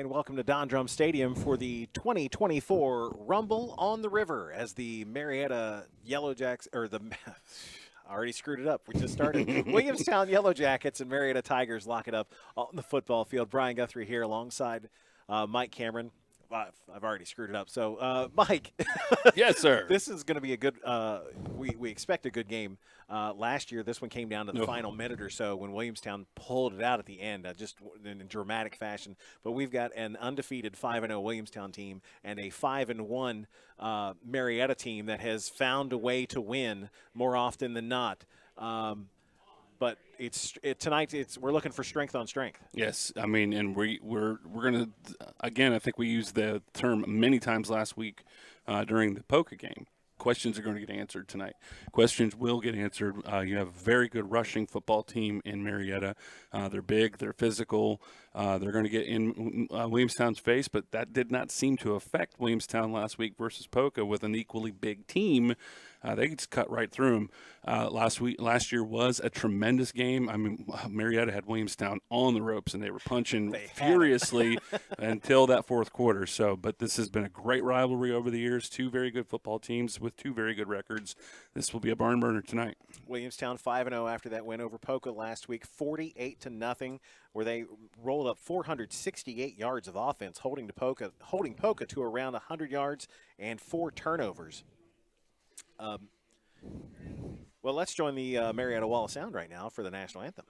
And welcome to Don Drum Stadium for the 2024 Rumble on the River as the Marietta Yellowjackets, I already screwed it up. We just started. Williamstown Yellowjackets and Marietta Tigers lock it up on the football field. Brian Guthrie here alongside Mike Cameron. I've already screwed it up. So, Mike. Yes, sir. This is going to be a good we expect a good game. Last year, this one came down to the final minute or so when Williamstown pulled it out at the end, just in a dramatic fashion. But we've got an undefeated 5-0 Williamstown team and a 5-1 Marietta team that has found a way to win more often than not. But tonight we're looking for strength on strength. Yes, I mean, and we're going to, again, I think we used the term many times last week during the Poca game. Questions are going to get answered tonight. Questions will get answered. You have a very good rushing football team in Marietta. They're big. They're physical. They're going to get in Williamstown's face, but that did not seem to affect Williamstown last week versus Poca with an equally big team. They just cut right through them. Last year was a tremendous game. I mean, Marietta had Williamstown on the ropes, and they were punching furiously until that fourth quarter. But this has been a great rivalry over the years. Two very good football teams with two very good records. This will be a barn burner tonight. Williamstown 5-0 after that win over Poca last week, 48-0, where they rolled up 468 yards of offense, holding Poca to around 100 yards and 4 turnovers. Well, let's join the Marietta Wall of Sound right now for the national anthem.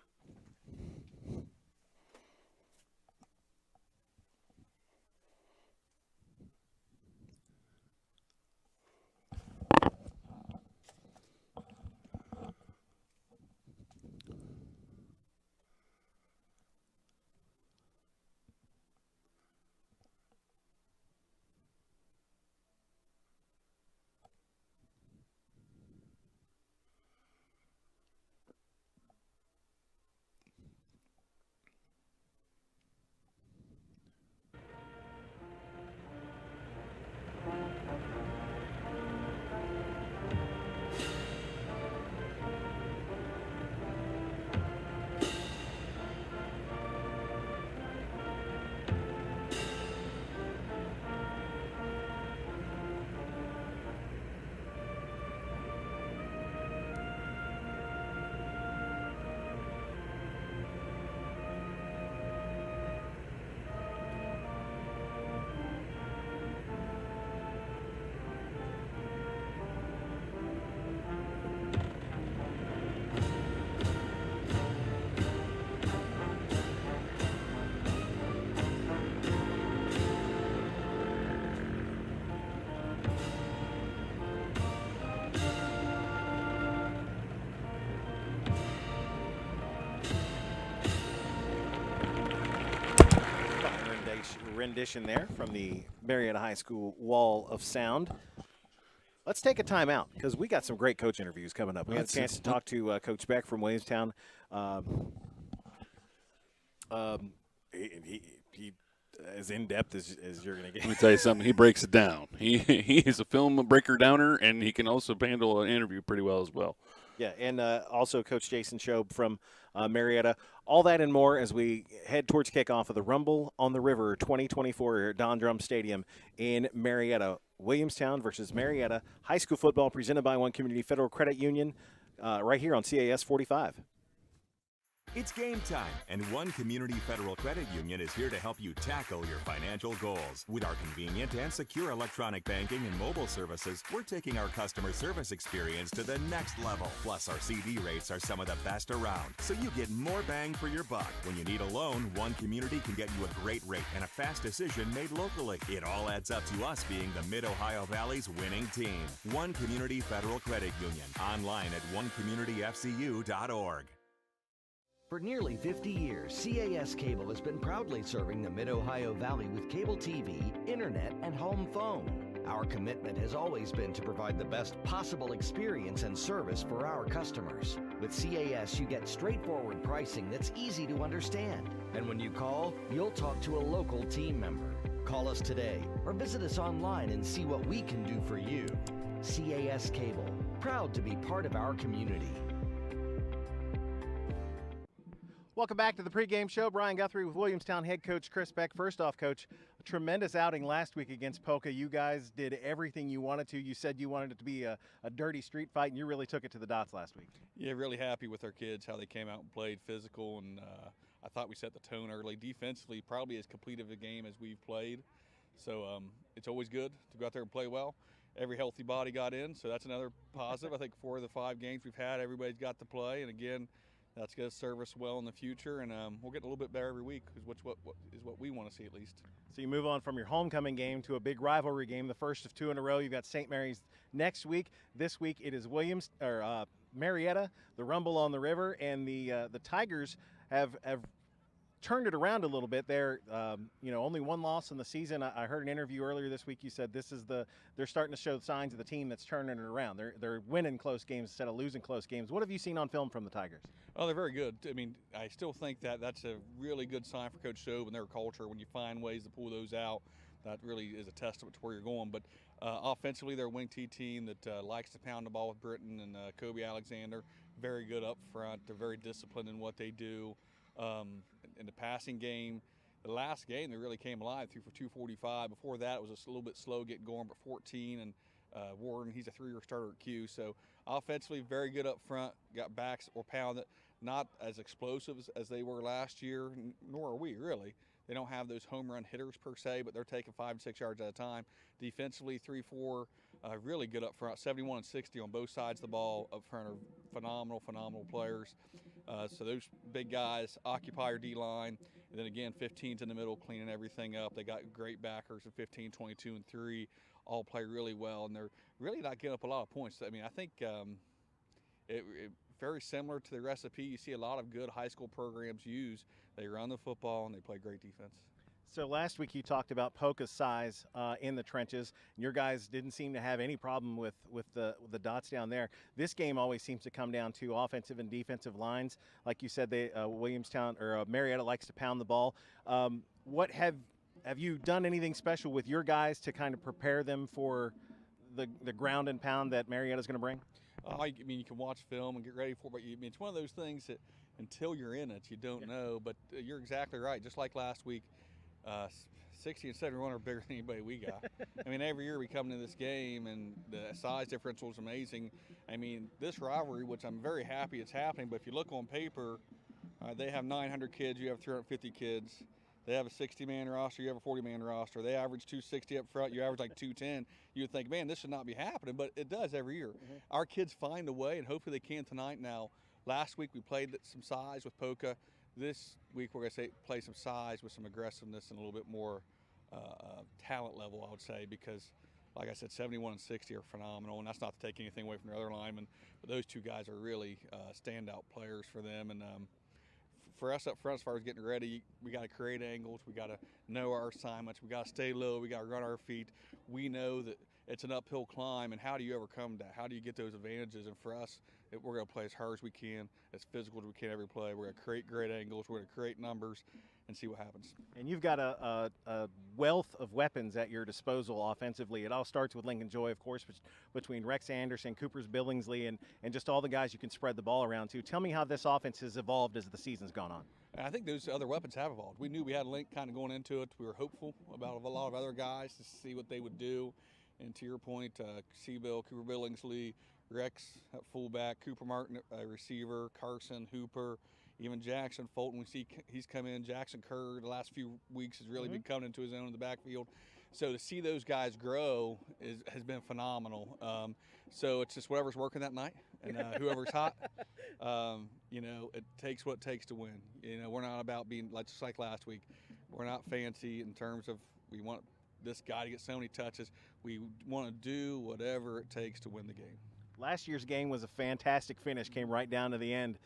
Rendition there from the Marietta High School Wall of Sound. Let's take a time out because we got some great coach interviews coming up. We had a chance to talk to Coach Beck from Williamstown. He as in-depth as you're going to get. Let me tell you something. He breaks it down. He is a film breaker downer, and he can also handle an interview pretty well as well. Yeah, and also Coach Jason Shobe from Marietta. All that and more as we head towards kickoff of the Rumble on the River 2024 here at Don Drum Stadium in Marietta. Williamstown versus Marietta. High school football presented by One Community Federal Credit Union right here on CAS 45. It's game time, and One Community Federal Credit Union is here to help you tackle your financial goals. With our convenient and secure electronic banking and mobile services, we're taking our customer service experience to the next level. Plus, our CD rates are some of the best around, so you get more bang for your buck. When you need a loan, One Community can get you a great rate and a fast decision made locally. It all adds up to us being the Mid-Ohio Valley's winning team. One Community Federal Credit Union. Online at onecommunityfcu.org. For nearly 50 years, CAS Cable has been proudly serving the Mid-Ohio Valley with cable TV, internet, and home phone. Our commitment has always been to provide the best possible experience and service for our customers. With CAS, you get straightforward pricing that's easy to understand. And when you call, you'll talk to a local team member. Call us today or visit us online and see what we can do for you. CAS Cable, proud to be part of our community. Welcome back to the pregame show. Brian Guthrie with Williamstown head coach Chris Beck. First off, Coach, a tremendous outing last week against Polka. You guys did everything you wanted to. You said you wanted it to be a dirty street fight, and you really took it to the dots last week. Yeah, really happy with our kids, how they came out and played physical, and I thought we set the tone early. Defensively, probably as complete of a game as we've played. So it's always good to go out there and play well. Every healthy body got in, so that's another positive. I think 4 of the 5 games we've had, everybody's got to play, and again, that's going to serve us well in the future, and we'll get a little bit better every week, which is what we want to see at least. So you move on from your homecoming game to a big rivalry game, the first of 2 in a row. You've got St. Mary's next week. This week it is Marietta, the Rumble on the River, and the Tigers have turned it around a little bit. They're only 1 loss in the season. I heard an interview earlier this week. You said they're starting to show signs of the team that's turning it around. They're winning close games instead of losing close games. What have you seen on film from the Tigers? Oh, they're very good. I mean, I still think that's a really good sign for Coach Sobe and their culture. When you find ways to pull those out, that really is a testament to where you're going. But offensively, they're a wing T team that likes to pound the ball with Britton and Kobe Alexander. Very good up front. They're very disciplined in what they do. In the passing game, the last game they really came alive, threw for 245. Before that, it was a little bit slow getting going, but 14. And Warren, he's a 3-year starter at Q. So offensively, very good up front. Got backs or pounded, not as explosive as they were last year, nor are we really. They don't have those home run hitters per se, but they're taking 5 and 6 yards at a time. Defensively, 3-4, really good up front. 71 and 60 on both sides of the ball up front are phenomenal players. So those big guys occupy our D-line. And then again, 15's in the middle, cleaning everything up. They got great backers of 15, 22, and 3. All play really well, and they're really not giving up a lot of points. I mean, I think it very similar to the recipe you see a lot of good high school programs use. They run the football and they play great defense. So last week you talked about Polka's size in the trenches. Your guys didn't seem to have any problem with the dots down there. This game always seems to come down to offensive and defensive lines. Like you said, Williamstown or Marietta likes to pound the ball. What have you done anything special with your guys to kind of prepare them for the ground and pound that Marietta's going to bring? I mean, you can watch film and get ready for it, but it's one of those things that until you're in it, you don't know. But you're exactly right. Just like last week, 60 and 71 are bigger than anybody we got. I mean, every year we come into this game, and the size differential is amazing. I mean, this rivalry, which I'm very happy it's happening, but if you look on paper, they have 900 kids, you have 350 kids. They have a 60-man roster, you have a 40-man roster. They average 260 up front, you average like 210. You would think, man, this should not be happening, but it does every year. Mm-hmm. Our kids find a way, and hopefully they can tonight. Now, last week we played some size with Polka. This week we're going to play some size with some aggressiveness and a little bit more talent level, I would say, because, like I said, 71 and 60 are phenomenal, and that's not to take anything away from the other linemen, but those 2 guys are really standout players for them. And for us up front, as far as getting ready, we got to create angles. We got to know our assignments. We got to stay low. We got to run our feet. We know that it's an uphill climb, and how do you overcome that? How do you get those advantages? And for us, we're going to play as hard as we can, as physical as we can every play. We're going to create great angles. We're going to create numbers and see what happens. And you've got a wealth of weapons at your disposal offensively. It all starts with Lincoln Joy, of course, between Rex Anderson, Cooper's Billingsley, and just all the guys you can spread the ball around to. Tell me how this offense has evolved as the season's gone on. I think those other weapons have evolved. We knew we had Link kind of going into it. We were hopeful about a lot of other guys to see what they would do. And to your point, Seabill, Cooper Billingsley, Rex at fullback, Cooper Martin at receiver, Carson, Hooper, even Jackson Fulton. We see he's come in. Jackson Kerr the last few weeks has really been coming into his own in the backfield. So to see those guys grow has been phenomenal. So it's just whatever's working that night and whoever's hot. It takes what it takes to win. We're not about being just like last week. We're not fancy in terms of we want this guy to get so many touches. We want to do whatever it takes to win the game. Last year's game was a fantastic finish, came right down to the end.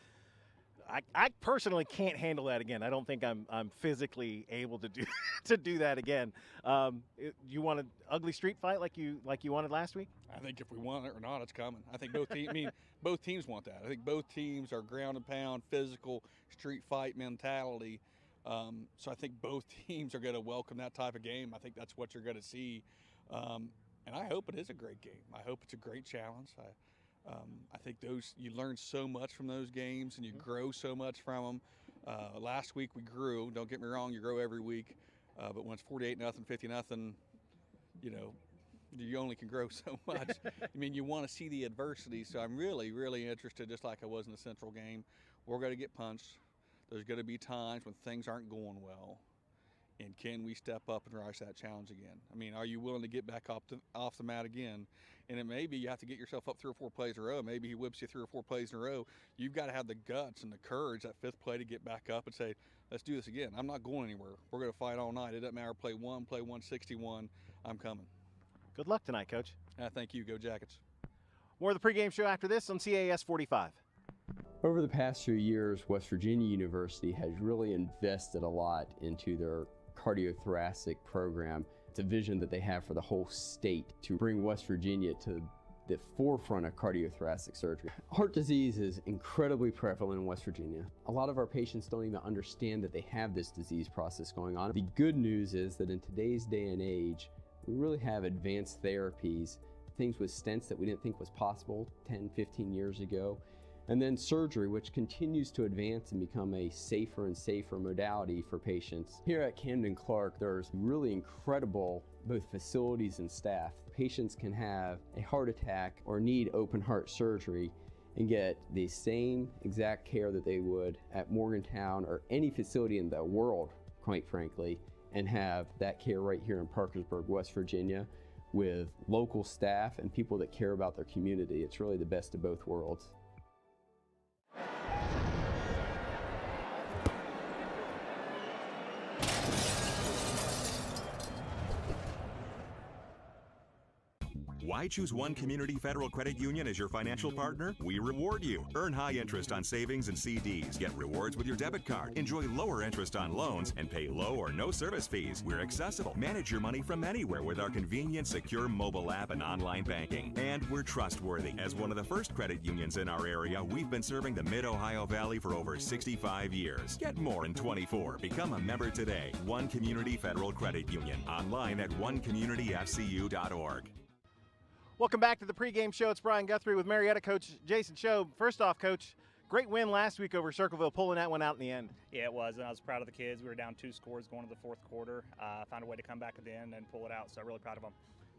I personally can't handle that again. I don't think I'm physically able to do that again. You want an ugly street fight like you wanted last week? I think if we want it or not, it's coming. I think both teams want that. I think both teams are ground and pound, physical, street fight mentality. So I think both teams are going to welcome that type of game. I think that's what you're going to see. And I hope it is a great game. I hope it's a great challenge. I think you learn so much from those games and you grow so much from Last week we grew. Don't get me wrong, you grow every week. But when it's 48-0, 50-0, you only can grow so much. I mean, you want to see the adversity. So I'm really, really interested, just like I was in the Central game. We're going to get punched. There's going to be times when things aren't going well. And can we step up and rise to that challenge again? I mean, are you willing to get back off the mat again? And it may be you have to get yourself up 3 or 4 plays in a row. Maybe he whips you 3 or 4 plays in a row. You've got to have the guts and the courage, that 5th play, to get back up and say, let's do this again. I'm not going anywhere. We're going to fight all night. It doesn't matter. Play 161. I'm coming. Good luck tonight, Coach. Thank you. Go Jackets. More of the pregame show after this on CAS 45. Over the past few years, West Virginia University has really invested a lot into their cardiothoracic program. It's a vision that they have for the whole state to bring West Virginia to the forefront of cardiothoracic surgery. Heart disease is incredibly prevalent in West Virginia. A lot of our patients don't even understand that they have this disease process going on. The good news is that in today's day and age, we really have advanced therapies, things with stents that we didn't think was possible 10, 15 years ago. And then surgery, which continues to advance and become a safer and safer modality for patients. Here at Camden Clark, there's really incredible both facilities and staff. Patients can have a heart attack or need open heart surgery and get the same exact care that they would at Morgantown or any facility in the world, quite frankly, and have that care right here in Parkersburg, West Virginia, with local staff and people that care about their community. It's really the best of both worlds. Why choose One Community Federal Credit Union as your financial partner? We reward you. Earn high interest on savings and CDs. Get rewards with your debit card. Enjoy lower interest on loans and pay low or no service fees. We're accessible. Manage your money from anywhere with our convenient, secure mobile app and online banking. And we're trustworthy. As one of the first credit unions in our area, we've been serving the Mid-Ohio Valley for over 65 years. Get more in 24. Become a member today. One Community Federal Credit Union. Online at onecommunityfcu.org. Welcome back to the pregame show. It's Brian Guthrie with Marietta coach Jason Show. First off, Coach, great win last week over Circleville, pulling that one out in the end. Yeah, it was, and I was proud of the kids. We were down 2 scores going to the 4th quarter. Found a way to come back at the end and pull it out, so I'm really proud of them.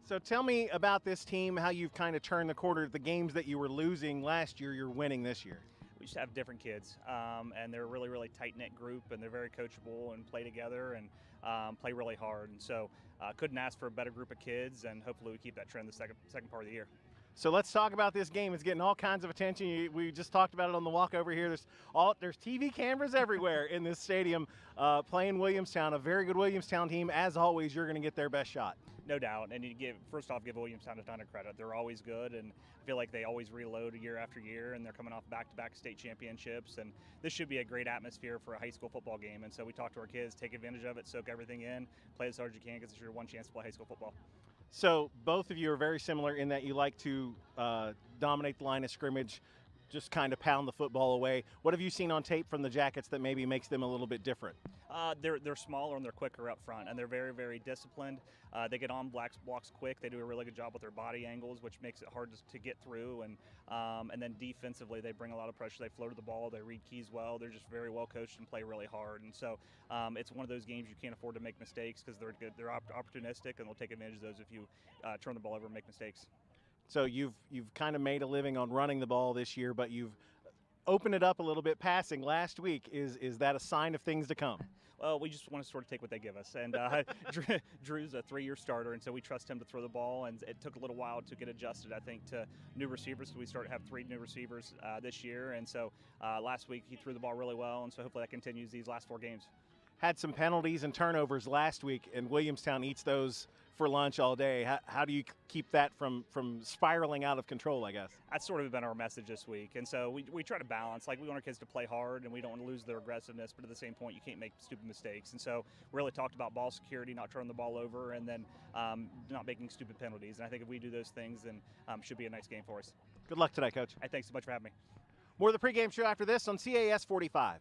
So tell me about this team, how you've kind of turned the corner. The games that you were losing last year, you're winning this year. We just have different kids, and they're a really, really tight-knit group, and they're very coachable and play together and play really hard. And so couldn't ask for a better group of kids, and hopefully we keep that trend the second part of the year. So let's talk about this game. It's getting all kinds of attention. We just talked about it on the walk over here. There's TV cameras everywhere in this stadium playing Williamstown, a very good Williamstown team. As always, you're going to get their best shot. No doubt, and first off, give Williamstown a ton of credit. They're always good, and I feel like they always reload year after year, and they're coming off back-to-back state championships, and this should be a great atmosphere for a high school football game. And so we talk to our kids, take advantage of it, soak everything in, play as hard as you can because it's your one chance to play high school football. So both of you are very similar in that you like to dominate the line of scrimmage, just kind of pound the football away. What have you seen on tape from the Jackets that maybe makes them a little bit different? They're smaller and they're quicker up front, and they're very, very disciplined. They get on blocks quick. They do a really good job with their body angles, which makes it hard to get through. And then defensively, they bring a lot of pressure. They float the ball. They read keys well. They're just very well coached and play really hard. And so it's one of those games you can't afford to make mistakes because they're good. They're opportunistic, and they'll take advantage of those if you turn the ball over and make mistakes. So you've kind of made a living on running the ball this year, but you've opened it up a little bit passing last week. Is that a sign of things to come? Well, we just want to sort of take what they give us. And Drew's a 3-year starter, and so we trust him to throw the ball. And it took a little while to get adjusted, I think, to new receivers. So we started to have 3 new receivers this year. And so last week he threw the ball really well, and so hopefully that continues these last 4 games. Had some penalties and turnovers last week, and Williamstown eats those for lunch all day. How do you keep that from spiraling out of control, I guess? That's sort of been our message this week. And so we try to balance. Like, we want our kids to play hard, and we don't want to lose their aggressiveness, but at the same point, you can't make stupid mistakes. And so we really talked about ball security, not turning the ball over, and then not making stupid penalties. And I think if we do those things, then should be a nice game for us. Good luck tonight, Coach. Hey, thanks so much for having me. More of the pregame show after this on CAS 45.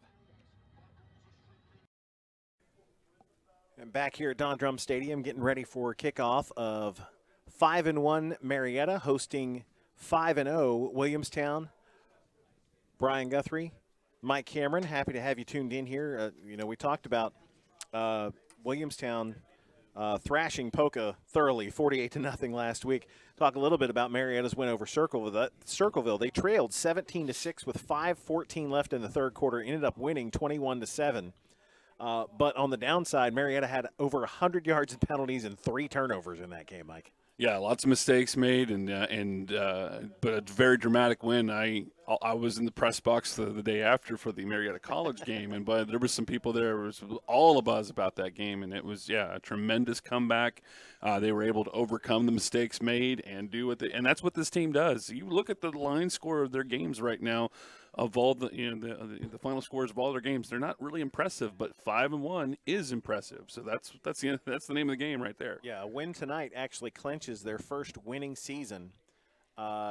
And back here at Don Drum Stadium, getting ready for kickoff of 5-1 Marietta hosting 5-0 Williamstown. Brian Guthrie, Mike Cameron, happy to have you tuned in here. We talked about Williamstown thrashing Polka thoroughly, 48-0 last week. Talk a little bit about Marietta's win over Circleville. They trailed 17-6 with 5:14 left in the third quarter. Ended up winning 21-7. But on the downside, Marietta had over 100 yards in penalties and 3 turnovers in that game, Mike. Yeah, lots of mistakes made, but a very dramatic win. I was in the press box the day after for the Marietta College game, but there was some people there. It was all a buzz about that game, and it was a tremendous comeback. They were able to overcome the mistakes made and do and that's what this team does. You look at the line score of their games right now. Of all the final scores of all their games, they're not really impressive, but 5-1 is impressive. So that's the name of the game right there. Yeah, a win tonight actually clinches their first winning season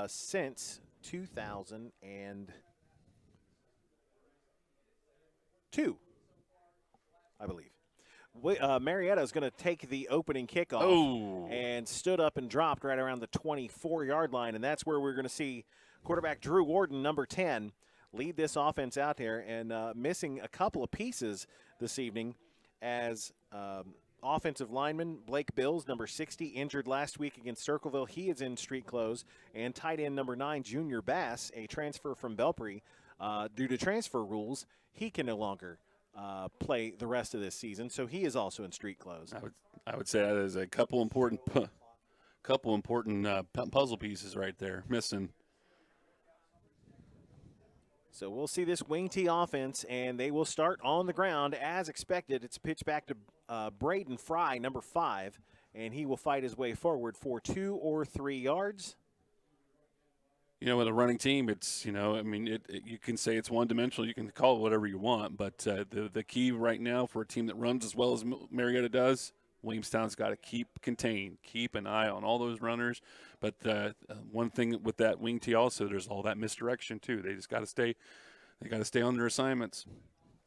since 2002, I believe. Marietta is going to take the opening kickoff and stood up and dropped right around the 24-yard line, and that's where we're going to see quarterback Drew Warden, number 10, lead this offense out there, and missing a couple of pieces this evening as offensive lineman Blake Bills, number 60, injured last week against Circleville. He is in street clothes. And tight end number 9, Junior Bass, a transfer from Belpre. Due to transfer rules, he can no longer play the rest of this season, so he is also in street clothes. I would say that is a couple important puzzle pieces right there missing. So we'll see this wing T offense, and they will start on the ground as expected. It's pitched back to Braden Fry, number 5, and he will fight his way forward for 2 or 3 yards. With a running team, it's, you can say it's one-dimensional. You can call it whatever you want, but the key right now for a team that runs as well as Marietta does, Williamstown's got to keep contained, keep an eye on all those runners. But one thing with that wing T also, there's all that misdirection too. They just got to stay. They got to stay on their assignments.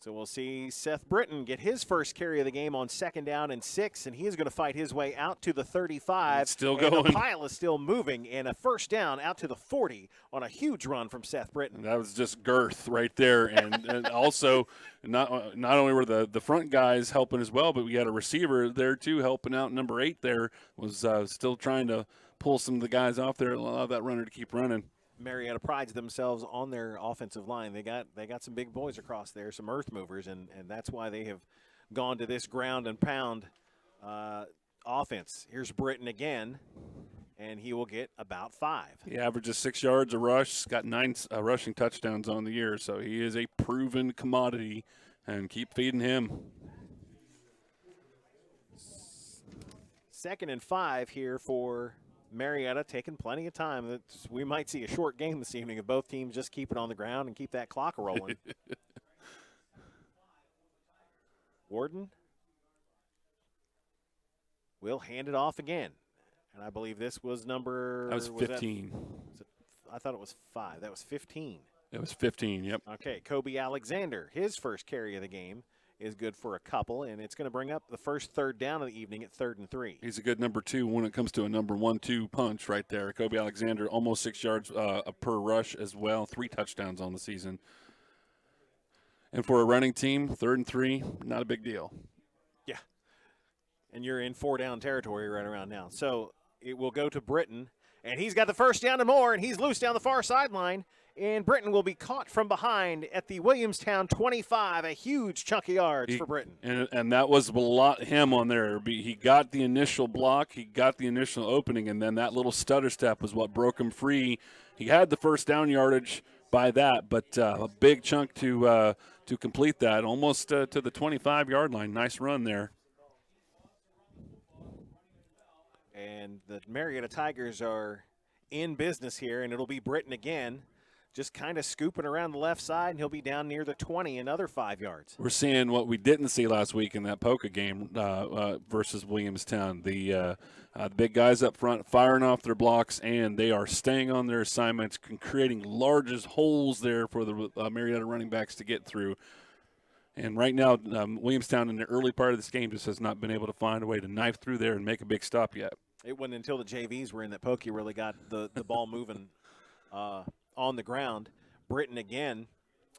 So we'll see Seth Britton get his first carry of the game on 2nd down and 6, and he is going to fight his way out to the 35. It's still and going. The pile is still moving, and a first down out to the 40 on a huge run from Seth Britton. That was just girth right there, and also not only were the front guys helping as well, but we had a receiver there too helping out. Number 8 there was still trying to pull some of the guys off there, allow that runner to keep running. Marietta prides themselves on their offensive line. They got some big boys across there, some earth movers, and that's why they have gone to this ground and pound offense. Here's Britton again, and he will get about 5. He averages 6 yards a rush. He's got 9 rushing touchdowns on the year, so he is a proven commodity, and keep feeding him. 2nd and 5 here for Marietta, taking plenty of time. We might see a short game this evening if both teams just keep it on the ground and keep that clock rolling. Warden will hand it off again. And I believe this was number – That was 15. I thought it was 5. That was 15. It was 15, yep. Okay, Kobe Alexander, his first carry of the game is good for a couple, and it's going to bring up the first 3rd down of the evening at 3rd and 3. He's a good number 2 when it comes to a number 1-2 punch right there. Kobe Alexander, almost 6 yards per rush as well, 3 touchdowns on the season. And for a running team, 3rd and 3, not a big deal. Yeah, and you're in 4-down territory right around now. So it will go to Britton, and he's got the first down and more, and he's loose down the far sideline. And Britton will be caught from behind at the Williamstown 25, a huge chunk of yards for Britton. And that was a lot him on there. He got the initial block, he got the initial opening, and then that little stutter step was what broke him free. He had the first down yardage by that, but a big chunk to complete that, almost to the 25-yard line. Nice run there. And the Marietta Tigers are in business here, and it'll be Britton again. Just kind of scooping around the left side, and he'll be down near the 20, another 5 yards. We're seeing what we didn't see last week in that Polka game versus Williamstown. The big guys up front firing off their blocks, and they are staying on their assignments and creating largest holes there for the Marietta running backs to get through. And right now, Williamstown in the early part of this game just has not been able to find a way to knife through there and make a big stop yet. It wasn't until the JVs were in that Pokey really got the ball moving on the ground. Britton again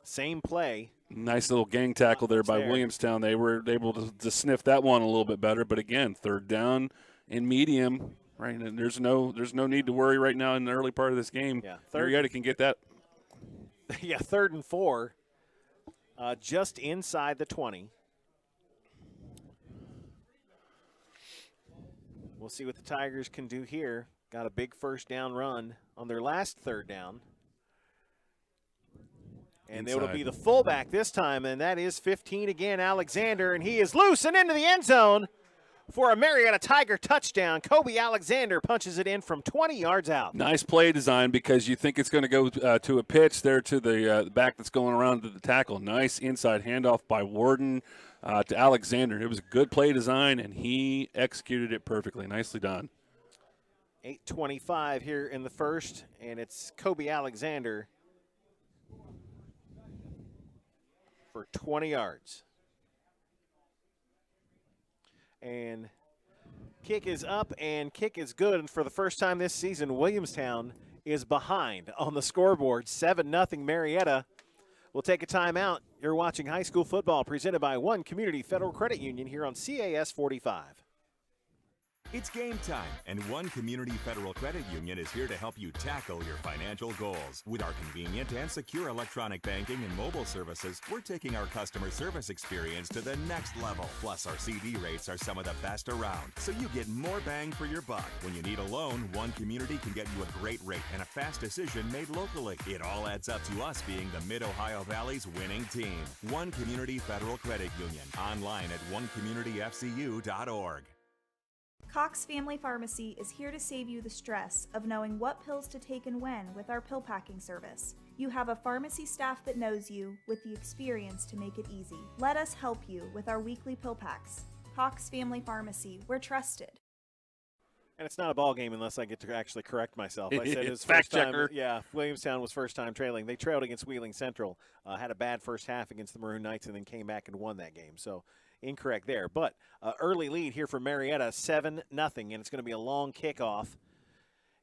Same play. Nice little gang tackle there by There. Williamstown. They were able to sniff that one a little bit better. But again, third down and medium, right? And there's no need to worry right now in the early part of this game. Yeah, Marietta can get that. Yeah, 3rd and 4, just inside the 20. We'll see what the Tigers can do here. Got a big first down run on their last 3rd down. And Inside. it'll be the fullback this time, and that is 15 again, Alexander, and he is loose and into the end zone for a Marietta Tiger touchdown. Kobe Alexander punches it in from 20 yards out. Nice play design because you think it's going to go to a pitch there to the back that's going around to the tackle. Nice inside handoff by Warden to Alexander. It was a good play design, and he executed it perfectly. Nicely done. 8:25 here in the first, and it's Kobe Alexander for 20 yards. And kick is up and kick is good. And for the first time this season, Williamstown is behind on the scoreboard. 7-0 Marietta. We'll take a timeout. You're watching high school football presented by One Community Federal Credit Union here on CAS 45. It's game time, and One Community Federal Credit Union is here to help you tackle your financial goals. With our convenient and secure electronic banking and mobile services, we're taking our customer service experience to the next level. Plus, our CD rates are some of the best around, so you get more bang for your buck. When you need a loan, One Community can get you a great rate and a fast decision made locally. It all adds up to us being the Mid-Ohio Valley's winning team. One Community Federal Credit Union. Online at onecommunityfcu.org. Cox Family Pharmacy is here to save you the stress of knowing what pills to take and when with our pill packing service. You have a pharmacy staff that knows you with the experience to make it easy. Let us help you with our weekly pill packs. Cox Family Pharmacy, we're trusted. And it's not a ball game unless I get to actually correct myself. I said it's Fact first time. checker. Yeah, Williamstown was first time trailing. They trailed against Wheeling Central, had a bad first half against the Maroon Knights, and then came back and won that game. So incorrect there. But early lead here for Marietta, 7-0, and it's going to be a long kickoff.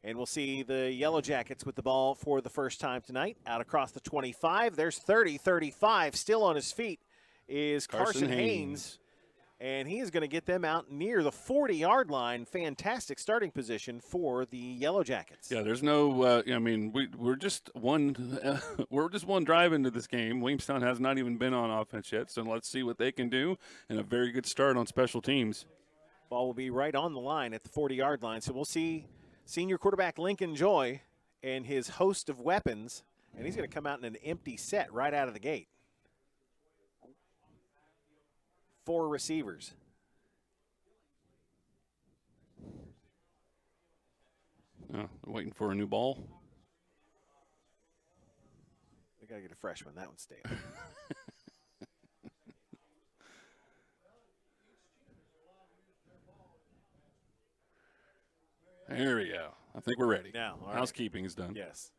And we'll see the Yellowjackets with the ball for the first time tonight. Out across the 25. There's 30-35. Still on his feet is Carson Haynes. And he is going to get them out near the 40-yard line. Fantastic starting position for the Yellowjackets. Yeah, there's no. I mean, we're just one drive into this game. Williamstown has not even been on offense yet, so let's see what they can do. And a very good start on special teams. Ball will be right on the line at the 40-yard line. So we'll see senior quarterback Lincoln Joy and his host of weapons, and he's going to come out in an empty set right out of the gate. 4 receivers. Waiting for a new ball. We got to get a fresh one. That one's stale. There we go. I think we're ready. Now, all right. Housekeeping is done. Yes.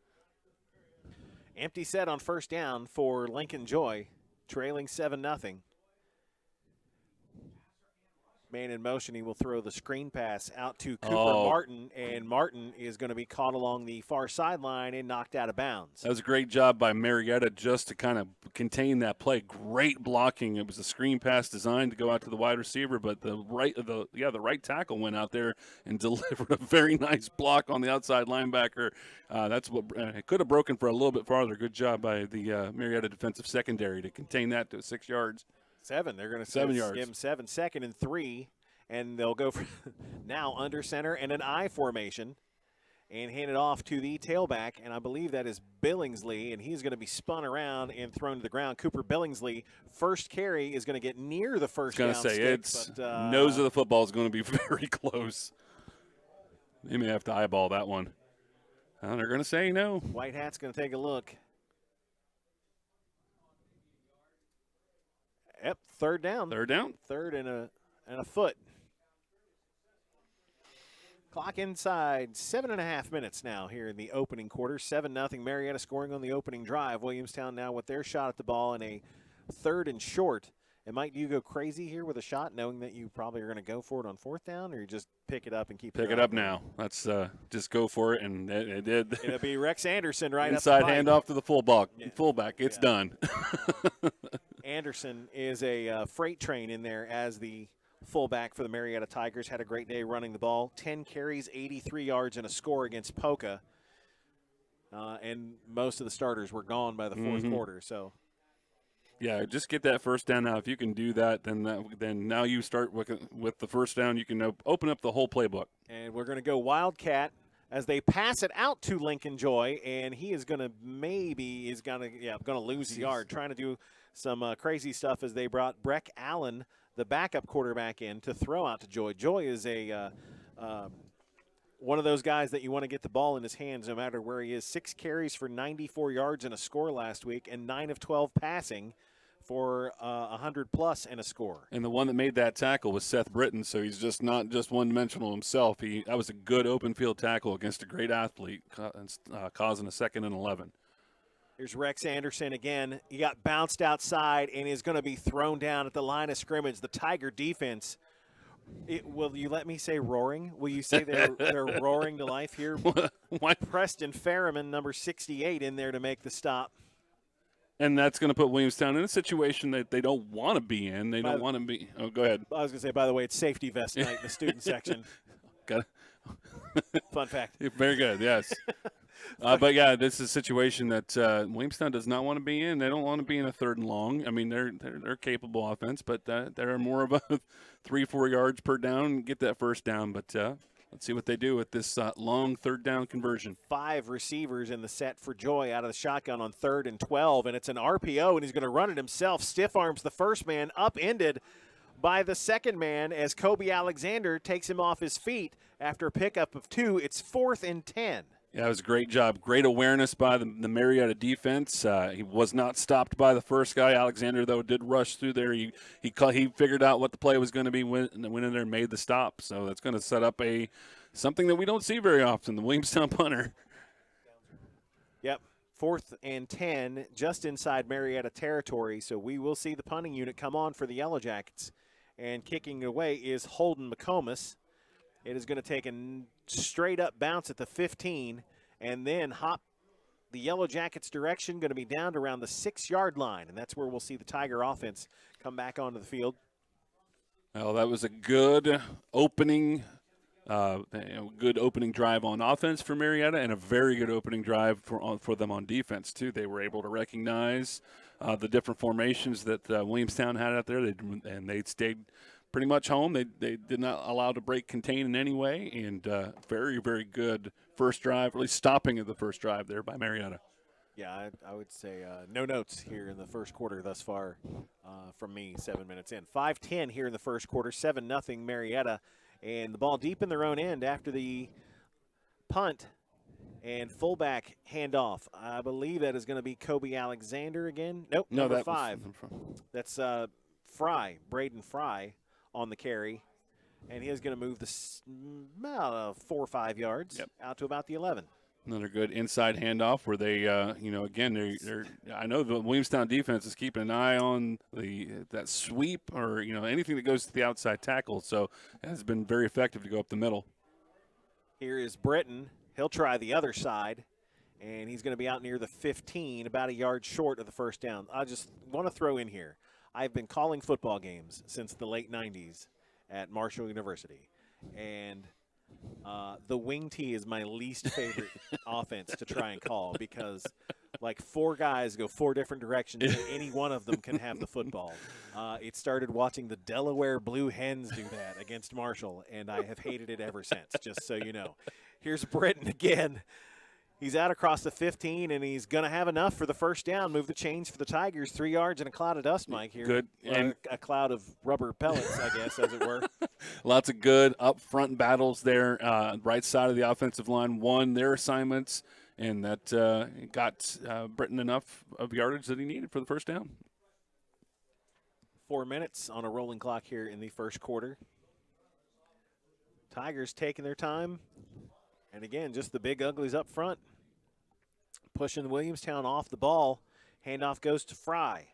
Empty set on first down for Lincoln Joy, trailing 7-0. Man in motion, he will throw the screen pass out to Cooper Martin, and Martin is going to be caught along the far sideline and knocked out of bounds. That was a great job by Marietta just to kind of contain that play. Great blocking. It was a screen pass designed to go out to the wide receiver, but the right tackle went out there and delivered a very nice block on the outside linebacker. That's what it could have broken for a little bit farther. Good job by the Marietta defensive secondary to contain that to 6 yards. 7. They're going to 7 yards. give him 7. 2nd and 3, and they'll go for now under center and an I formation and hand it off to the tailback, and I believe that is Billingsley, and he's going to be spun around and thrown to the ground. Cooper Billingsley, first carry, is going to get near the first down stick. It's nose of the football is going to be very close. They may have to eyeball that one. They're going to say no. White Hat's going to take a look. Yep, 3rd down. 3rd down. 3rd and a foot. Clock inside 7.5 minutes now here in the opening quarter. 7-0 Marietta scoring on the opening drive. Williamstown now with their shot at the ball in a 3rd and short And Mike, do you go crazy here with a shot, knowing that you probably are going to go for it on 4th down, or you just pick it up and keep Pick it up now. Let's just go for it, and it did. It'll be Rex Anderson right inside up the handoff to the fullback. Yeah. Fullback, it's done. Anderson is a freight train in there as the fullback for the Marietta Tigers. Had a great day running the ball. 10 carries, 83 yards, and a score against Polka. And most of the starters were gone by the fourth quarter. So, yeah, just get that first down now. If you can do that, then now you start with the first down. You can open up the whole playbook. And we're going to go Wildcat as they pass it out to Lincoln Joy, and he is going to lose a yard, trying to do some crazy stuff as they brought Breck Allen, the backup quarterback, in to throw out to Joy. Joy is a one of those guys that you want to get the ball in his hands no matter where he is. 6 carries for 94 yards and a score last week, and 9 of 12 passing for 100+ and a score. And the one that made that tackle was Seth Britton, so he's just not just one-dimensional himself. That was a good open field tackle against a great athlete, causing a 2nd and 11. Here's Rex Anderson again. He got bounced outside and is going to be thrown down at the line of scrimmage. The Tiger defense, will you let me say roaring? Will you say they're roaring to life here? Why? Preston Ferriman, number 68, in there to make the stop. And that's going to put Williamstown in a situation that they don't want to be in. They don't want to be. Oh, go ahead. I was going to say, by the way, it's safety vest night in the student section. Got it. Fun fact. Very good, yes. But, yeah, this is a situation that Williamstown does not want to be in. They don't want to be in a 3rd and long. I mean, they're capable offense, but they're more of a 3-4 yards per down and get that first down. But let's see what they do with this long 3rd down conversion. 5 receivers in the set for Joy out of the shotgun on 3rd and 12, and it's an RPO, and he's going to run it himself. Stiff arms the first man, upended by the second man as Kobe Alexander takes him off his feet after a pickup of 2. It's 4th and 10. Yeah, it was a great job. Great awareness by the Marietta defense. He was not stopped by the first guy. Alexander, though, did rush through there. He figured out what the play was going to be, went in there and made the stop. So that's going to set up something that we don't see very often, the Williamstown punter. Yep, 4th and 10, just inside Marietta territory. So we will see the punting unit come on for the Yellowjackets. And kicking away is Holden McComas. It is going to take a straight-up bounce at the 15 and then hop the Yellowjackets' direction, going to be down to around the 6-yard line, and that's where we'll see the Tiger offense come back onto the field. Well, that was a good opening drive on offense for Marietta and a very good opening drive for them on defense, too. They were able to recognize the different formations that Williamstown had out there, and they stayed pretty much home. They did not allow to break contain in any way, and very, very good first drive, at least stopping of the first drive there by Marietta. Yeah, I would say no notes here in the first quarter thus far from me, 7 minutes in. 5-10 here in the first quarter, 7-0 Marietta, and the ball deep in their own end after the punt and fullback handoff. I believe that is going to be Kobe Alexander again. Nope, no, number 5. That's Fry, Braden Fry, on the carry, and he is going to move this about 4 or 5 yards out to about the 11. Another good inside handoff where they, again, I know the Williamstown defense is keeping an eye on that sweep or anything that goes to the outside tackle. So it has been very effective to go up the middle. Here is Britton. He'll try the other side, and he's going to be out near the 15, about a yard short of the first down. I just want to throw in here, I've been calling football games since the late 90s at Marshall University, and the wing tee is my least favorite offense to try and call because, like, 4 guys go 4 different directions, and any one of them can have the football. It started watching the Delaware Blue Hens do that against Marshall, and I have hated it ever since, just so you know. Here's Britton again. He's out across the 15, and he's going to have enough for the first down. Move the chains for the Tigers. 3 yards and a cloud of dust, Mike, here. Good. And a cloud of rubber pellets, I guess, as it were. Lots of good up-front battles there. Right side of the offensive line won their assignments, and that got Britton enough of yardage that he needed for the first down. 4 minutes on a rolling clock here in the first quarter. Tigers taking their time. And again, just the big uglies up front, pushing Williamstown off the ball. Handoff goes to Fry.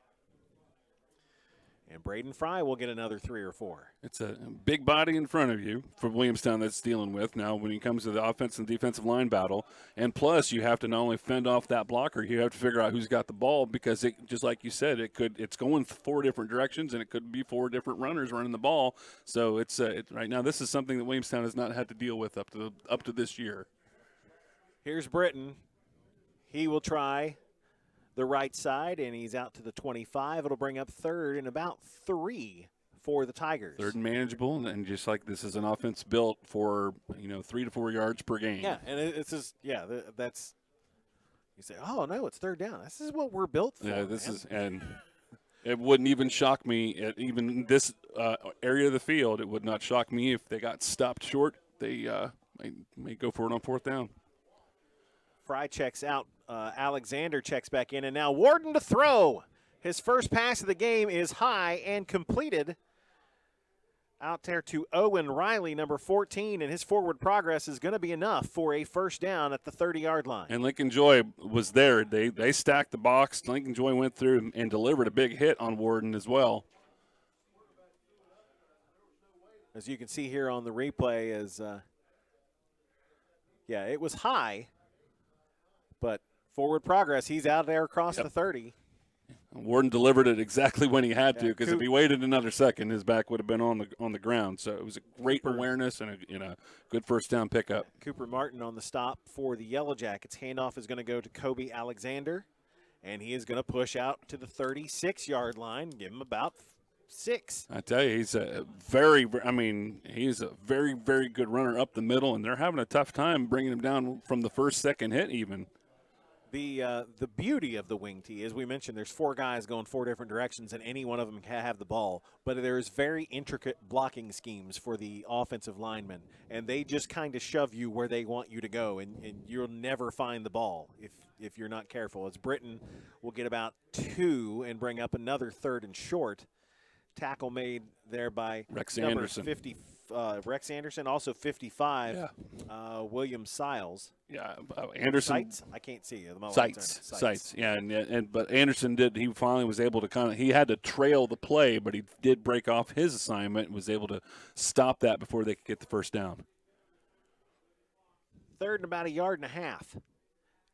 And Braden Fry will get another 3 or 4. It's a big body in front of you for Williamstown that's dealing with now when it comes to the offensive and defensive line battle. And plus, you have to not only fend off that blocker, you have to figure out who's got the ball because, it, just like you said, it's going 4 different directions and it could be 4 different runners running the ball. So right now this is something that Williamstown has not had to deal with up to this year. Here's Britton. He will try the right side, and he's out to the 25. It'll bring up 3rd and about 3 for the Tigers. 3rd and manageable, and just like this is an offense built for 3 to 4 yards per game. Yeah, and it's just that's you say, oh no, it's 3rd down. This is what we're built for. Yeah, and it wouldn't even shock me at even this area of the field. It would not shock me if they got stopped short. They may go for it on 4th down. Fry checks out. Alexander checks back in, and now Warden to throw. His first pass of the game is high and completed. Out there to Owen Riley, number 14, and his forward progress is going to be enough for a 1st down at the 30-yard line. And Lincoln Joy was there. They stacked the box. Lincoln Joy went through and delivered a big hit on Warden as well. As you can see here on the replay, it was high, but forward progress. He's out there across the 30. Warden delivered it exactly when he had to, because if he waited another second, his back would have been on the ground. So it was a great awareness and a good 1st down pickup. Cooper Martin on the stop for the Yellowjackets. Handoff is going to go to Kobe Alexander, and he is going to push out to the 36-yard line, give him about 6. I tell you, he's a very, very good runner up the middle, and they're having a tough time bringing him down from the 1st, 2nd hit even. The beauty of the wing tee, as we mentioned, there's 4 guys going 4 different directions, and any one of them can have the ball. But there's very intricate blocking schemes for the offensive linemen, and they just kind of shove you where they want you to go, and you'll never find the ball if you're not careful. As Britton will get about 2 and bring up another 3rd and short. Tackle made there by Rex number Anderson. 50, Rex Anderson, also 55, William Siles. Yeah, Anderson. Sites? I can't see you. Sites. Yeah, but Anderson did. He finally was able to he had to trail the play, but he did break off his assignment and was able to stop that before they could get the 1st down. 3rd and about 1.5 yards.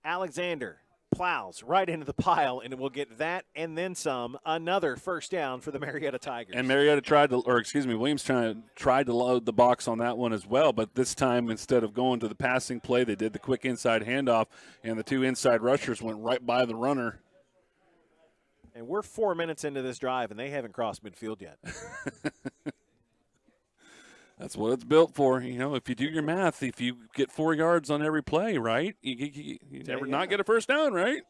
Alexander plows right into the pile, and it will get that and then some. Another 1st down for the Marietta Tigers. And Williamstown tried to load the box on that one as well, but this time instead of going to the passing play, they did the quick inside handoff, and the 2 inside rushers went right by the runner. And we're 4 minutes into this drive, and they haven't crossed midfield yet. That's what it's built for. If you do your math, if you get 4 yards on every play, right, you never not get a 1st down, right?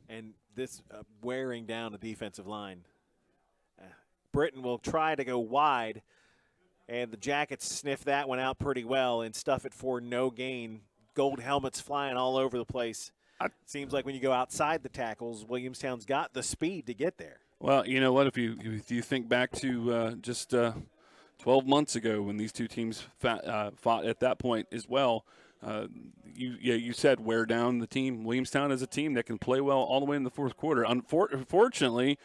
And this wearing down the defensive line. Britton will try to go wide, and the Jackets sniff that one out pretty well and stuff it for no gain. Gold helmets flying all over the place. It seems like when you go outside the tackles, Williamstown's got the speed to get there. Well, you know what? If you think back to just 12 months ago when these two teams fought at that point as well, you said wear down the team. Williamstown is a team that can play well all the way in the 4th quarter. Unfortunately,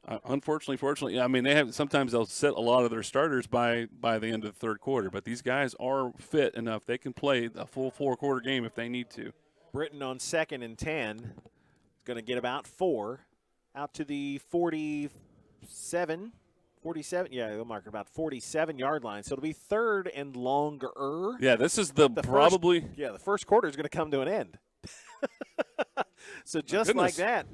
I mean sometimes they'll sit a lot of their starters by the end of the 3rd quarter, but these guys are fit enough. They can play a full 4-quarter game if they need to. Britton on 2nd and 10, going to get about 4. Out to the 47, they'll mark about 47-yard line. So it'll be 3rd and longer. Yeah, this is the 1st quarter is going to come to an end. So just like that,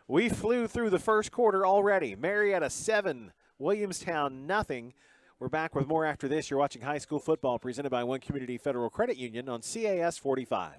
we flew through the 1st quarter already. Marietta 7, Williamstown nothing. We're back with more after this. You're watching high school football presented by One Community Federal Credit Union on CAS 45.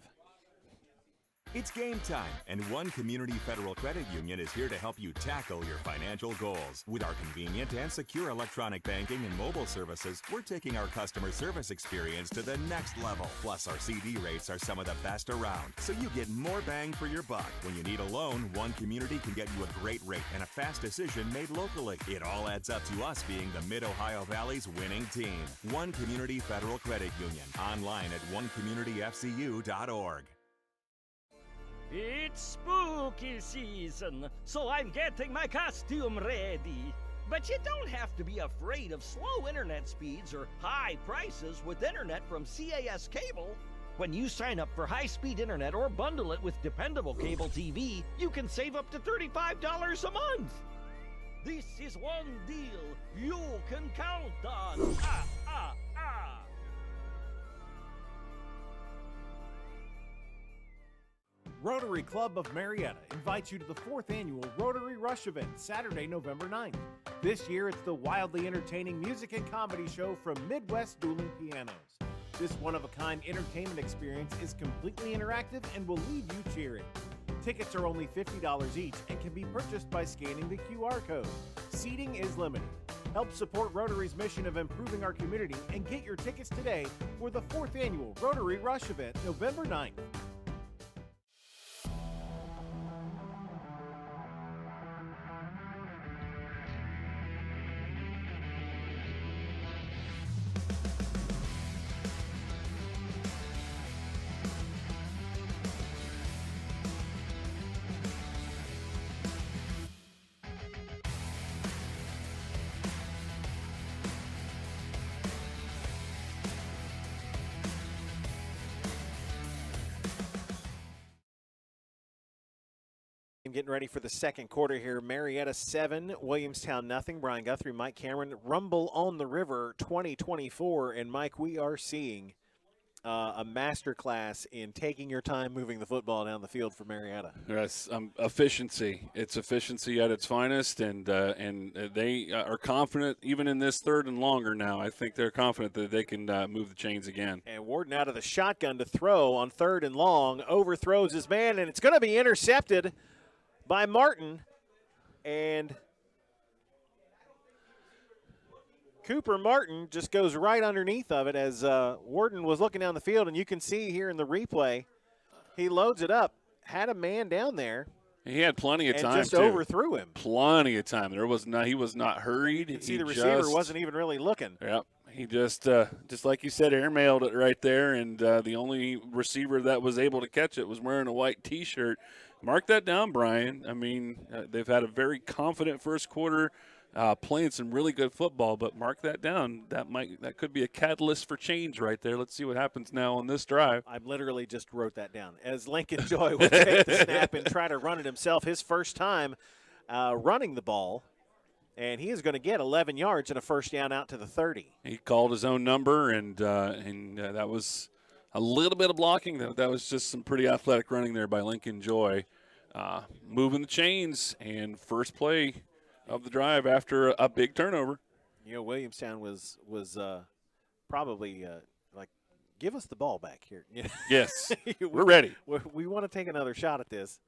It's game time, and One Community Federal Credit Union is here to help you tackle your financial goals. With our convenient and secure electronic banking and mobile services, we're taking our customer service experience to the next level. Plus, our CD rates are some of the best around, so you get more bang for your buck. When you need a loan, One Community can get you a great rate and a fast decision made locally. It all adds up to us being the Mid-Ohio Valley's winning team. One Community Federal Credit Union. Online at onecommunityfcu.org. It's spooky season, so I'm getting my costume ready. But you don't have to be afraid of slow internet speeds or high prices with internet from CAS Cable. When you sign up for high-speed internet or bundle it with dependable cable TV, you can save up to $35 a month. This is one deal you can count on. Rotary Club of Marietta invites you to the 4th annual Rotary Rush event, Saturday, November 9th. This year, it's the wildly entertaining music and comedy show from Midwest Dueling Pianos. This one-of-a-kind entertainment experience is completely interactive and will leave you cheering. Tickets are only $50 each and can be purchased by scanning the QR code. Seating is limited. Help support Rotary's mission of improving our community and get your tickets today for the 4th annual Rotary Rush event, November 9th. Getting ready for the second quarter here. Marietta 7, Williamstown nothing. Brian Guthrie, Mike Cameron, Rumble on the River 2024. And, Mike, we are seeing a masterclass in taking your time moving the football down the field for Marietta. Yes, efficiency. It's efficiency at its finest, and they are confident even in this 3rd and longer now. I think they're confident that they can move the chains again. And Warden out of the shotgun to throw on 3rd and long, overthrows his man, and it's going to be intercepted by Martin, and Cooper Martin just goes right underneath of it as Warden was looking down the field, and you can see here in the replay, he loads it up, had a man down there. He had plenty of time, just overthrew him. Plenty of time. He was not hurried. You can see the receiver wasn't even really looking. Yep. He just like you said, airmailed it right there, and the only receiver that was able to catch it was wearing a white T-shirt. Mark that down, Brian. I mean, they've had a very confident first quarter, playing some really good football, but mark that down. That could be a catalyst for change right there. Let's see what happens now on this drive. I literally just wrote that down. As Lincoln Joy will take the snap and try to run it himself, his first time running the ball. And he is going to get 11 yards and a first down out to the 30. He called his own number, and that was a little bit of blocking. That was just some pretty athletic running there by Lincoln Joy. Moving the chains, and first play of the drive after a big turnover. You know, Williamstown was probably like, give us the ball back here. Yes, we're ready. We want to take another shot at this.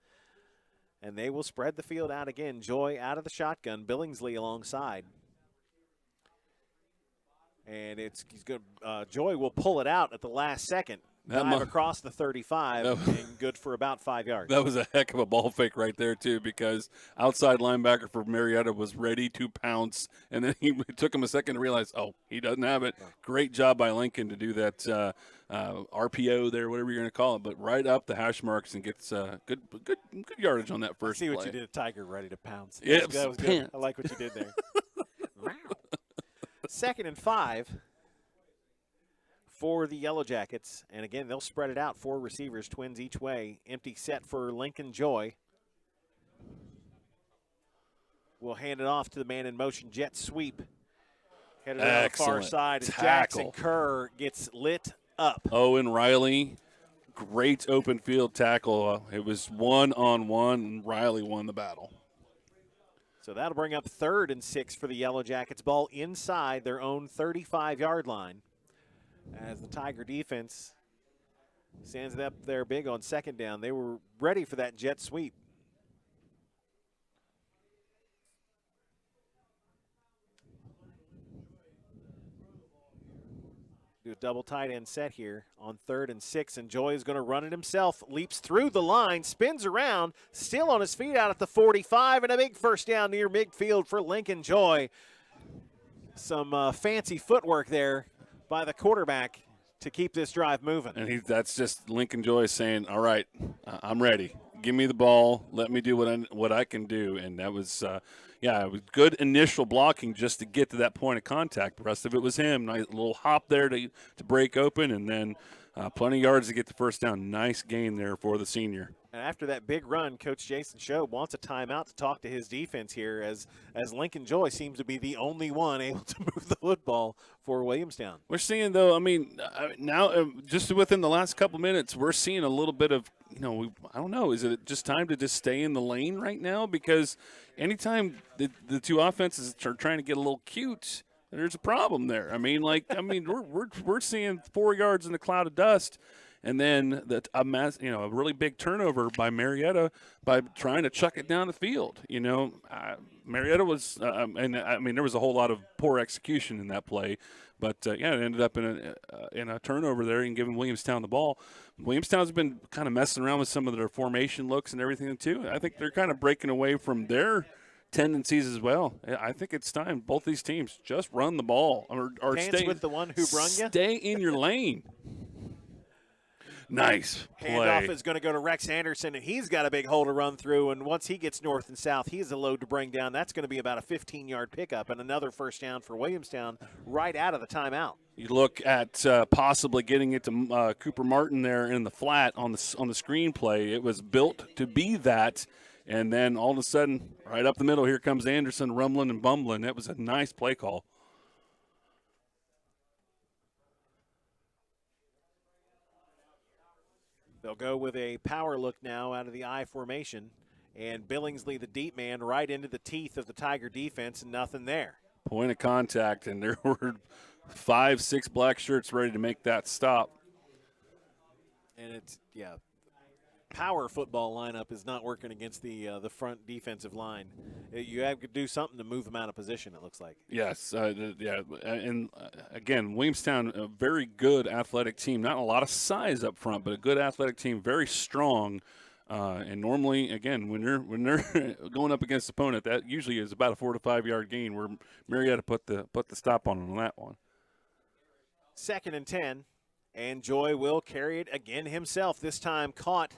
And they will spread the field out again. Joy out of the shotgun, Billingsley alongside. And he's good. Joy will pull it out at the last second. Dive across the 35 and good for about 5 yards. That was a heck of a ball fake right there, too, because outside linebacker for Marietta was ready to pounce, and then it took him a second to realize, he doesn't have it. Great job by Lincoln to do that RPO there, whatever you're going to call it, but right up the hash marks and gets good yardage on that first play. What you did, Tiger, ready to pounce. Yeah, that was good. I like what you did there. 2nd and 5. For the Yellowjackets, and again, they'll spread it out. 4 receivers, twins each way. Empty set for Lincoln Joy. We'll hand it off to the man in motion, jet sweep. Headed on the far side as Jackson Kerr gets lit up. Owen Riley, great open field tackle. It was 1-on-1, and Riley won the battle. So that'll bring up 3rd and 6 for the Yellowjackets. Ball inside their own 35-yard line. As the Tiger defense stands up there big on 2nd down. They were ready for that jet sweep. Do a double tight end set here on 3rd and 6, and Joy is going to run it himself. Leaps through the line, spins around, still on his feet out at the 45, and a big first down near midfield for Lincoln Joy. Some fancy footwork there by the quarterback to keep this drive moving. And that's just Lincoln Joy saying, all right, I'm ready. give me the ball, let me do what I can do, and that was it was good initial blocking just to get to that point of contact. The rest of it was him. Nice little hop there to break open, and then plenty of yards to get the first down. Nice gain there for the senior. And after that big run, Coach Jason Shobe wants a timeout to talk to his defense here as Lincoln Joy seems to be the only one able to move the football for Williamstown. We're seeing, though, I mean, now just within the last couple minutes, we're seeing a little bit of, I don't know, is it just time to just stay in the lane right now? Because anytime the two offenses are trying to get a little cute, there's a problem there. We're seeing 4 yards in the cloud of dust. And then a really big turnover by Marietta by trying to chuck it down the field. Marietta was, there was a whole lot of poor execution in that play, but it ended up in a turnover there and giving Williamstown the ball. Williamstown's been kind of messing around with some of their formation looks and everything too. I think they're kind of breaking away from their tendencies as well. I think it's time both these teams just run the ball or Dance with the one who brung you. Stay in your lane. Nice play. Handoff is going to go to Rex Anderson, and he's got a big hole to run through. And once he gets north and south, he's a load to bring down. That's going to be about a 15-yard pickup and another first down for Williamstown right out of the timeout. You look at possibly getting it to Cooper Martin there in the flat on the screenplay. It was built to be that, and then all of a sudden, right up the middle, here comes Anderson rumbling and bumbling. It was a nice play call. They'll go with a power look now out of the I formation, and Billingsley, the deep man, right into the teeth of the Tiger defense, and nothing there. Point of contact, and there were 5-6 black shirts ready to make that stop. And it's, power football lineup is not working against the front defensive line. You have to do something to move them out of position, it looks like. Yes, and again, Williamstown, a very good athletic team. Not a lot of size up front, but a good athletic team, very strong. And normally, again, when they're going up against the opponent, that usually is about a 4 to 5 yard gain. Where Marietta put the stop on that one. 2nd and 10, and Joy will carry it again himself. This time caught.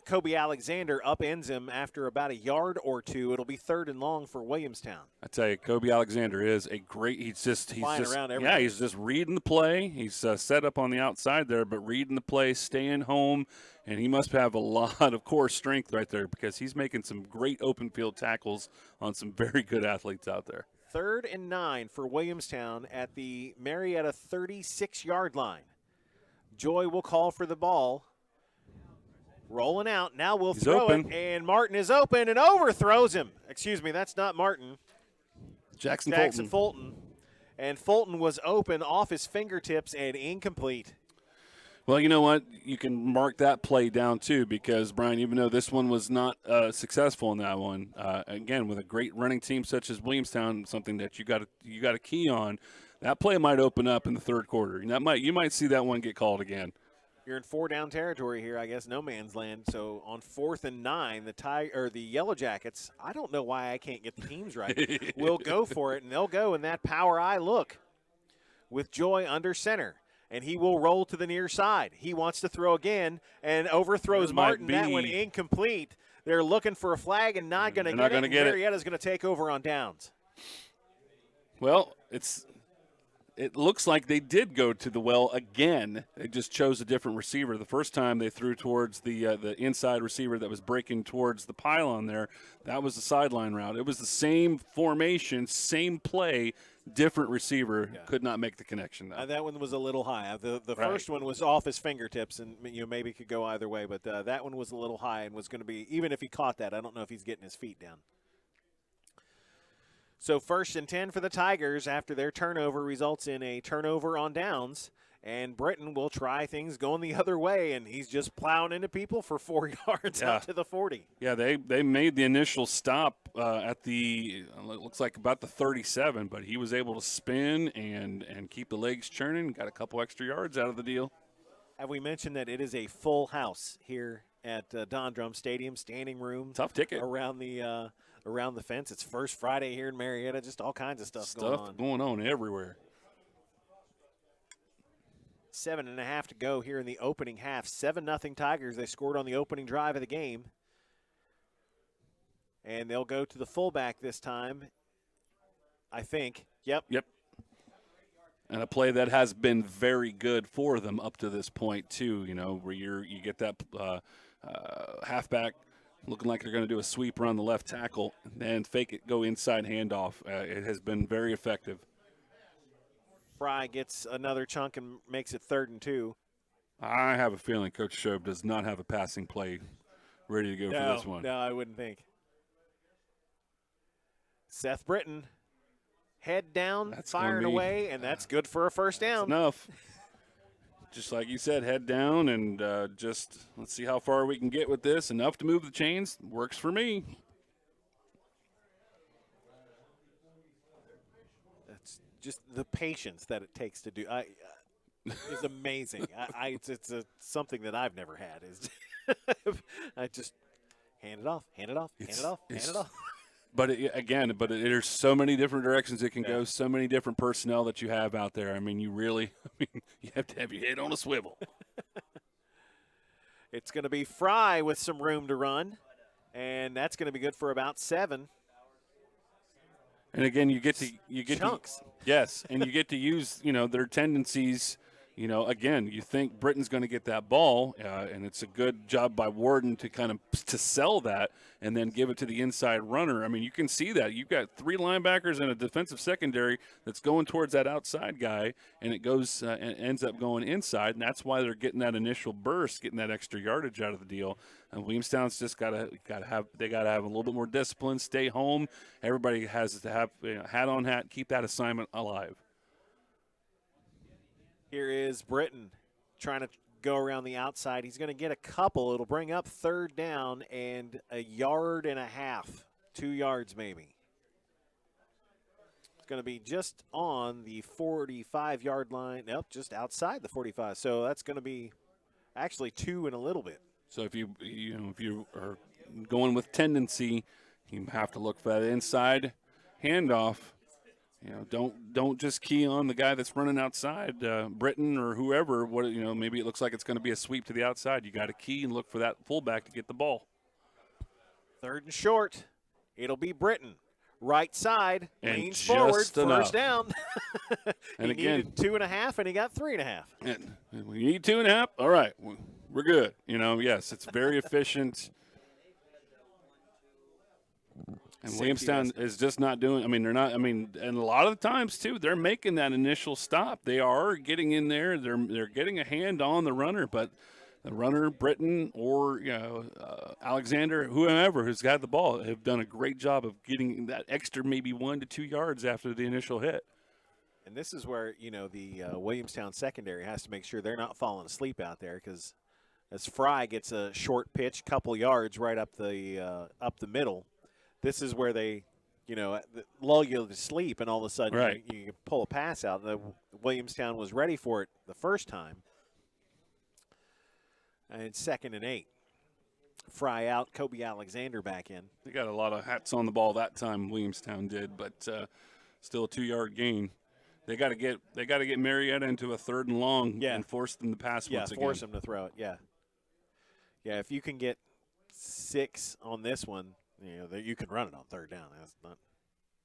Kobe Alexander upends him after about a yard or two. It'll be 3rd and long for Williamstown. I tell you, Kobe Alexander is a great. He's just around everywhere. He's just reading the play. He's set up on the outside there, but reading the play, staying home, and he must have a lot of core strength right there because he's making some great open field tackles on some very good athletes out there. 3rd and 9 for Williamstown at the Marietta 36-yard line. Joy will call for the ball. Rolling out. Now we'll throw it, and Martin is open and overthrows him. Excuse me, that's not Martin. Jackson Fulton. And Fulton was open off his fingertips and incomplete. Well, you know what? You can mark that play down too because, Brian, even though this one was not successful in that one, again, with a great running team such as Williamstown, something that you got to key on, that play might open up in the 3rd quarter. And you might see that one get called again. You're in 4-down territory here, I guess, no man's land. So on 4th and 9, the Yellowjackets, I don't know why I can't get the teams right, will go for it, and they'll go in that power eye look with Joy under center. And he will roll to the near side. He wants to throw again and overthrows Martin. That one incomplete. They're looking for a flag and not going to get it. Marietta's going to take over on downs. Well, it looks like they did go to the well again. They just chose a different receiver. The first time they threw towards the inside receiver that was breaking towards the pylon there. That was the sideline route. It was the same formation, same play, different receiver. Yeah. Could not make the connection, though. That one was a little high. The first one was off his fingertips, and maybe could go either way. But that one was a little high and was going to be, even if he caught that, I don't know if he's getting his feet down. So 1st and 10 for the Tigers after their turnover results in a turnover on downs. And Britton will try things going the other way, and he's just plowing into people for 4 yards out to the 40. Yeah, they made the initial stop at the looks like about the 37, but he was able to spin and keep the legs churning. Got a couple extra yards out of the deal. Have we mentioned that it is a full house here at Don Drum Stadium, standing room? Tough ticket around the fence. It's First Friday here in Marietta. Just all kinds of stuff going on. Going on everywhere. 7.5 to go here in the opening half. 7-0 Tigers. They scored on the opening drive of the game. And they'll go to the fullback this time, I think. Yep. And a play that has been very good for them up to this point too. You know, where you get that halfback looking like they're going to do a sweep around the left tackle and fake it, go inside handoff. It has been very effective. Fry gets another chunk and makes it 3rd and 2. I have a feeling Coach Shobe does not have a passing play ready to go for this one. No, I wouldn't think. Seth Britton, head down, firing away, and that's good for a first down. Enough. Just like you said, head down, and just let's see how far we can get with this. Enough to move the chains. Works for me. That's just the patience that it takes to do. Is amazing. It's something that I've never had. Is I just hand it off. But there's so many different directions it can go, so many different personnel that you have out there. I mean, you have to have your head on a swivel. It's going to be Fry with some room to run, and that's going to be good for about 7. And again, you get chunks. Yes, and you get to use their tendencies. Again, you think Britton's going to get that ball, and it's a good job by Warden to sell that and then give it to the inside runner. I mean, you can see that. You've got 3 linebackers and a defensive secondary that's going towards that outside guy, and it goes and ends up going inside, and that's why they're getting that initial burst, getting that extra yardage out of the deal. And Williamstown's just got to have a little bit more discipline, stay home. Everybody has to have hat on hat, keep that assignment alive. Here is Britton trying to go around the outside. He's going to get a couple. It'll bring up 3rd down and 1.5 yards, 2 yards maybe. It's going to be just on the 45-yard line. Nope, just outside the 45. So that's going to be actually 2 and a little bit. So if you are going with tendency, you have to look for that inside handoff. Don't just key on the guy that's running outside, Britton or whoever. Maybe it looks like it's going to be a sweep to the outside. You got to key and look for that fullback to get the ball. 3rd and short. It'll be Britton. Right side, and leans forward, enough. First down. And he needed 2.5, and he got 3.5. And we need 2.5. All right, we're good. Yes, it's very efficient. And Williamstown is just not doing. They're not. And a lot of the times too, they're making that initial stop. They are getting in there. They're getting a hand on the runner, but the runner, Britton or Alexander, whoever who's got the ball, have done a great job of getting that extra maybe 1 to 2 yards after the initial hit. And this is where the Williamstown secondary has to make sure they're not falling asleep out there, because as Fry gets a short pitch, couple yards right up the middle. This is where they, lull you to sleep, and all of a sudden you pull a pass out. Williamstown was ready for it the first time. And it's 2nd and 8. Fry out, Kobe Alexander back in. They got a lot of hats on the ball that time, Williamstown did, but still a 2-yard gain. They got to get Marietta into a 3rd and long and force them to pass once again. Yeah, force them to throw it. Yeah, if you can get 6 on this one, you can run it on 3rd down. That's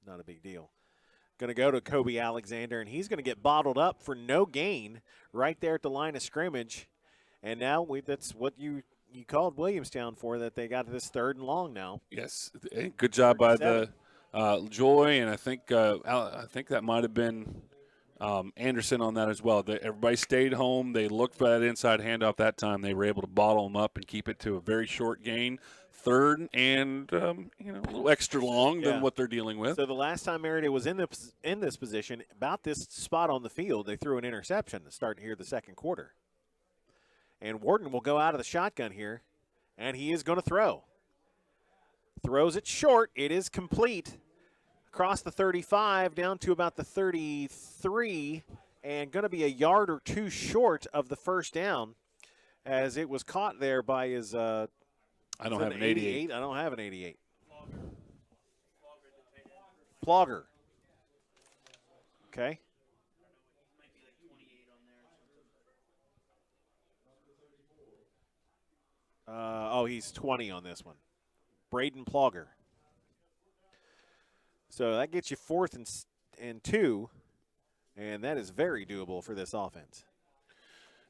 not a big deal. Going to go to Kobe Alexander, and he's going to get bottled up for no gain right there at the line of scrimmage. And now that's what you called Williamstown for, that they got this 3rd and long now. Yes, good job by the Joy, and I think that might have been Anderson on that as well. Everybody stayed home. They looked for that inside handoff that time. They were able to bottle them up and keep it to a very short gain. 3rd and a little extra long than what they're dealing with. So the last time Marietta was in this position, about this spot on the field, they threw an interception to start here the 2nd quarter. And Warden will go out of the shotgun here, and he is going to throw. Throws it short. It is complete. Across the 35 down to about the 33, and going to be a yard or 2 short of the first down, as it was caught there by his I don't have an 88. I don't have an 88. Plogger. Okay. He's 20 on this one. Braden Plogger. So that gets you 4th and 2, and that is very doable for this offense.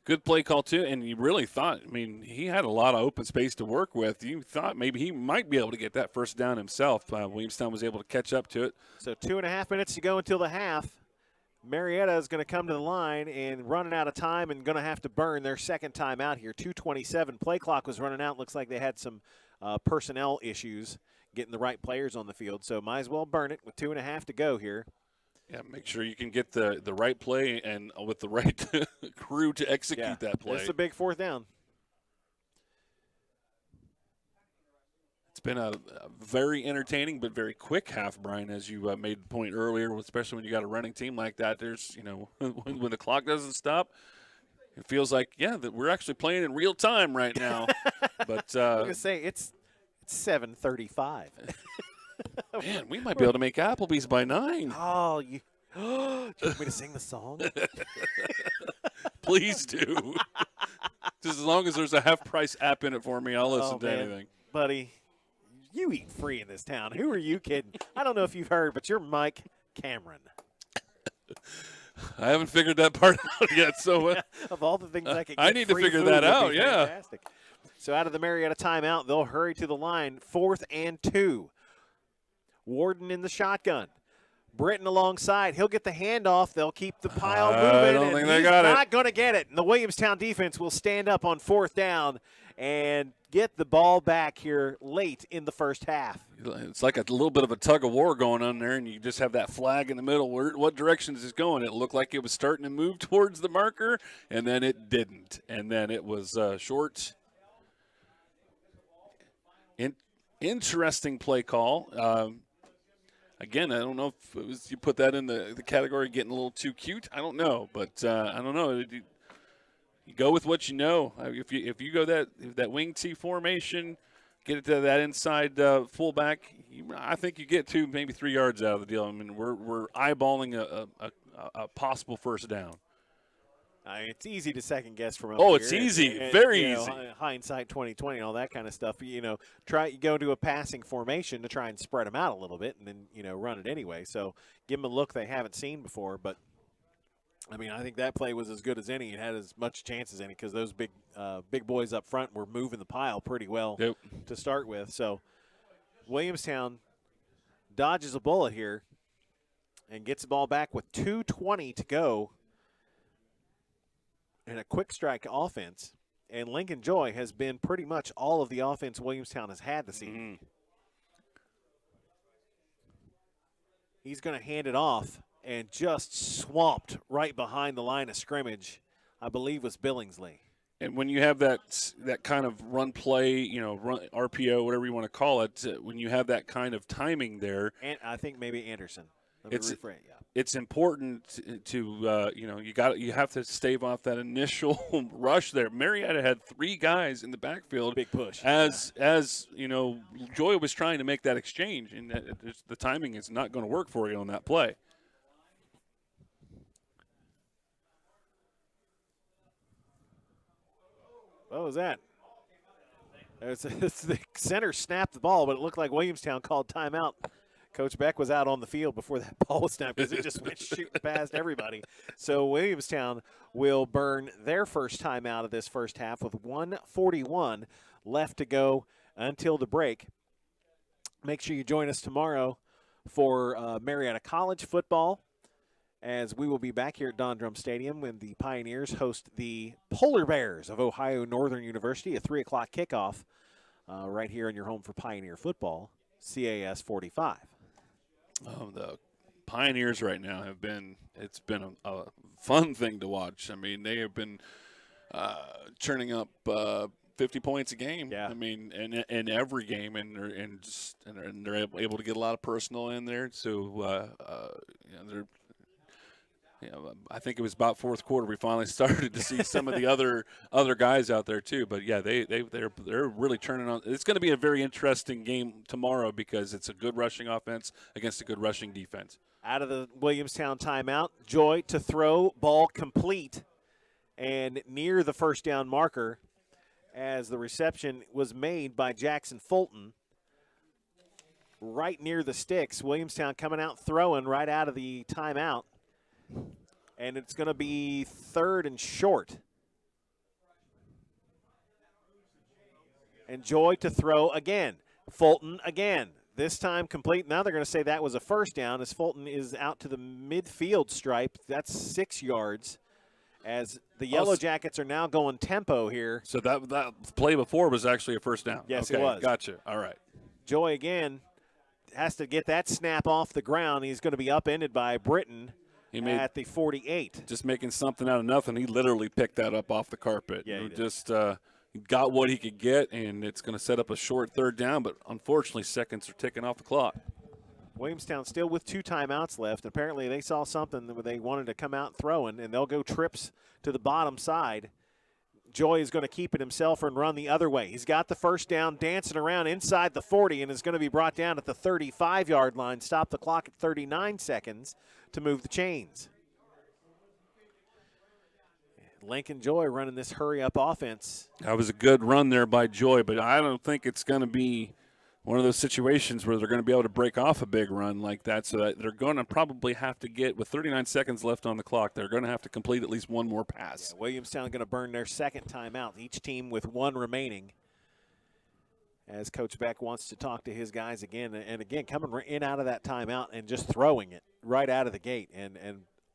Good play call, too, and you really thought, he had a lot of open space to work with. You thought maybe he might be able to get that first down himself. Williamstown was able to catch up to it. So 2.5 minutes to go until the half. Marietta is going to come to the line and running out of time and going to have to burn their second time out here. 2:27. Play clock was running out. Looks like they had some personnel issues getting the right players on the field. So might as well burn it with 2.5 to go here. Yeah, make sure you can get the right play and with the right crew to execute that play. It's a big 4th down. It's been a very entertaining but very quick half, Brian, as you made the point earlier, especially when you got a running team like that. There's, when the clock doesn't stop, it feels like, that we're actually playing in real time right now. But I'm going to say it's 7:35. Man, we might be able to make Applebee's by 9. Oh, do you want me to sing the song? Please do. Just as long as there's a half-price app in it for me, I'll listen to anything. Buddy, you eat free in this town. Who are you kidding? I don't know if you've heard, but you're Mike Cameron. I haven't figured that part out yet. So of all the things I could get, I need to figure that out, fantastic. So out of the Marietta timeout, they'll hurry to the line. 4th and 2. Warden in the shotgun. Britton alongside. He'll get the handoff. They'll keep the pile moving. I don't think they got it. He's not going to get it. And the Williamstown defense will stand up on 4th down and get the ball back here late in the first half. It's like a little bit of a tug of war going on there, and you just have that flag in the middle. What direction is it going? It looked like it was starting to move towards the marker, and then it didn't. And then it was short. Interesting play call. Again, I don't know if it was, you put that in the category of getting a little too cute. I don't know, but I don't know. You go with what you know. If you go that wing T formation, get it to that inside fullback, I think you get 2, maybe 3 yards out of the deal. We're eyeballing a possible first down. It's easy to second guess from up here. It's easy, very easy. Hindsight 2020 and all that kind of stuff. You go to a passing formation to try and spread them out a little bit, and then run it anyway. So give them a look they haven't seen before. But I think that play was as good as any. It had as much chance as any because those big boys up front were moving the pile pretty well to start with. So Williamstown dodges a bullet here and gets the ball back with 2:20 to go. And a quick strike offense, and Lincoln Joy has been pretty much all of the offense Williamstown has had this evening. He's going to hand it off and just swamped right behind the line of scrimmage, I believe was Billingsley. And when you have that kind of run play, run RPO, whatever you want to call it, when you have that kind of timing there. And I think maybe Anderson. It's important to you have to stave off that initial rush there. Marietta had 3 guys in the backfield, big push. As Joy was trying to make that exchange, and the timing is not going to work for you on that play. What was that? It's the center snapped the ball, but it looked like Williamstown called timeout. Coach Beck was out on the field before that ball was snapped because it just went shooting past everybody. So Williamstown will burn their first time out of this first half with 1:41 left to go until the break. Make sure you join us tomorrow for Marietta College football, as we will be back here at Don Drum Stadium when the Pioneers host the Polar Bears of Ohio Northern University, a 3 o'clock kickoff right here in your home for Pioneer football, CAS 45. The Pioneers right now it's been a fun thing to watch. They have been churning up 50 points a game. Yeah. In every game, and they're able to get a lot of personal in there. So I think it was about fourth quarter we finally started to see some of the other guys out there too. But yeah, they're really turning on. It's going to be a very interesting game tomorrow because it's a good rushing offense against a good rushing defense. Out of the Williamstown timeout, Joy to throw, ball complete, and near the first down marker as the reception was made by Jackson Fulton right near the sticks. Williamstown coming out throwing right out of the timeout. And it's going to be 3rd and short. And Joy to throw again. Fulton again. This time complete. Now they're going to say that was a first down as Fulton is out to the midfield stripe. That's 6 yards as the Yellowjackets are now going tempo here. So that play before was actually a first down. Yes, okay, it was. Gotcha. All right. Joy again has to get that snap off the ground. He's going to be upended by Britton at the 48. Just making something out of nothing. He literally picked that up off the carpet. Yeah, he just got what he could get, and it's going to set up a short 3rd down, but unfortunately seconds are ticking off the clock. Williamstown still with 2 timeouts left. Apparently they saw something where they wanted to come out throwing, and they'll go trips to the bottom side. Joy is going to keep it himself and run the other way. He's got the first down, dancing around inside the 40, and is going to be brought down at the 35-yard line. Stop the clock at 39 seconds to move the chains. Lincoln Joy running this hurry-up offense. That was a good run there by Joy, but I don't think it's going to be one of those situations where they're going to be able to break off a big run like that. So that they're going to probably have to get, with 39 seconds left on the clock, they're going to have to complete at least one more pass. Yeah, Williamstown going to burn their 2nd timeout, each team with 1 remaining. As Coach Beck wants to talk to his guys again, and again, coming in out of that timeout and just throwing it right out of the gate and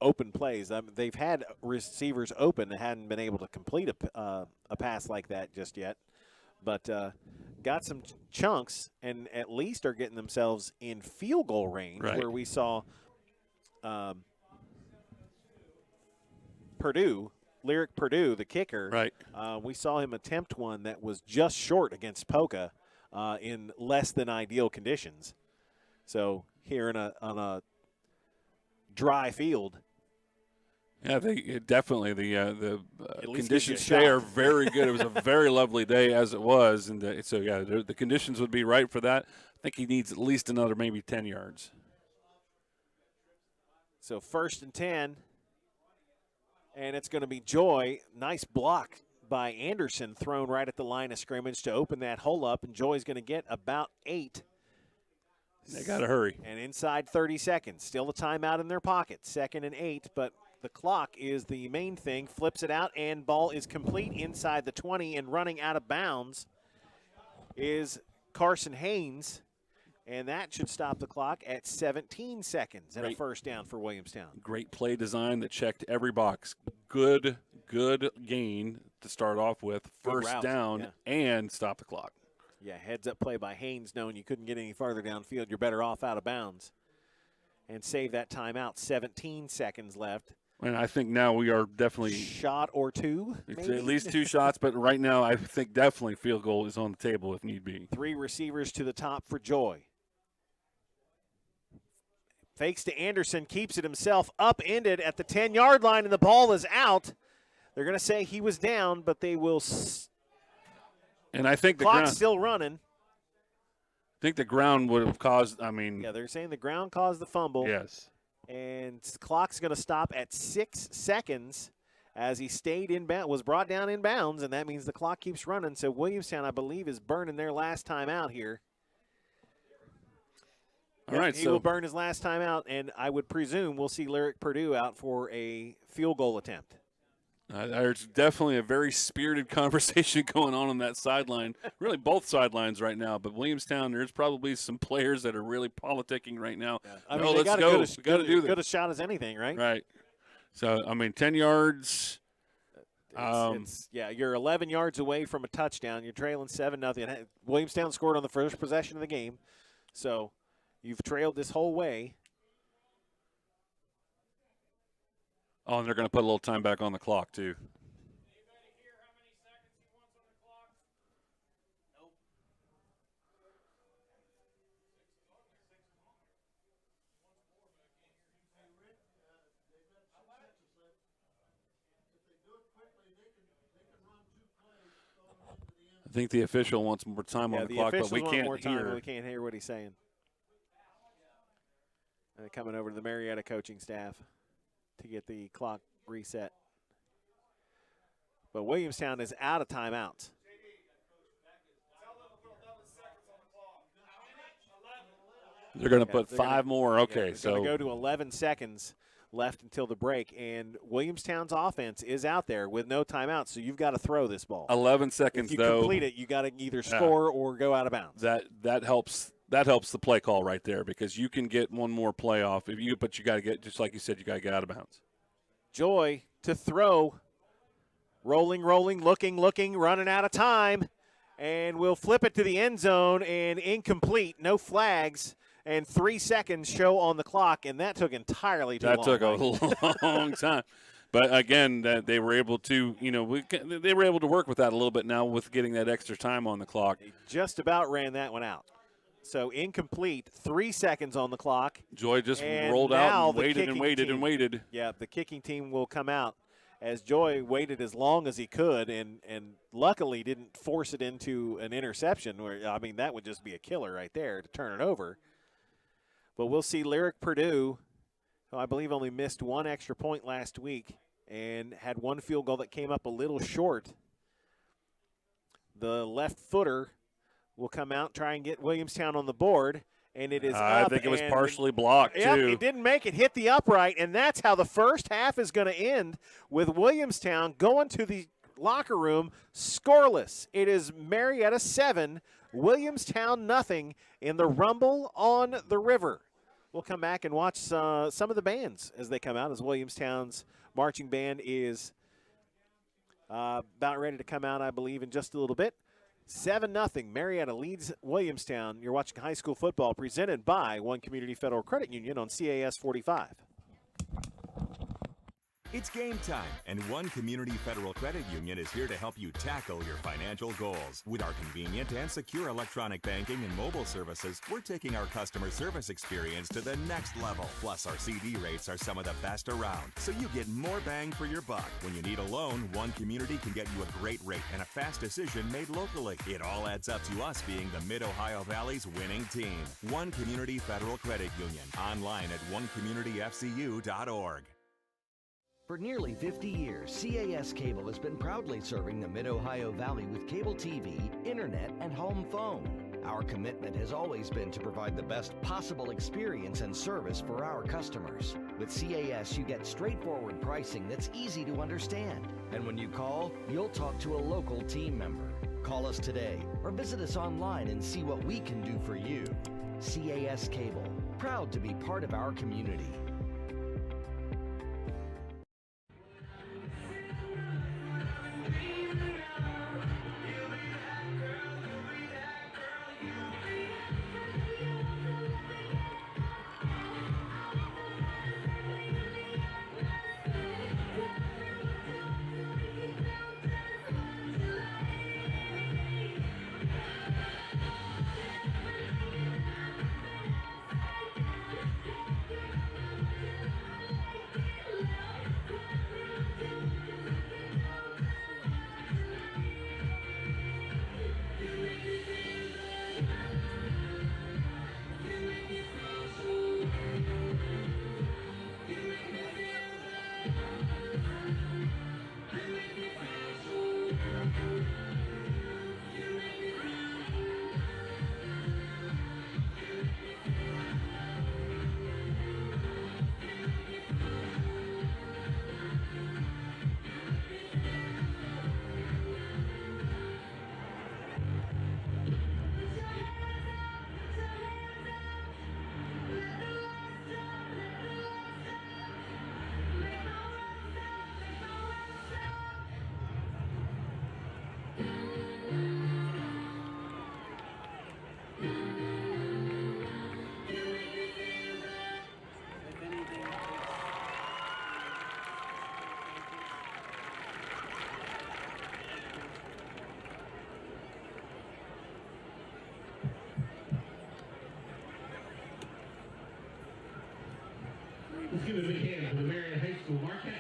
open plays. They've had receivers open and hadn't been able to complete a pass like that just yet. But got some chunks and at least are getting themselves in field goal range, right, where we saw Lyric Purdue, the kicker. Right. We saw him attempt one that was just short against Poca in less than ideal conditions. So here on a dry field. Yeah, definitely the conditions today today are very good. It was a very lovely day as it was, and so yeah, the conditions would be right for that. I think he needs at least another maybe 10 yards. So 1st and 10, and it's going to be Joy. Nice block by Anderson, thrown right at the line of scrimmage to open that hole up, and Joy's going to get about 8. They got to hurry. And inside 30 seconds, still a timeout in their pocket, 2nd and 8, but the clock is the main thing. Flips it out, and ball is complete inside the 20, and running out of bounds is Carson Haynes, and that should stop the clock at 17 seconds and a first down for Williamstown. Great play design that checked every box. Good gain to start off with. First down and stop the clock. Yeah, heads-up play by Haynes, knowing you couldn't get any farther downfield. You're better off out of bounds. And save that timeout. 17 seconds left. And I think now we are definitely shot or 2, maybe? maybe? At least 2 shots, but right now I think definitely field goal is on the table if need be. 3 receivers to the top for Joy. Fakes to Anderson, keeps it himself, upended at the 10-yard line, and the ball is out. They're going to say he was down, but they will. And I think the clock's still running. I think the ground would have caused. Yeah, they're saying the ground caused the fumble. Yes. And the clock's going to stop at 6 seconds as he stayed was brought down in bounds, and that means the clock keeps running. So Williamstown, I believe, is burning their last time out here. All right, he will burn his last time out, and I would presume we'll see Lyric Purdue out for a field goal attempt. There's definitely a very spirited conversation going on that sideline, really both sidelines right now. But Williamstown, there's probably some players that are really politicking right now. Yeah. I mean, they got to do this. Good a shot as anything, right? Right. So, 10 yards. You're 11 yards away from a touchdown. You're trailing 7-0. Williamstown scored on the first possession of the game. So you've trailed this whole way. Oh, and they're going to put a little time back on the clock, too. I think the official wants more time on the clock, but we can't hear. We can't hear what he's saying. And they're coming over to the Marietta coaching staff to get the clock reset. But Williamstown is out of timeouts. They're going to put 5 more. Okay, yeah, so going to go to 11 seconds left until the break, and Williamstown's offense is out there with no timeouts, so you've got to throw this ball. 11 seconds, if you though. complete it, you got to either score or go out of bounds. That helps. That helps the play call right there because you can get one more play off but you got to get, just like you said, you got to get out of bounds. Joy to throw, rolling, looking, running out of time, and we'll flip it to the end zone and incomplete, no flags. And 3 seconds show on the clock, and that took entirely too long. That took a long time. But, again, they were able to, they were able to work with that a little bit now with getting that extra time on the clock. They just about ran that one out. So incomplete, 3 seconds on the clock. Joy just and rolled now out and waited and waited team, and waited. Yeah, the kicking team will come out as Joy waited as long as he could and luckily didn't force it into an interception. That would just be a killer right there to turn it over. But we'll see Lyric Purdue, who I believe only missed 1 extra point last week and had 1 field goal that came up a little short. The left footer will come out, try and get Williamstown on the board, and it is up. I think it was partially blocked, yep, too. It didn't make it, hit the upright, and that's how the first half is going to end, with Williamstown going to the locker room scoreless. It is Marietta 7, Williamstown nothing in the Rumble on the River. We'll come back and watch some of the bands as they come out, as Williamstown's marching band is about ready to come out, I believe, in just a little bit. 7-0, Marietta leads Williamstown. You're watching high school football presented by One Community Federal Credit Union on CAS 45. It's game time, and One Community Federal Credit Union is here to help you tackle your financial goals. With our convenient and secure electronic banking and mobile services, we're taking our customer service experience to the next level. Plus, our CD rates are some of the best around, so you get more bang for your buck. When you need a loan, One Community can get you a great rate and a fast decision made locally. It all adds up to us being the Mid-Ohio Valley's winning team. One Community Federal Credit Union. Online at onecommunityfcu.org. For nearly 50 years, CAS Cable has been proudly serving the Mid-Ohio Valley with cable TV, internet, and home phone. Our commitment has always been to provide the best possible experience and service for our customers. With CAS, you get straightforward pricing that's easy to understand. And when you call, you'll talk to a local team member. Call us today or visit us online and see what we can do for you. CAS Cable, proud to be part of our community. Let's give a big hand for the Marietta High School Marquettes.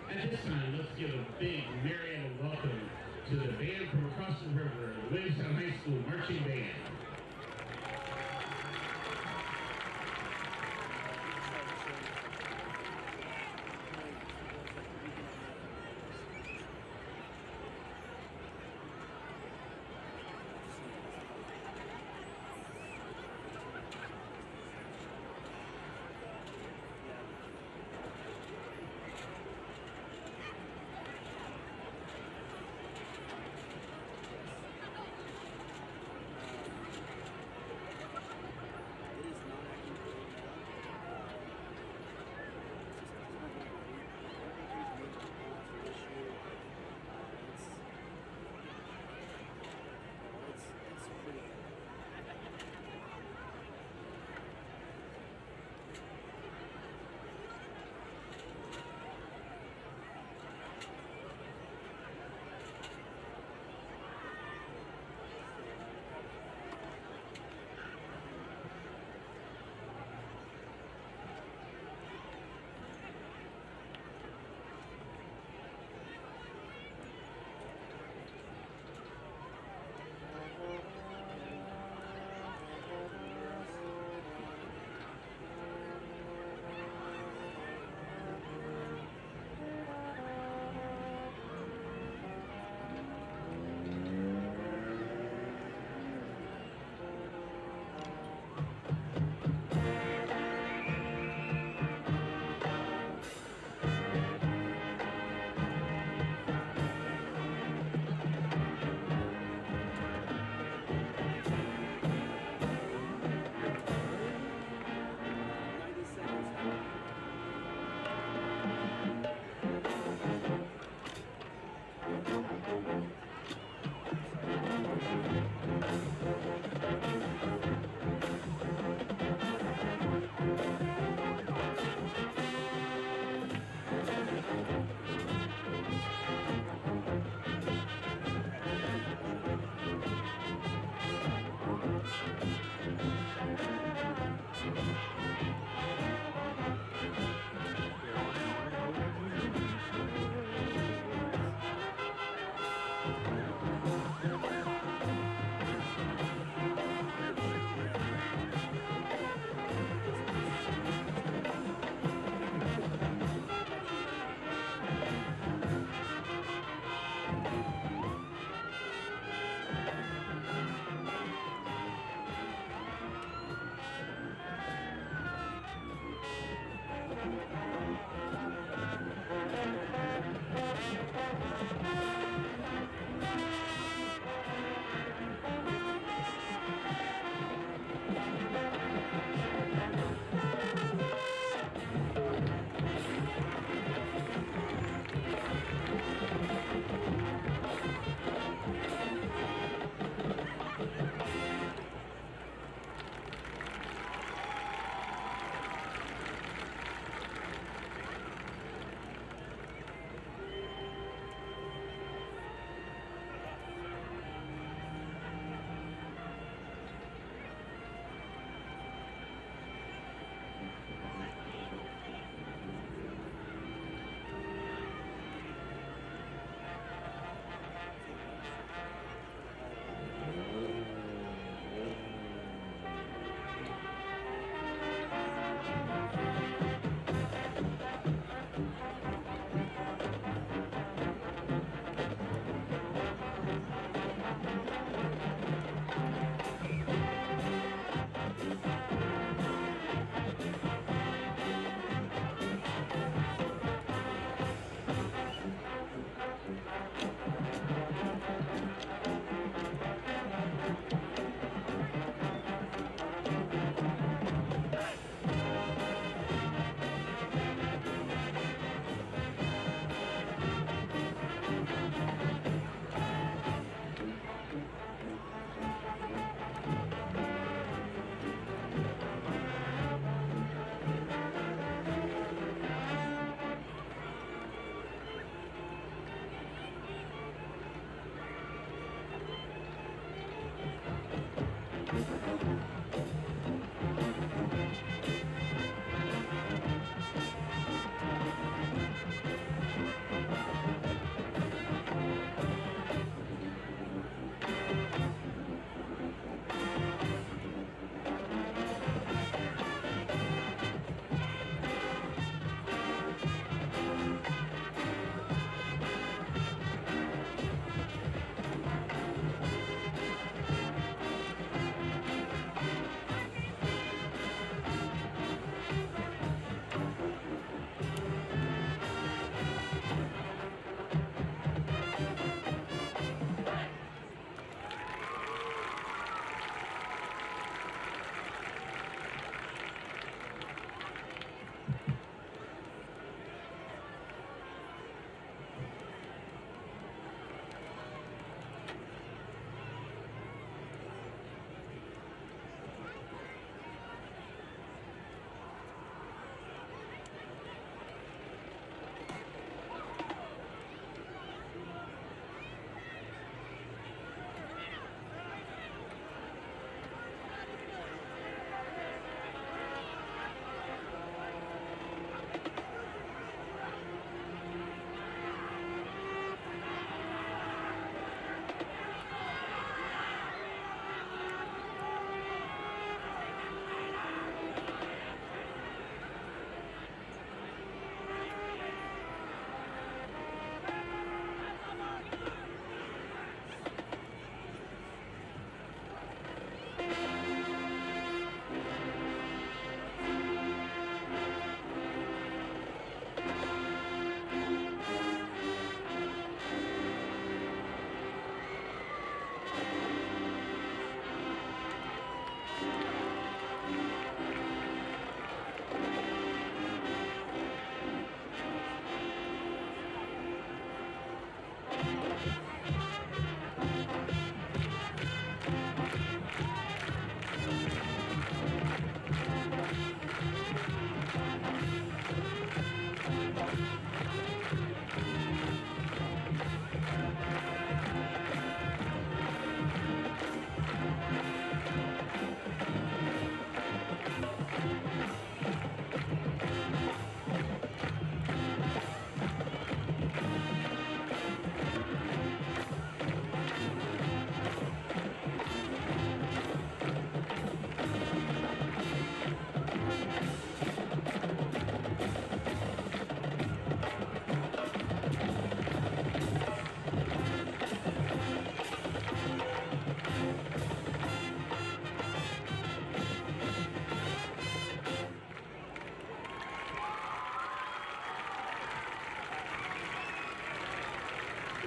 At this time, let's give a big Marietta welcome to the band from across the river, the Williamstown High School Marching Band.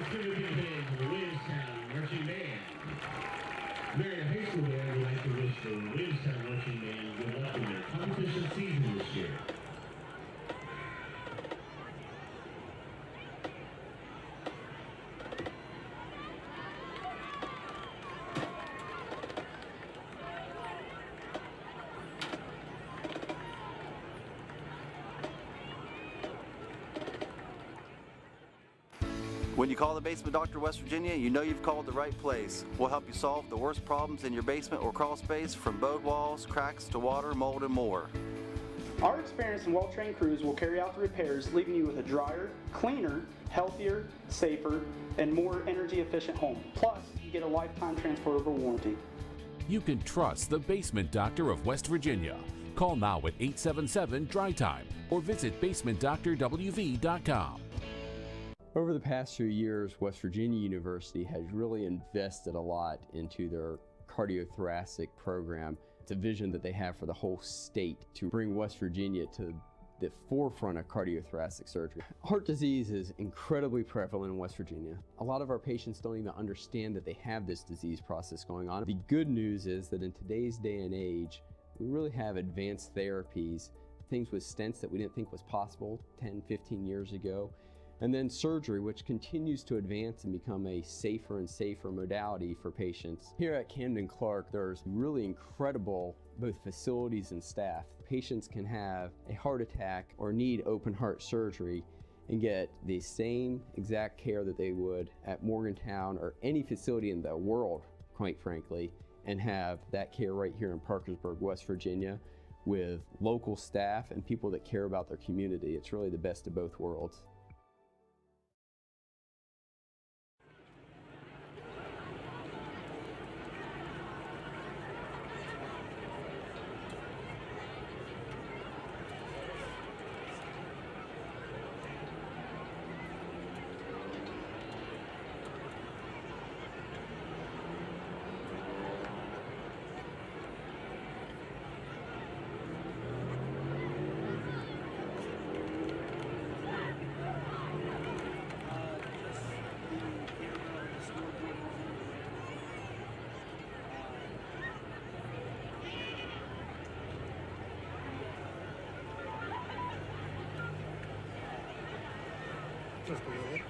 Let's give a big hand to the Williamstown Marching Band. Marietta High School Band would like to wish the Williamstown Marching Band good luck in their competition season this year. When you call the Basement Doctor of West Virginia, you know you've called the right place. We'll help you solve the worst problems in your basement or crawl space, from bowed walls, cracks to water, mold, and more. Our experienced and well-trained crews will carry out the repairs, leaving you with a drier, cleaner, healthier, safer, and more energy-efficient home. Plus, you get a lifetime transportable warranty. You can trust the Basement Doctor of West Virginia. Call now at 877-DRY-TIME or visit basementdoctorwv.com. Over the past few years, West Virginia University has really invested a lot into their cardiothoracic program. It's a vision that they have for the whole state to bring West Virginia to the forefront of cardiothoracic surgery. Heart disease is incredibly prevalent in West Virginia. A lot of our patients don't even understand that they have this disease process going on. The good news is that in today's day and age, we really have advanced therapies, things with stents that we didn't think was possible 10, 15 years ago. And then surgery, which continues to advance and become a safer and safer modality for patients. Here at Camden Clark, there's really incredible both facilities and staff. Patients can have a heart attack or need open heart surgery and get the same exact care that they would at Morgantown or any facility in the world, quite frankly, and have that care right here in Parkersburg, West Virginia, with local staff and people that care about their community. It's really the best of both worlds. Just a little.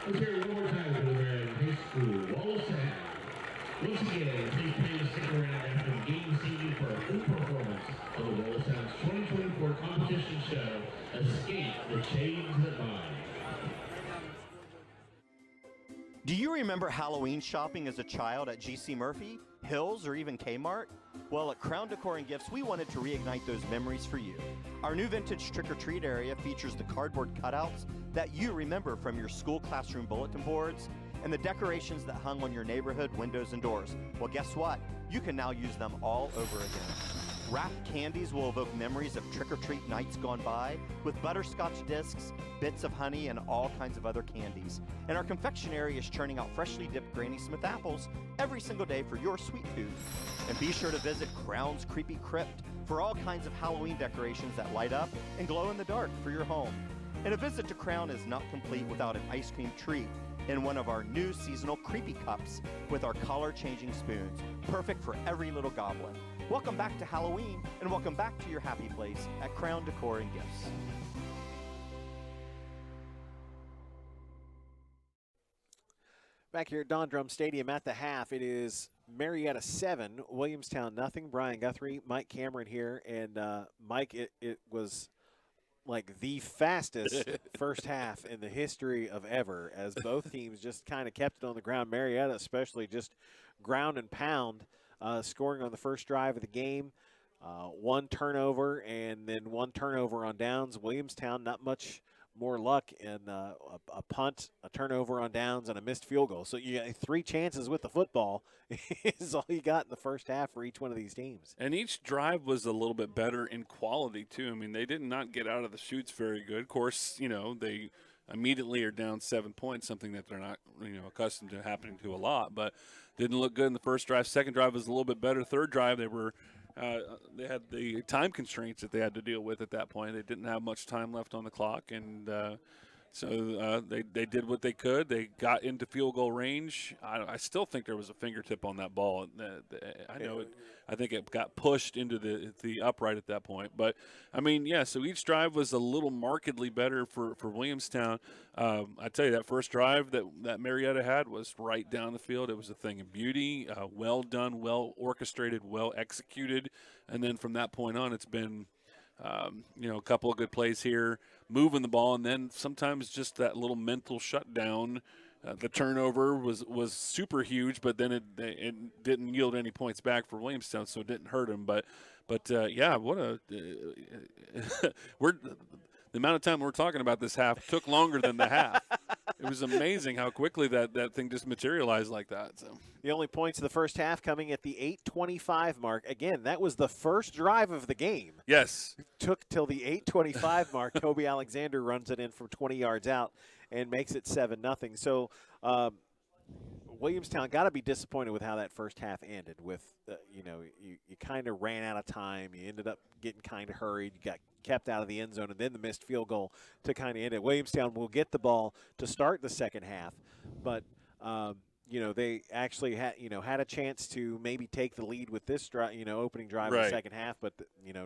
Let's hear it one more time for the Marietta High School Wall of Sound. Once again, please plan to stick around after the game this evening for a full performance of the Wall of Sound's 2024 competition show, Escape the Chains That Bind. Do you remember Halloween shopping as a child at GC Murphy, Hills, or even Kmart? Well, at Crown Decor and Gifts, we wanted to reignite those memories for you. Our new vintage trick-or-treat area features the cardboard cutouts that you remember from your school classroom bulletin boards and the decorations that hung on your neighborhood windows and doors. Well, guess what? You can now use them all over again. Wrapped candies will evoke memories of trick-or-treat nights gone by with butterscotch discs, bits of honey, and all kinds of other candies. And our confectionery is churning out freshly dipped Granny Smith apples every single day for your sweet tooth. And be sure to visit Crown's Creepy Crypt for all kinds of Halloween decorations that light up and glow in the dark for your home. And a visit to Crown is not complete without an ice cream treat in one of our new seasonal Creepy Cups with our color-changing spoons, perfect for every little goblin. Welcome back to Halloween, and welcome back to your happy place at Crown Decor and Gifts. Back here at Don Drum Stadium at the half, it is Marietta 7, Williamstown nothing. Brian Guthrie, Mike Cameron here, and Mike, it was like the fastest first half in the history of ever, as both teams just kind of kept it on the ground. Marietta especially just ground and pound, scoring on the first drive of the game. One turnover and then one turnover on downs. Williamstown, not much more luck in a punt, a turnover on downs, and a missed field goal. So you got 3 chances with the football is all you got in the first half for each one of these teams. And each drive was a little bit better in quality, too. I mean, they did not get out of the chutes very good. Of course, you know, they immediately are down 7 points, something that they're not, accustomed to happening to a lot. But didn't look good in the first drive. Second drive was a little bit better. Third drive, they had the time constraints that they had to deal with at that point. They didn't have much time left on the clock, and So they did what they could. They got into field goal range. I still think there was a fingertip on that ball. I know it. I think it got pushed into the upright at that point. But, I mean, yeah, so each drive was a little markedly better for Williamstown. I tell you, that first drive that Marietta had was right down the field. It was a thing of beauty, well done, well orchestrated, well executed. And then from that point on, it's been a couple of good plays here, moving the ball, and then sometimes just that little mental shutdown. The turnover was super huge, but then it didn't yield any points back for Williamstown, so it didn't hurt him. But yeah, what a the amount of time we're talking about this half took longer than the half. It was amazing how quickly that thing just materialized like that. So the only points of the first half coming at the 8:25 mark. Again, that was the first drive of the game. Yes. It took till the 8:25 mark. Kobe Alexander runs it in from 20 yards out and makes it 7-0. So Williamstown got to be disappointed with how that first half ended. With you kind of ran out of time. You ended up getting kind of hurried. You got kept out of the end zone, and then the missed field goal to kind of end it. Williamstown will get the ball to start the second half, but they actually had a chance to maybe take the lead with this opening drive of the second half, but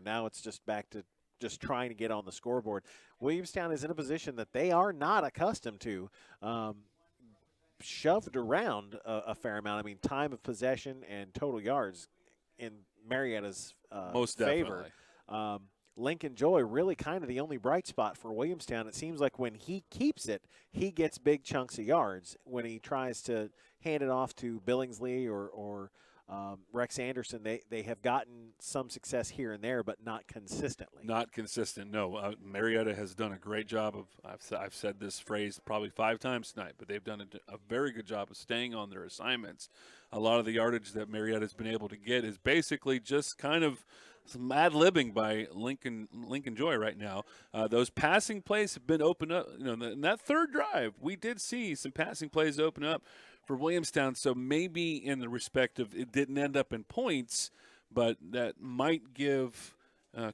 now it's just back to just trying to get on the scoreboard. Williamstown is in a position that they are not accustomed to. Shoved around a fair amount. I mean, time of possession and total yards in Marietta's most favor. Definitely. Lincoln Joy really kind of the only bright spot for Williamstown. It seems like when he keeps it, he gets big chunks of yards. When he tries to hand it off to Billingsley or Rex Anderson, they have gotten some success here and there, but not consistently. Not consistent, no. Marietta has done a great job of, I've said this phrase probably 5 times tonight, but they've done a very good job of staying on their assignments. A lot of the yardage that Marietta's been able to get is basically just kind of some ad-libbing by Lincoln Joy right now. Those passing plays have been opened up. In that third drive, we did see some passing plays open up for Williamstown, so maybe in the respect of it didn't end up in points, but that might give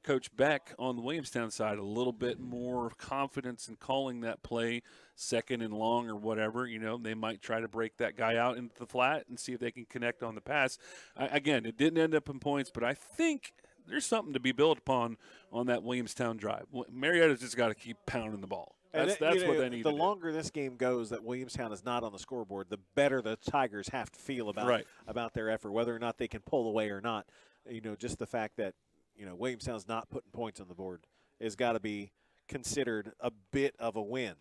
Coach Beck on the Williamstown side a little bit more confidence in calling that play second and long or whatever. They might try to break that guy out into the flat and see if they can connect on the pass. Again, it didn't end up in points, but I think there's something to be built upon on that Williamstown drive. Marietta's just got to keep pounding the ball. That's what they need to do. The longer this game goes that Williamstown is not on the scoreboard, the better the Tigers have to feel about their effort, whether or not they can pull away or not. Just the fact that Williamstown's not putting points on the board has got to be considered a bit of a win.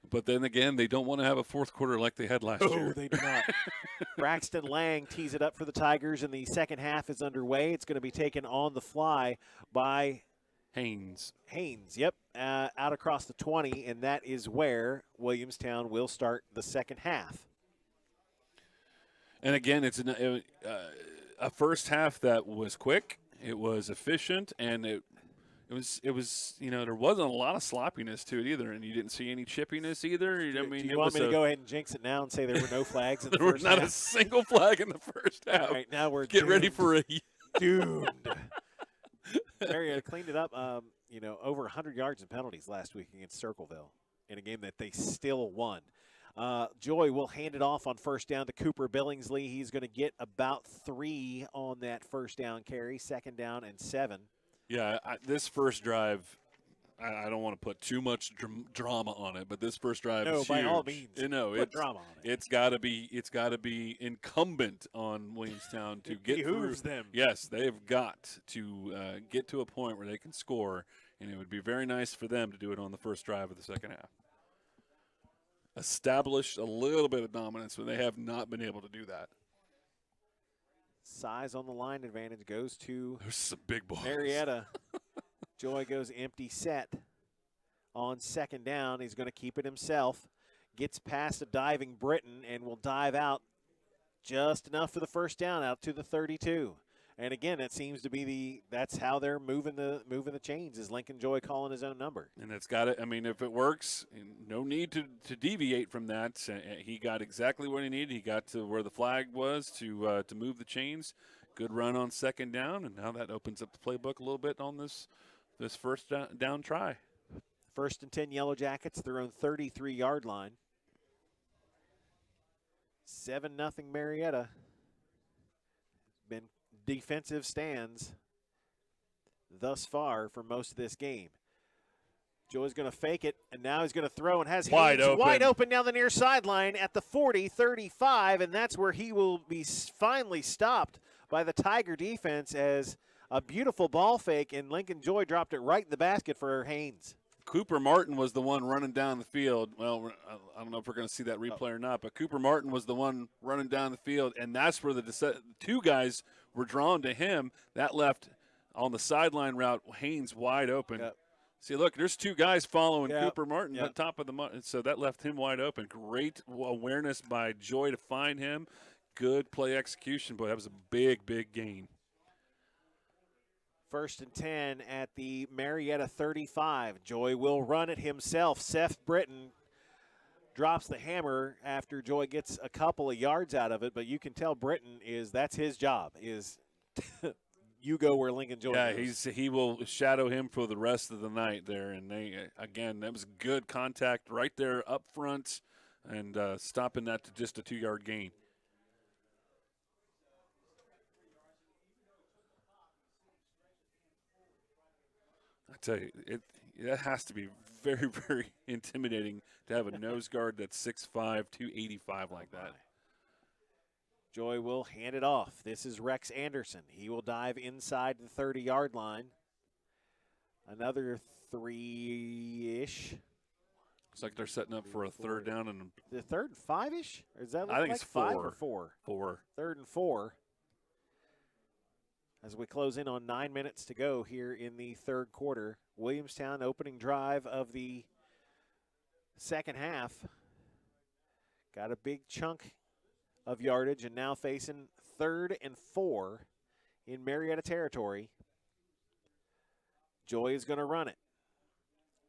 But then again, they don't want to have a fourth quarter like they had last year. No, they do not. Braxton Lang tees it up for the Tigers, and the second half is underway. It's going to be taken on the fly by Haynes, yep, out across the 20, and that is where Williamstown will start the second half. And again, it's a first half that was quick. It was efficient, and it was there wasn't a lot of sloppiness to it either, and you didn't see any chippiness either. Do you want me to go ahead and jinx it now and say there were no flags in the there first was not half? a single flag in the first half. All right, now we're get ready for a doomed. Marietta cleaned it up. Over 100 yards in penalties last week against Circleville in a game that they still won. Joy will hand it off on first down to Cooper Billingsley. He's going to get about 3 on that first down carry, second down and 7. Yeah, this first drive, I don't want to put too much drama on it, but this first drive is huge. No, by all means, put drama on it. It's got to be incumbent on Williamstown to get through. Them. Yes, they've got to get to a point where they can score, and it would be very nice for them to do it on the first drive of the second half. Establish a little bit of dominance when they have not been able to do that. Size on the line advantage goes to There's some big boys. Marietta. Joy goes empty set on second down. He's going to keep it himself. Gets past a diving Britton and will dive out just enough for the first down out to the 32. And again, it seems to be that's how they're moving the chains, is Lincoln Joy calling his own number. And it's got to, if it works, no need to deviate from that. He got exactly what he needed. He got to where the flag was to move the chains. Good run on second down, and now that opens up the playbook a little bit on this first down try. First and 10 Yellowjackets, their own 33-yard line. 7-0 Marietta. Been defensive stands thus far for most of this game. Joey's going to fake it, and now he's going to throw and has wide open down the near sideline at the 40-35, and that's where he will be finally stopped by the Tiger defense as a beautiful ball fake, and Lincoln Joy dropped it right in the basket for Haynes. Cooper Martin was the one running down the field. Well, I don't know if we're going to see that replay or not, but Cooper Martin was the one running down the field, and that's where the two guys were drawn to him. That left on the sideline route Haynes wide open. Yep. See, look, there's two guys following Yep. Cooper Martin Yep. on top of the – so that left him wide open. Great awareness by Joy to find him. Good play execution. Boy, that was a big, big gain. First and 10 at the Marietta 35. Joy will run it himself. Seth Britton drops the hammer after Joy gets a couple of yards out of it, but you can tell Britton that's his job, is you go where Lincoln Joy goes. He will shadow him for the rest of the night there. And that was good contact right there up front and stopping that to just a 2-yard gain. I tell you, that has to be very, very intimidating to have a nose guard that's 6'5", 285 like that. Joy will hand it off. This is Rex Anderson. He will dive inside the 30-yard line. Another 3-ish. Looks like they're setting up for a third down. And the third and 5-ish? Or is that I think like it's 5 or 4? 4. Third and 4. As we close in on 9 minutes to go here in the third quarter. Williamstown opening drive of the second half. Got a big chunk of yardage and now facing 3rd and 4 in Marietta territory. Joy is going to run it.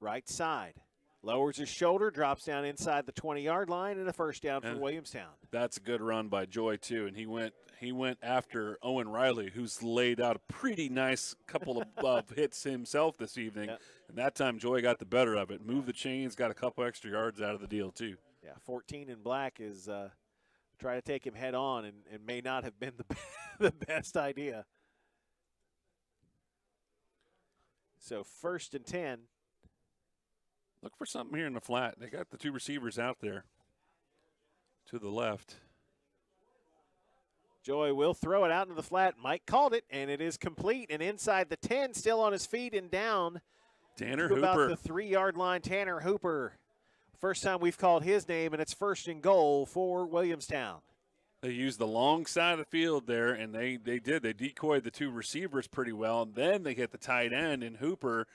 Right side. Lowers his shoulder, drops down inside the 20-yard line, and a first down for Williamstown. That's a good run by Joy, too. And he went after Owen Riley, who's laid out a pretty nice couple of hits himself this evening. Yep. And that time Joy got the better of it. Moved the chains, got a couple extra yards out of the deal, too. Yeah, 14 in black is try to take him head on and may not have been the best idea. So 1st and 10. Look for something here in the flat. They got the two receivers out there to the left. Joy will throw it out into the flat. Mike called it, and it is complete. And inside the 10, still on his feet and down. Tanner to Hooper. About the 3-yard line, Tanner Hooper. First time we've called his name, and it's 1st and goal for Williamstown. They used the long side of the field there, and they decoyed the two receivers pretty well. And then they hit the tight end, and Hooper,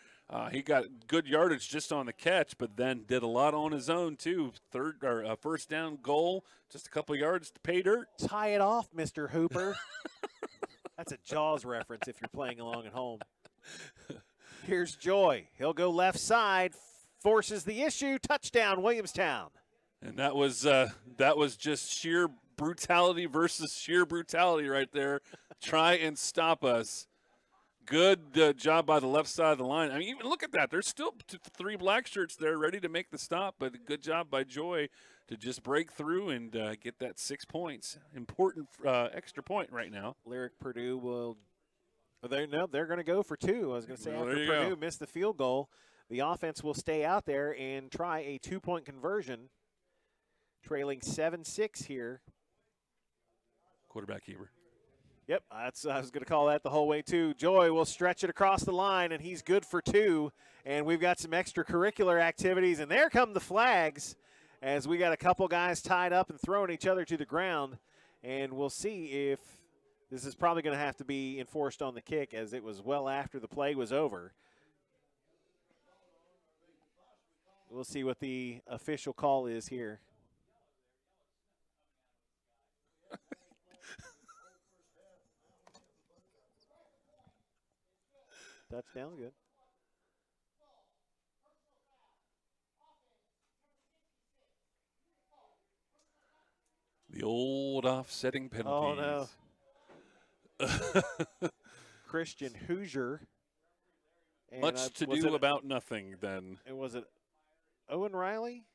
he got good yardage just on the catch, but then did a lot on his own too. First down goal, just a couple yards to pay dirt. Tie it off, Mr. Hooper. That's a Jaws reference if you're playing along at home. Here's Joy. He'll go left side, forces the issue, touchdown, Williamstown. And that was just sheer brutality versus sheer brutality right there. Try and stop us. Good job by the left side of the line. I mean, even look at that. There's still 3 black shirts there ready to make the stop, but good job by Joy to just break through and get that 6 points. Important extra point right now. Lyric Purdue will – they're going to go for 2. I was going to say Well, after Purdue missed the field goal, the offense will stay out there and try a 2-point conversion, trailing 7-6 here. Quarterback keeper. Yep, I was going to call that the whole way, too. Joy will stretch it across the line, and he's good for 2. And we've got some extracurricular activities, and there come the flags as we got a couple guys tied up and throwing each other to the ground. And we'll see if this is probably going to have to be enforced on the kick, as it was well after the play was over. We'll see what the official call is here. Touchdown, good. The old offsetting penalties. Oh, no. Christian Hoosier And Much to do about nothing then. And was it Owen Riley?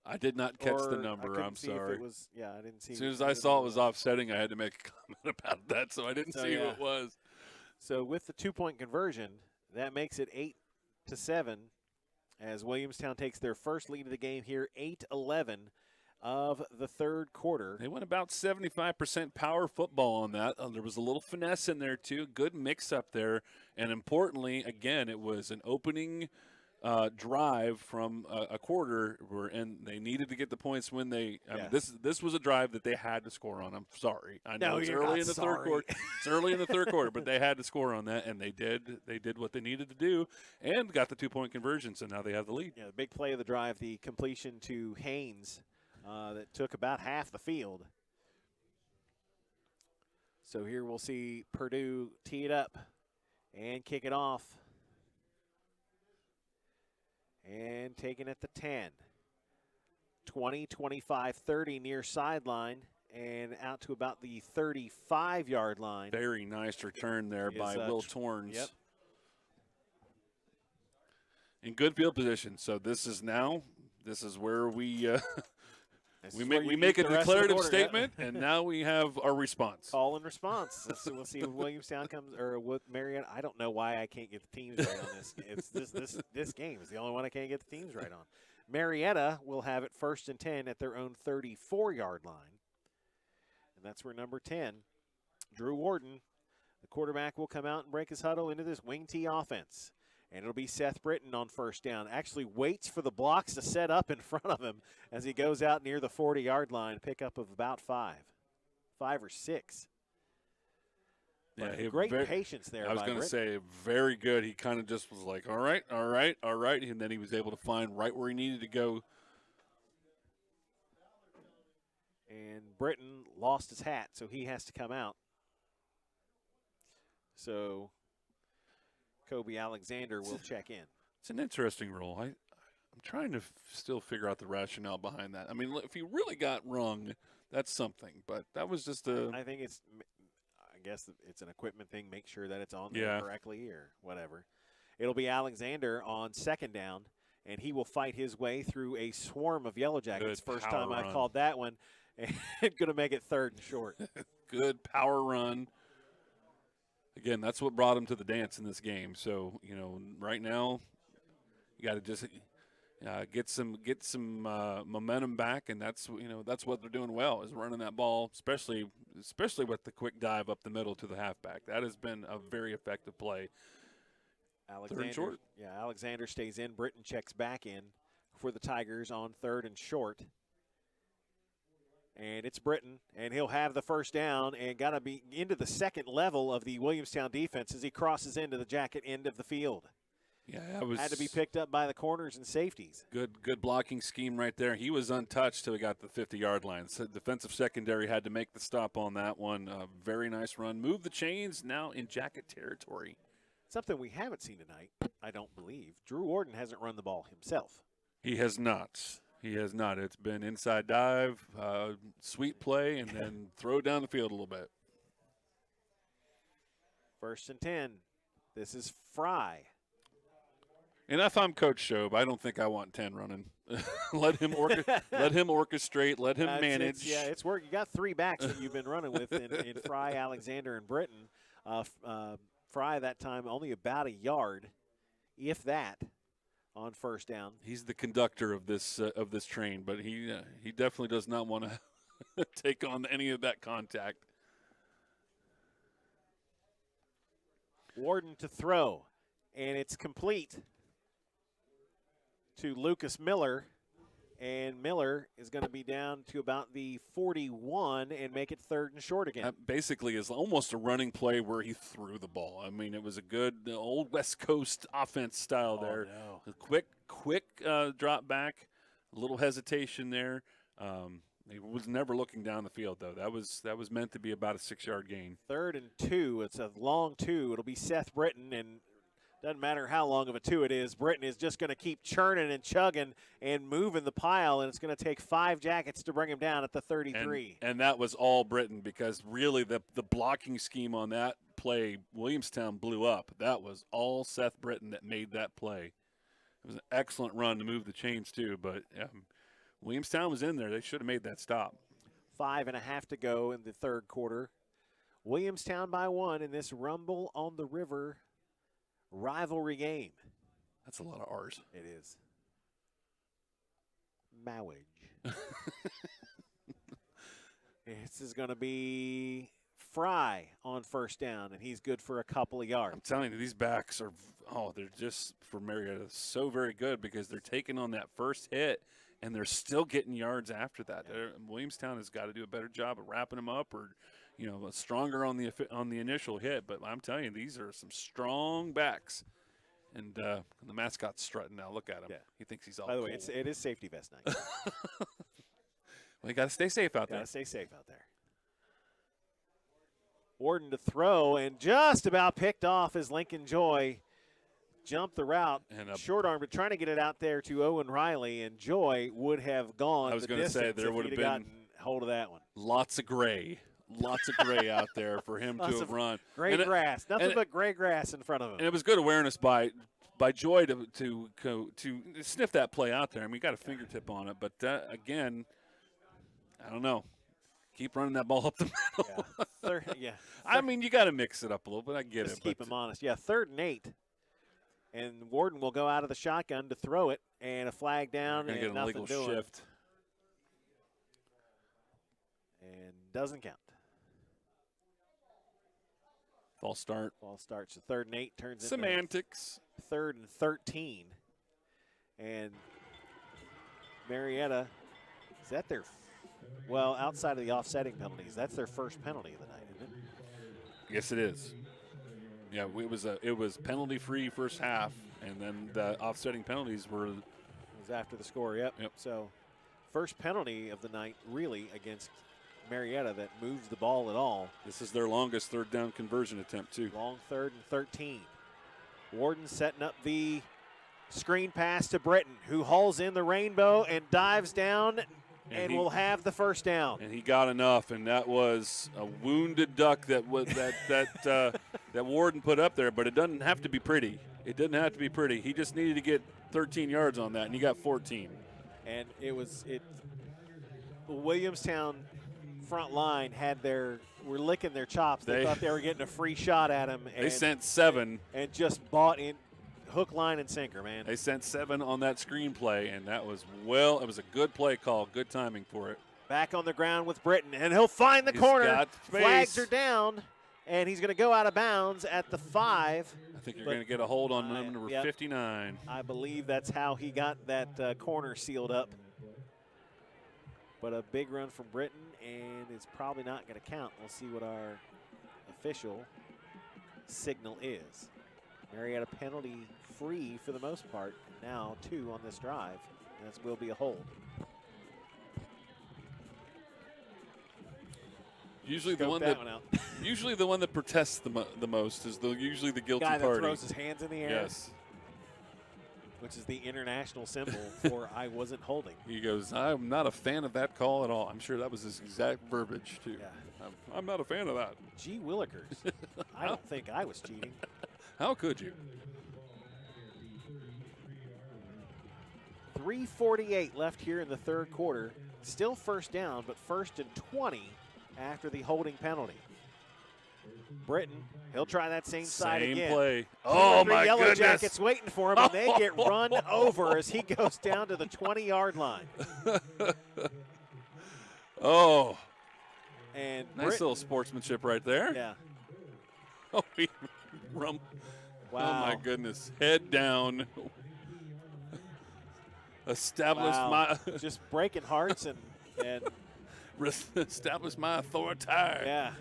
I did not catch the number. I'm sorry. I didn't see. As soon as I saw it was offsetting, I had to make a comment about that, so I didn't see who it was. So with the 2-point conversion, that makes it 8-7 as Williamstown takes their first lead of the game here, 8-11 of the third quarter. They went about 75% power football on that. There was a little finesse in there, too. Good mix-up there. And importantly, again, it was an opening drive from a quarter, and they needed to get the points when they I mean, this was a drive that they had to score on. I'm sorry. I know it's early in the third quarter. It's early in the third quarter, but they had to score on that, and they did. They did what they needed to do and got the 2-point conversion, so now they have the lead. Yeah, the big play of the drive, the completion to Haynes that took about half the field. So here we'll see Purdue tee it up and kick it off. And taken at the 10. 20, 25, 30 near sideline and out to about the 35-yard line. Very nice return there by Will Torrens. Yep. In good field position. So this is where we we make a declarative statement, and now we have our response. Call and response. We'll see if Williamstown comes or with Marietta. I don't know why I can't get the teams right on this. It's this game is the only one I can't get the teams right on. Marietta will have it 1st and 10 at their own 34-yard line, and that's where number 10, Drew Warden, the quarterback, will come out and break his huddle into this wing T offense. And it'll be Seth Britton on 1st down. Actually waits for the blocks to set up in front of him as he goes out near the 40-yard line. Pickup of about 5 or 6. Yeah, great patience there. I was going to say, very good. He kind of just was like, all right, and then he was able to find right where he needed to go. And Britton lost his hat, so he has to come out. So Kobe Alexander will check in. It's an interesting role. I'm trying to still figure out the rationale behind that. I mean, if he really got rung, that's something. But that was just I think I guess it's an equipment thing. Make sure that it's on there correctly or whatever. It'll be Alexander on 2nd down, and he will fight his way through a swarm of Yellowjackets. First time I've called that one. And going to make it 3rd and short. Good power run. Again, that's what brought him to the dance in this game. So, right now, you got to just get some momentum back, and that's what they're doing well is running that ball, especially with the quick dive up the middle to the halfback. That has been a very effective play. Alexander, 3rd and short. Yeah, Alexander stays in. Britton checks back in for the Tigers on 3rd and short. And it's Britton, and he'll have the 1st down and got to be into the 2nd level of the Williamstown defense as he crosses into the Jacket end of the field. Yeah, had to be picked up by the corners and safeties. Good blocking scheme right there. He was untouched till he got the 50-yard line. So defensive secondary had to make the stop on that one. Very nice run. Move the chains, now in Jacket territory. Something we haven't seen tonight, I don't believe. Drew Warden hasn't run the ball himself. He has not. It's been inside dive, sweep play, and then throw down the field a little bit. 1st and 10. This is Fry. And if I'm Coach Shobe, I don't think I want 10 running. let him orchestrate, let him manage. It's work. You got 3 backs that you've been running with in Fry, Alexander, and Britton. Fry that time only about a yard, if that, on 1st down. He's the conductor of this train, but he definitely does not want to take on any of that contact. Warden to throw, and it's complete to Lucas Miller, and Miller is going to be down to about the 41 and make it 3rd and short again. That basically is almost a running play where he threw the ball. I mean, it was a good old West Coast offense style there. No. A quick drop back, a little hesitation there. He was never looking down the field, though. That was meant to be about a 6-yard gain. 3rd and 2. It's a long 2. It'll be Seth Britton, and Doesn't matter how long of a two it is. Britton is just going to keep churning and chugging and moving the pile, and it's going to take 5 Jackets to bring him down at the 33. And that was all Britton, because really the blocking scheme on that play, Williamstown blew up. That was all Seth Britton that made that play. It was an excellent run to move the chains too, but Williamstown was in there. They should have made that stop. 5.5 to go in the third quarter. Williamstown by 1 in this Rumble on the River rivalry game. That's a lot of R's. It is. Mowage. This is going to be Fry on first down, and he's good for a couple of yards. I'm telling you, these backs are, they're just, for Marietta, so very good, because they're taking on that first hit, and they're still getting yards after that. Williamstown has got to do a better job of wrapping them up, or stronger on the initial hit. But I'm telling you, these are some strong backs. And the mascot's strutting now. Look at him. Yeah. He thinks he's all By the way, cool. it is safety vest night. Well, you got to stay safe out there. Got to stay safe out there. Warden to throw, and just about picked off as Lincoln Joy jumped the route. And short arm, but trying to get it out there to Owen Riley, and Joy would have gone. I was going to say there would have been gotten hold of that one. Lots of gray out there for him to have run. Gray grass, nothing but gray grass in front of him. And it was good awareness by Joy to sniff that play out there. I mean, we got a fingertip on it, but again, I don't know. Keep running that ball up the middle. Yeah. I mean, you got to mix it up a little bit. I get Just it. Keep him honest. Yeah, 3rd and 8. And Warden will go out of the shotgun to throw it, and a flag down, and get an nothing illegal doing. shift. And doesn't count. False start. False start. So 3rd and 8 turns semantics. Into 3rd and 13. And Marietta, is that their, outside of the offsetting penalties, that's their first penalty of the night, isn't it? Yes, it is. Yeah, it was penalty-free first half, and then the offsetting penalties were. It was after the score, yep. So first penalty of the night, really, against Marietta that moves the ball at all. This is their longest 3rd down conversion attempt, too. Long 3rd and 13. Warden setting up the screen pass to Britton, who hauls in the rainbow and dives down and will have the first down. And he got enough, and that was a wounded duck that Warden put up there, but it doesn't have to be pretty. It didn't have to be pretty. He just needed to get 13 yards on that, and he got 14. And Williamstown front line were licking their chops. They thought they were getting a free shot at him. They sent 7. And just bought in hook, line, and sinker, man. They sent 7 on that screenplay, and that was, it was a good play call, good timing for it. Back on the ground with Britton, and he'll find the corner. Flags are down, and he's going to go out of bounds at the 5. I think you're going to get a hold on number 59. I believe that's how he got that corner sealed up. But a big run from Britton, and it's probably not going to count. We'll see what our official signal is. Marietta penalty free for the most part. Now 2 on this drive. And this will be a hold. Usually the one that protests the most is usually the guilty guy that party. Throws his hands in the air. Yes. Which is the international symbol for I wasn't holding. He goes, I'm not a fan of that call at all. I'm sure that was his exact verbiage, too. Yeah. I'm not a fan of that. Gee Willikers. I don't think I was cheating. How could you? 3:48 left here in the third quarter. Still first down, but 1st and 20 after the holding penalty. Britton, he'll try that same side again. Same play. Oh, my goodness. Yellowjackets waiting for him, and they get run over as he goes down to the 20-yard line. Oh. And nice little sportsmanship right there. Yeah. Oh, Wow. Oh, my goodness. Head down. Just breaking hearts and establish my authority. Yeah.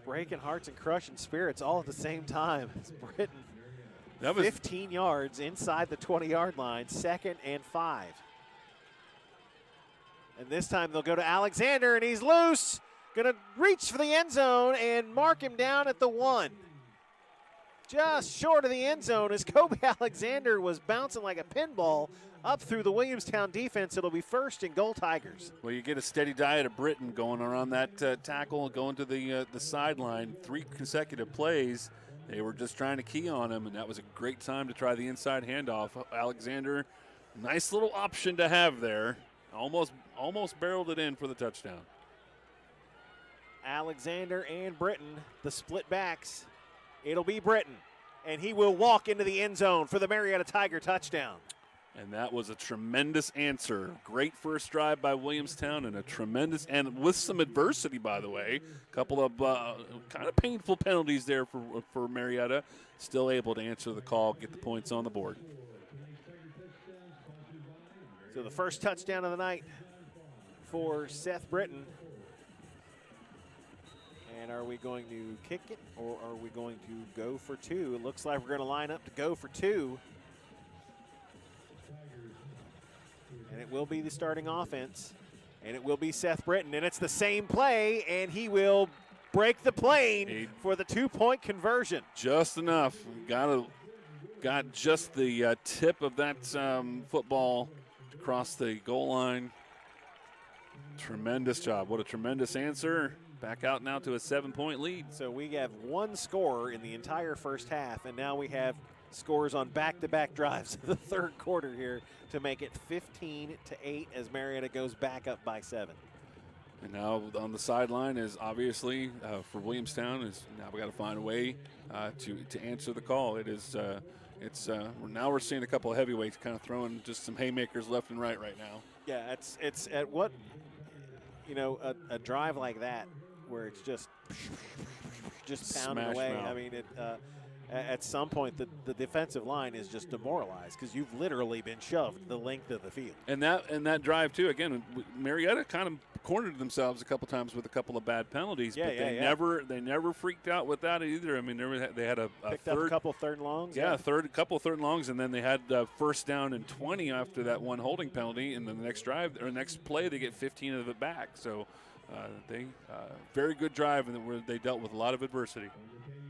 Breaking hearts and crushing spirits all at the same time. It's Britton. That was 15 yards inside the 20-yard line, 2nd and 5. And this time they'll go to Alexander, and he's loose. Going to reach for the end zone and mark him down at the 1. just short of the end zone as Kobe Alexander was bouncing like a pinball up through the Williamstown defense. It'll be 1st and goal Tigers. Well, you get a steady diet of Britton going around that tackle, going to the sideline. 3 consecutive plays. They were just trying to key on him, and that was a great time to try the inside handoff. Alexander, nice little option to have there. Almost barreled it in for the touchdown. Alexander and Britton, the split backs. It'll be Britton, and he will walk into the end zone for the Marietta Tiger touchdown. And that was a tremendous answer. Great first drive by Williamstown, and a tremendous, and with some adversity, by the way. A couple of kind of painful penalties there for Marietta. Still able to answer the call, get the points on the board. So the first touchdown of the night for Seth Britton. And are we going to kick it, or are we going to go for 2? It looks like we're going to line up to go for 2. And it will be the starting offense. And it will be Seth Britton. And it's the same play, and he will break the plane for the 2-point conversion. Just enough. Got just the tip of that football across the goal line. Tremendous job. What a tremendous answer. Back out now to a 7-point lead. So we have 1 score in the entire first half, and now we have scores on back-to-back drives of the third quarter here to make it 15-8 as Marietta goes back up by 7. And now on the sideline is obviously for Williamstown is now we got to find a way to answer the call. It is now we're seeing a couple of heavyweights kind of throwing just some haymakers left and right now. Yeah, it's at what, a drive like that where it's just pounding away. Mouth. I mean, at some point the defensive line is just demoralized because you've literally been shoved the length of the field. And that drive too. Again, Marietta kind of cornered themselves a couple times with a couple of bad penalties, but they never freaked out with that either. I mean, they had a picked up a couple third and longs. Yeah, couple third and longs, and then they had first down and 20 after that one holding penalty. And then the next drive or next play, they get 15 of it back. So they very good drive, and where they dealt with a lot of adversity.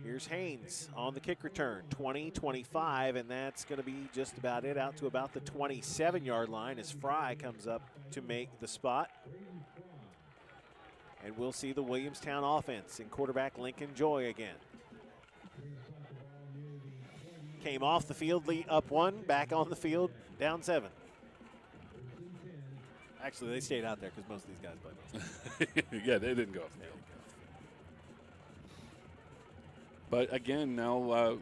Here's Haynes on the kick return, 20-25, and that's going to be just about it, out to about the 27-yard line as Fry comes up to make the spot. And we'll see the Williamstown offense and quarterback Lincoln Joy again. Came off the field, up 1, back on the field, down 7. Actually, they stayed out there because most of these guys played. Yeah, they didn't go off the field. But again, now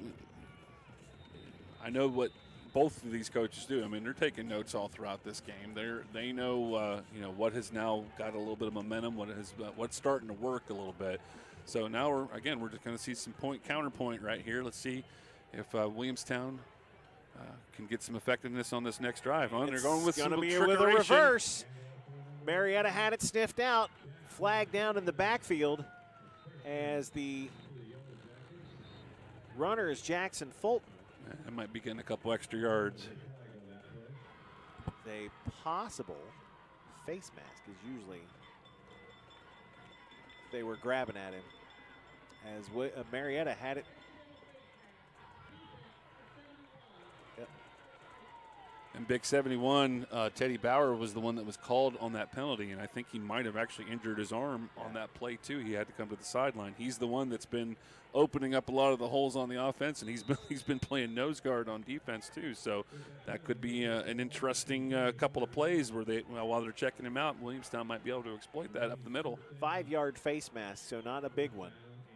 I know what both of these coaches do. I mean, they're taking notes all throughout this game. They know what has now got a little bit of momentum, what's starting to work a little bit. So now we're just going to see some counterpoint right here. Let's see if Williamstown can get some effectiveness on this next drive. They're going with some be with a reverse. Marietta had it sniffed out, flag down in the backfield as the runner is Jackson Fulton. That might be getting a couple extra yards. A possible face mask is usually they were grabbing at him as Marietta had it. Yep. And Big 71, Teddy Bauer was the one that was called on that penalty, and I think he might have actually injured his arm on that play too. He had to come to the sideline. He's the one that's been opening up a lot of the holes on the offense, and he's been playing nose guard on defense too. So that could be an interesting couple of plays where while they're checking him out, Williamstown might be able to exploit that up the middle. 5-yard face mask, so not a big one,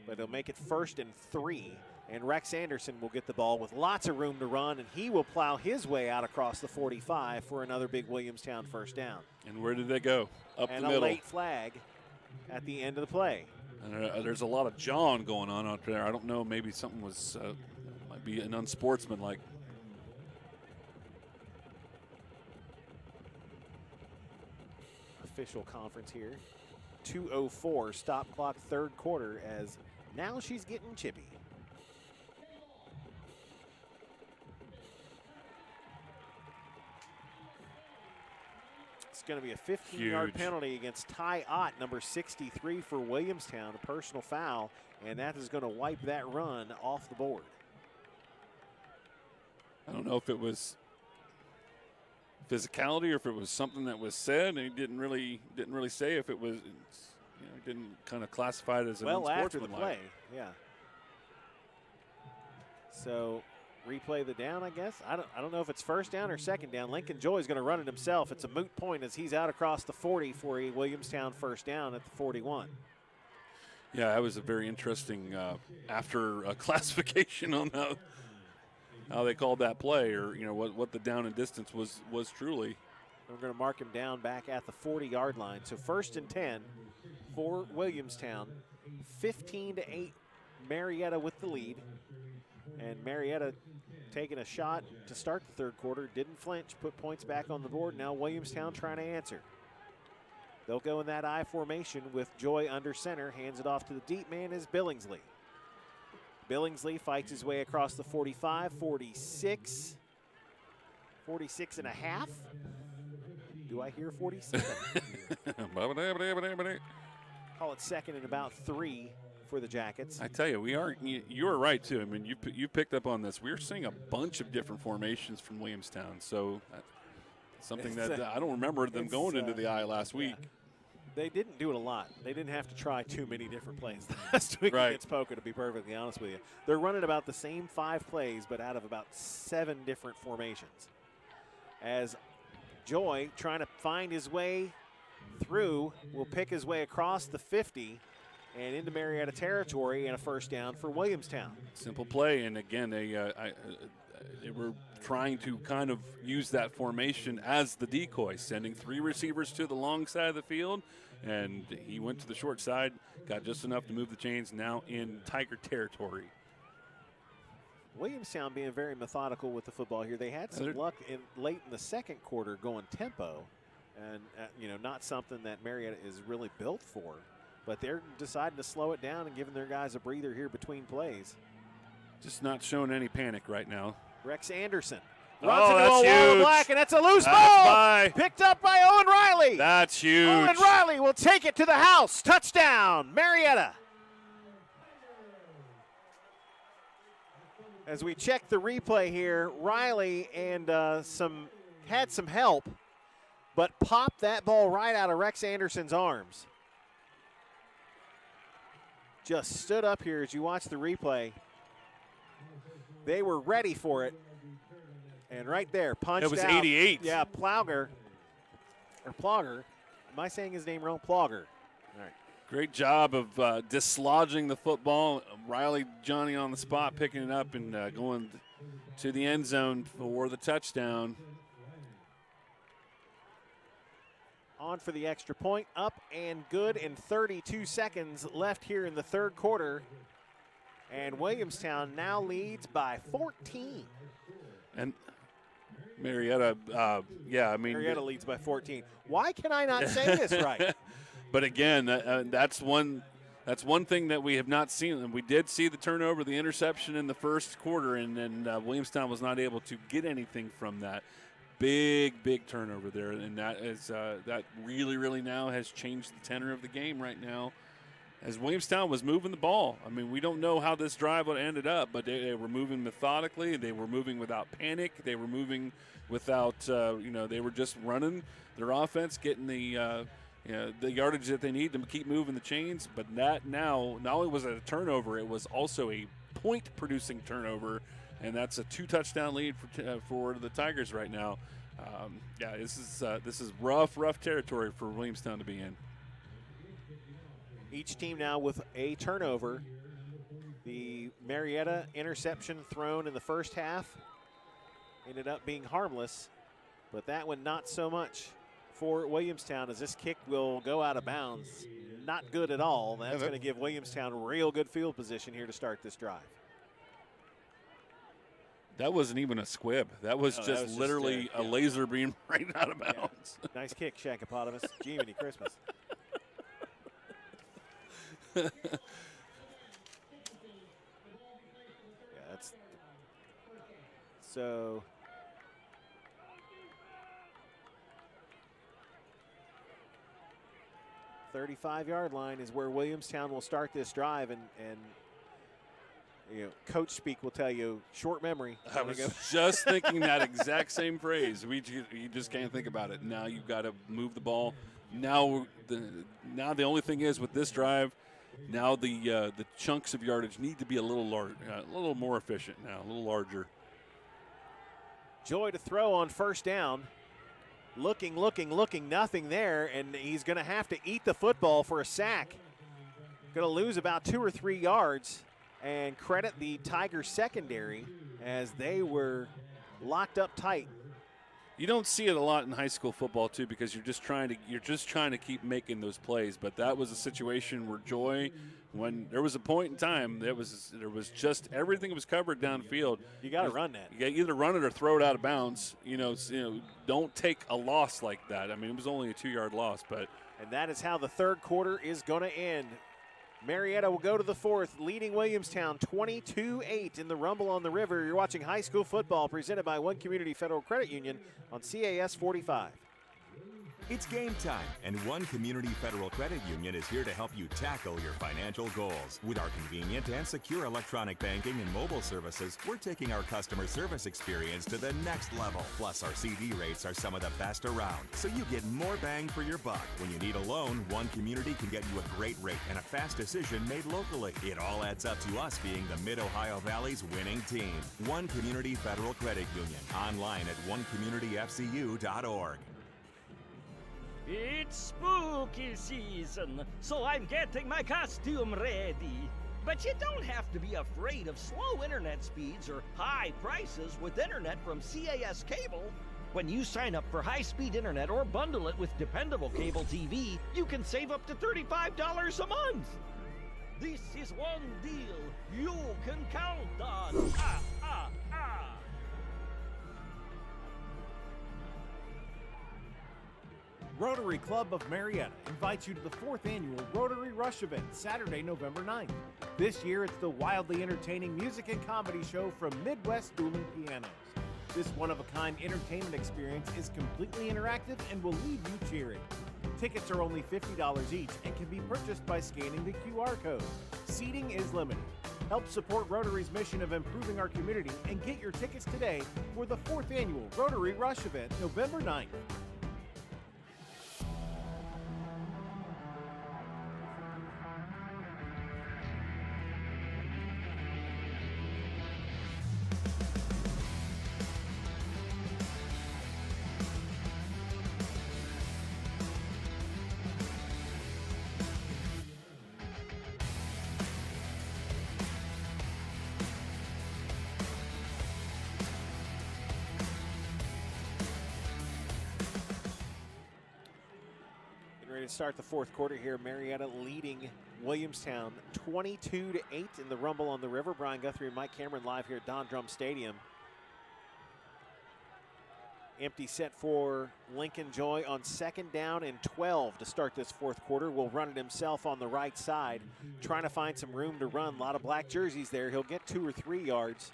but they'll make it 1st and 3. And Rex Anderson will get the ball with lots of room to run, and he will plow his way out across the 45 for another big Williamstown first down. And where did they go? Up and the middle. And a late flag at the end of the play. And there's a lot of jawing going on out there. I don't know, maybe something was, might be an unsportsmanlike. Official conference here. 2:04 stop clock, third quarter, as now she's getting chippy. It's going to be a 15-yard penalty against Ty Ott, number 63 for Williamstown, a personal foul, and that is going to wipe that run off the board. I don't know if it was physicality or if it was something that was said, and he didn't really say if it was. He didn't kind of classify it as an after the unsportsmanlike. play, yeah. So replay the down, I guess. I don't know if it's first down or second down. Lincoln Joy is going to run it himself. It's a moot point as he's out across the 40 for a Williamstown first down at the 41. Yeah, that was a very interesting after classification on how they called that play, or what the down and distance was truly. We're going to mark him down back at the 40-yard line. So 1st and 10 for Williamstown. 15-8, Marietta with the lead. And Marietta taking a shot to start the third quarter. Didn't flinch, put points back on the board. Now Williamstown trying to answer. They'll go in that I formation with Joy under center. Hands it off to the deep man is Billingsley. Billingsley fights his way across the 45, 46, 46 and a half. Do I hear 47? Call it second and about 3 for the Jackets. I tell you, you are right, too. I mean, you picked up on this. We're seeing a bunch of different formations from Williamstown. So something that I don't remember them going into the I last week. They didn't do it a lot. They didn't have to try too many different plays last week against Poca, to be perfectly honest with you. They're running about the same 5 plays, but out of about 7 different formations. As Joy, trying to find his way through, will pick his way across the 50 and into Marietta territory, and a first down for Williamstown. Simple play, and again, they were trying to kind of use that formation as the decoy, sending 3 receivers to the long side of the field, and he went to the short side, got just enough to move the chains, now in Tiger territory. Williamstown being very methodical with the football here. They had some luck late in the second quarter going tempo, and not something that Marietta is really built for. But they're deciding to slow it down and giving their guys a breather here between plays. Just not showing any panic right now. Rex Anderson runs into that's a wall huge. of black, and that's a loose ball. Picked up by Owen Riley. That's huge. Owen Riley will take it to the house. Touchdown, Marietta. As we check the replay here, Riley and had some help, but popped that ball right out of Rex Anderson's arms. Just stood up here as you watch the replay. They were ready for it. And right there, punched out. It was 88. Yeah, Plogger. Am I saying his name wrong? Plogger. All right. Great job of dislodging the football. Riley, Johnny on the spot, picking it up and going to the end zone for the touchdown. On for the extra point, up and good, and 32 seconds left here in the third quarter. And Williamstown now leads by 14. And Marietta, Marietta leads by 14. Why can I not say this right? But again, that's one thing that we have not seen. And we did see the turnover, the interception in the first quarter, and then Williamstown was not able to get anything from that. Big turnover there, and that is that really now has changed the tenor of the game right now. As Williamstown was moving the ball, I mean, we don't know how this drive would have ended up, but they were moving methodically. They were moving without panic. They were moving without, they were just running their offense, getting the yardage that they need to keep moving the chains. But that now, not only was it a turnover, it was also a point-producing turnover. And that's a 2-touchdown lead for the Tigers right now. This is rough territory for Williamstown to be in. Each team now with a turnover. The Marietta interception thrown in the first half ended up being harmless, but that one not so much for Williamstown, as this kick will go out of bounds. Not good at all. That's going to give Williamstown real good field position here to start this drive. That wasn't even a squib. That was literally a laser beam right out of bounds. Yeah. Nice kick, Shankopotamus. Jiminy Christmas. That's so. The 35-yard line is where Williamstown will start this drive, and coach speak will tell you short memory. I was just thinking that exact same phrase. You just can't think about it. Now you've got to move the ball. Now the only thing is with this drive, now the chunks of yardage need to be a little more efficient now, a little larger. Joy to throw on first down. Looking, nothing there, and he's going to have to eat the football for a sack. Going to lose about 2 or 3 yards, and credit the Tigers secondary as they were locked up tight. You don't see it a lot in high school football too, because you're just trying to keep making those plays. But that was a situation where Joy, when there was a point in time, there was just everything was covered downfield. You got to run that. You got to either run it or throw it out of bounds. Don't take a loss like that. I mean, it was only a 2-yard loss, but and that is how the third quarter is going to end. Marietta will go to the fourth, leading Williamstown 22-8 in the Rumble on the River. You're watching high school football presented by One Community Federal Credit Union on CAS 45. It's game time, and One Community Federal Credit Union is here to help you tackle your financial goals. With our convenient and secure electronic banking and mobile services, we're taking our customer service experience to the next level. Plus, our CD rates are some of the best around, so you get more bang for your buck. When you need a loan, One Community can get you a great rate and a fast decision made locally. It all adds up to us being the Mid-Ohio Valley's winning team. One Community Federal Credit Union. Online at onecommunityfcu.org. It's spooky season, so I'm getting my costume ready. But you don't have to be afraid of slow internet speeds or high prices with internet from CAS Cable. When you sign up for high-speed internet or bundle it with dependable cable TV, you can save up to $35 a month. This is one deal you can count on. Rotary Club of Marietta invites you to the 4th annual Rotary Rush event, Saturday, November 9th. This year, it's the wildly entertaining music and comedy show from Midwest Dueling Pianos. This one-of-a-kind entertainment experience is completely interactive and will leave you cheering. Tickets are only $50 each and can be purchased by scanning the QR code. Seating is limited. Help support Rotary's mission of improving our community and get your tickets today for the 4th annual Rotary Rush event, November 9th. Ready to start the fourth quarter here. Marietta leading Williamstown 22-8 in the Rumble on the River. Brian Guthrie and Mike Cameron live here at Don Drum Stadium. Empty set for Lincoln Joy on 2nd down and 12 to start this fourth quarter. Will run it himself on the right side, trying to find some room to run. A lot of black jerseys there. He'll get 2 or 3 yards.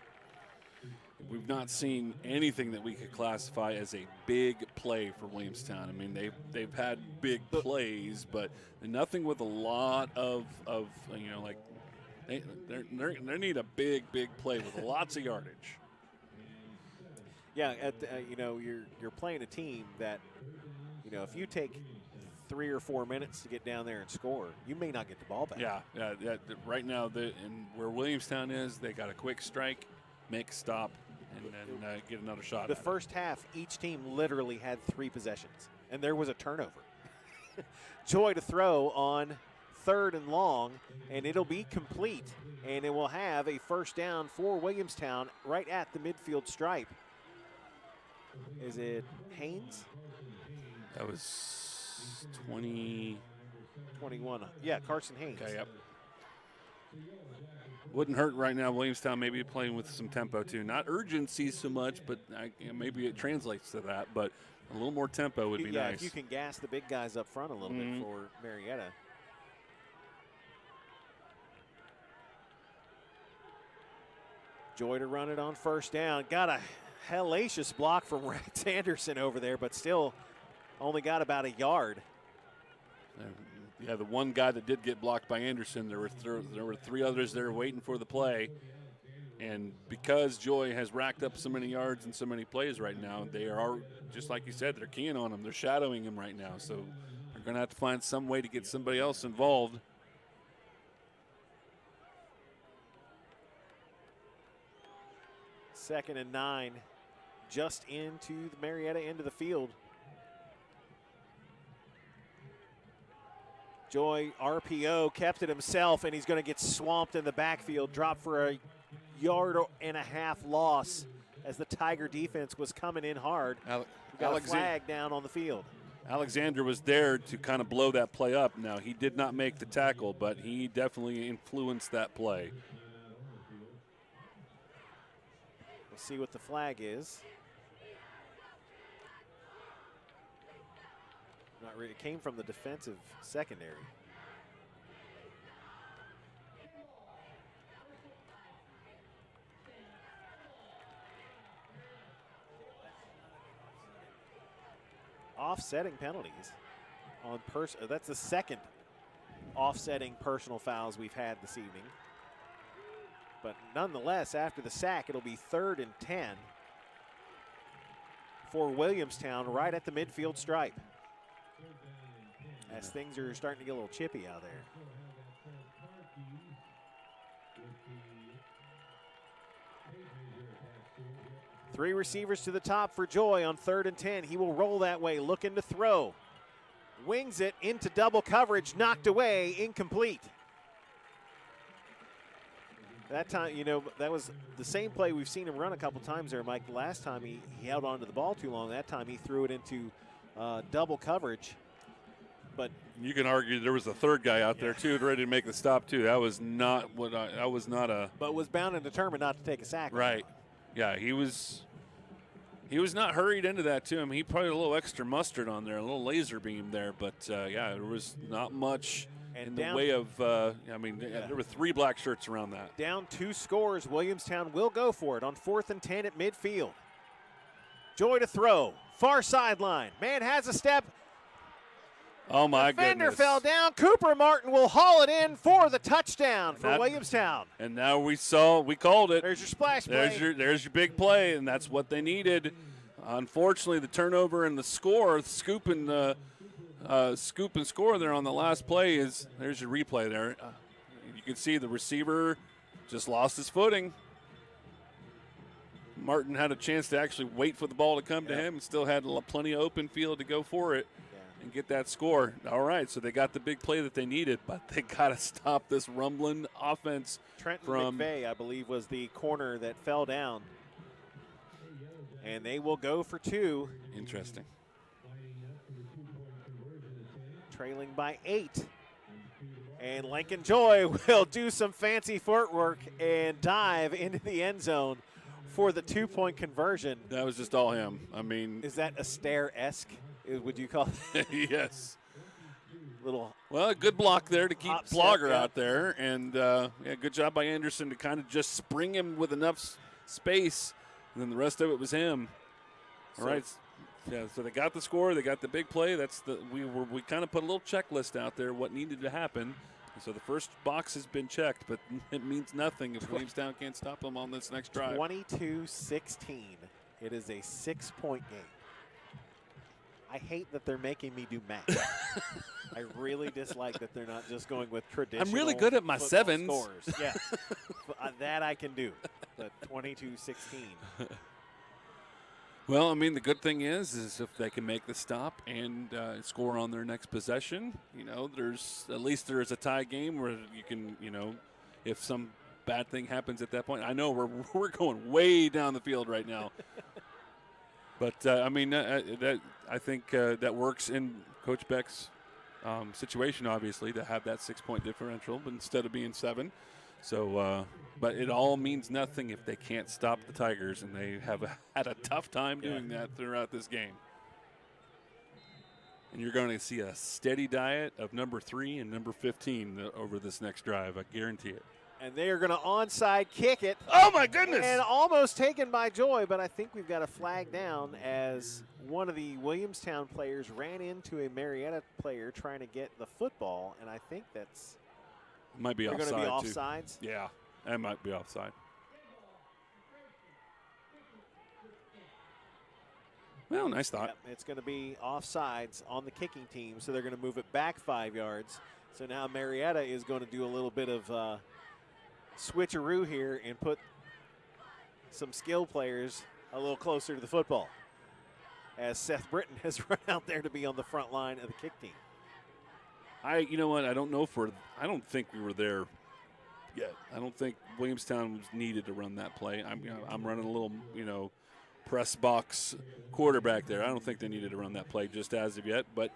We've not seen anything that we could classify as a big play for Williamstown. I mean, they've had big plays, but nothing with a lot of like they need a big play with lots of yardage. Yeah, you're playing a team that, if you take 3 or 4 minutes to get down there and score, you may not get the ball back. Yeah. Right now, and where Williamstown is, they got a quick strike, make a stop, and then get another shot. The first half, each team literally had 3 possessions, and there was a turnover. Joy to throw on 3rd and long, and it'll be complete, and it will have a first down for Williamstown right at the midfield stripe. Is it Haynes? That was 20. 21. Yeah, Carson Haynes. Okay, yep. Wouldn't hurt right now. Williamstown maybe playing with some tempo too. Not urgency so much, but maybe it translates to that. But a little more tempo would be nice. Yeah, if you can gas the big guys up front a little bit for Marietta. Joy to run it on first down. Got a hellacious block from Rex Anderson over there, but still only got about a yard. Yeah, the one guy that did get blocked by Anderson, there were 3 others there waiting for the play. And because Joy has racked up so many yards and so many plays right now, they are, just like you said, they're keying on him. They're shadowing him right now. So they're going to have to find some way to get somebody else involved. Second and 9, just into the Marietta end of the field. Joy RPO kept it himself, and he's going to get swamped in the backfield, dropped for a 1.5 yard loss as the Tiger defense was coming in hard. Got a flag down on the field. Alexander was there to kind of blow that play up. Now, he did not make the tackle, but he definitely influenced that play. We'll see what the flag is. Not really. It came from the defensive secondary. Offsetting penalties on that's the second offsetting personal fouls we've had this evening. But nonetheless, after the sack, it'll be 3rd and 10 for Williamstown right at the midfield stripe, as things are starting to get a little chippy out there. Three receivers to the top for Joy on 3rd and 10. He will roll that way, looking to throw. Wings it into double coverage, knocked away, incomplete. That time, you know, that was the same play we've seen him run a couple times there, Mike. The last time he held on to the ball too long. That time he threw it into double coverage. But you can argue there was a third guy out there too, ready to make the stop too. That was not what that was not a. But was bound and determined not to take a sack. Right. Yeah, he was not hurried into that too. I mean, he probably had a little extra mustard on there, a little laser beam there. But yeah, there was not much in the way of. I mean, there were 3 black shirts around that. Down 2 scores. Williamstown will go for it on 4th and 10 at midfield. Joy to throw, far sideline. Man has a step. Oh, my Defender goodness. fell down. Cooper Martin will haul it in for the touchdown for Williamstown. And now we called it. There's your splash play. There's your big play, and that's what they needed. Unfortunately, the turnover and the score, scoop and score there on the last play there's your replay there. You can see the receiver just lost his footing. Martin had a chance to actually wait for the ball to come to him and still had plenty of open field to go for it. And get that score. All right, so they got the big play that they needed, but they got to stop this rumbling offense. Trenton McVeigh, I believe, was the corner that fell down. And they will go for 2. Interesting. Trailing by 8. And Lincoln Joy will do some fancy footwork and dive into the end zone for the 2-point conversion. That was just all him. I mean. Is that Astaire-esque? Would you call it? Yes. Well, a good block there to keep Blogger out there. And, good job by Anderson to kind of just spring him with enough space. And then the rest of it was him. All right. Yeah, so they got the score. They got the big play. We kind of put a little checklist out there, what needed to happen. So the first box has been checked, but it means nothing if Williamstown can't stop them on this next drive. 22-16. It is a 6-point game. I hate that they're making me do math. I really dislike that they're not just going with traditional. I'm really good at my sevens. Scores. Yeah, that I can do. But 22-16. Well, I mean, the good thing is if they can make the stop and score on their next possession, there's a tie game where you can, if some bad thing happens at that point. I know we're going way down the field right now. But, I mean, I think that works in Coach Beck's situation, obviously, to have that 6-point differential but instead of being 7. So, but it all means nothing if they can't stop the Tigers, and they have had a tough time doing that throughout this game. And you're going to see a steady diet of number 3 and number 15 over this next drive. I guarantee it. And they are going to onside kick it. Oh, my goodness. And almost taken by Joy, but I think we've got a flag down as one of the Williamstown players ran into a Marietta player trying to get the football, and I think that's might be going to be offsides. Yeah, that might be offside. Well, nice thought. Yep, it's going to be offsides on the kicking team, so they're going to move it back 5 yards. So now Marietta is going to do a little bit of switcheroo here and put some skill players a little closer to the football, as Seth Britton has run out there to be on the front line of the kick team. You know what? I don't think we were there yet. I don't think Williamstown was needed to run that play. I'm running a little, press box quarterback there. I don't think they needed to run that play just as of yet. But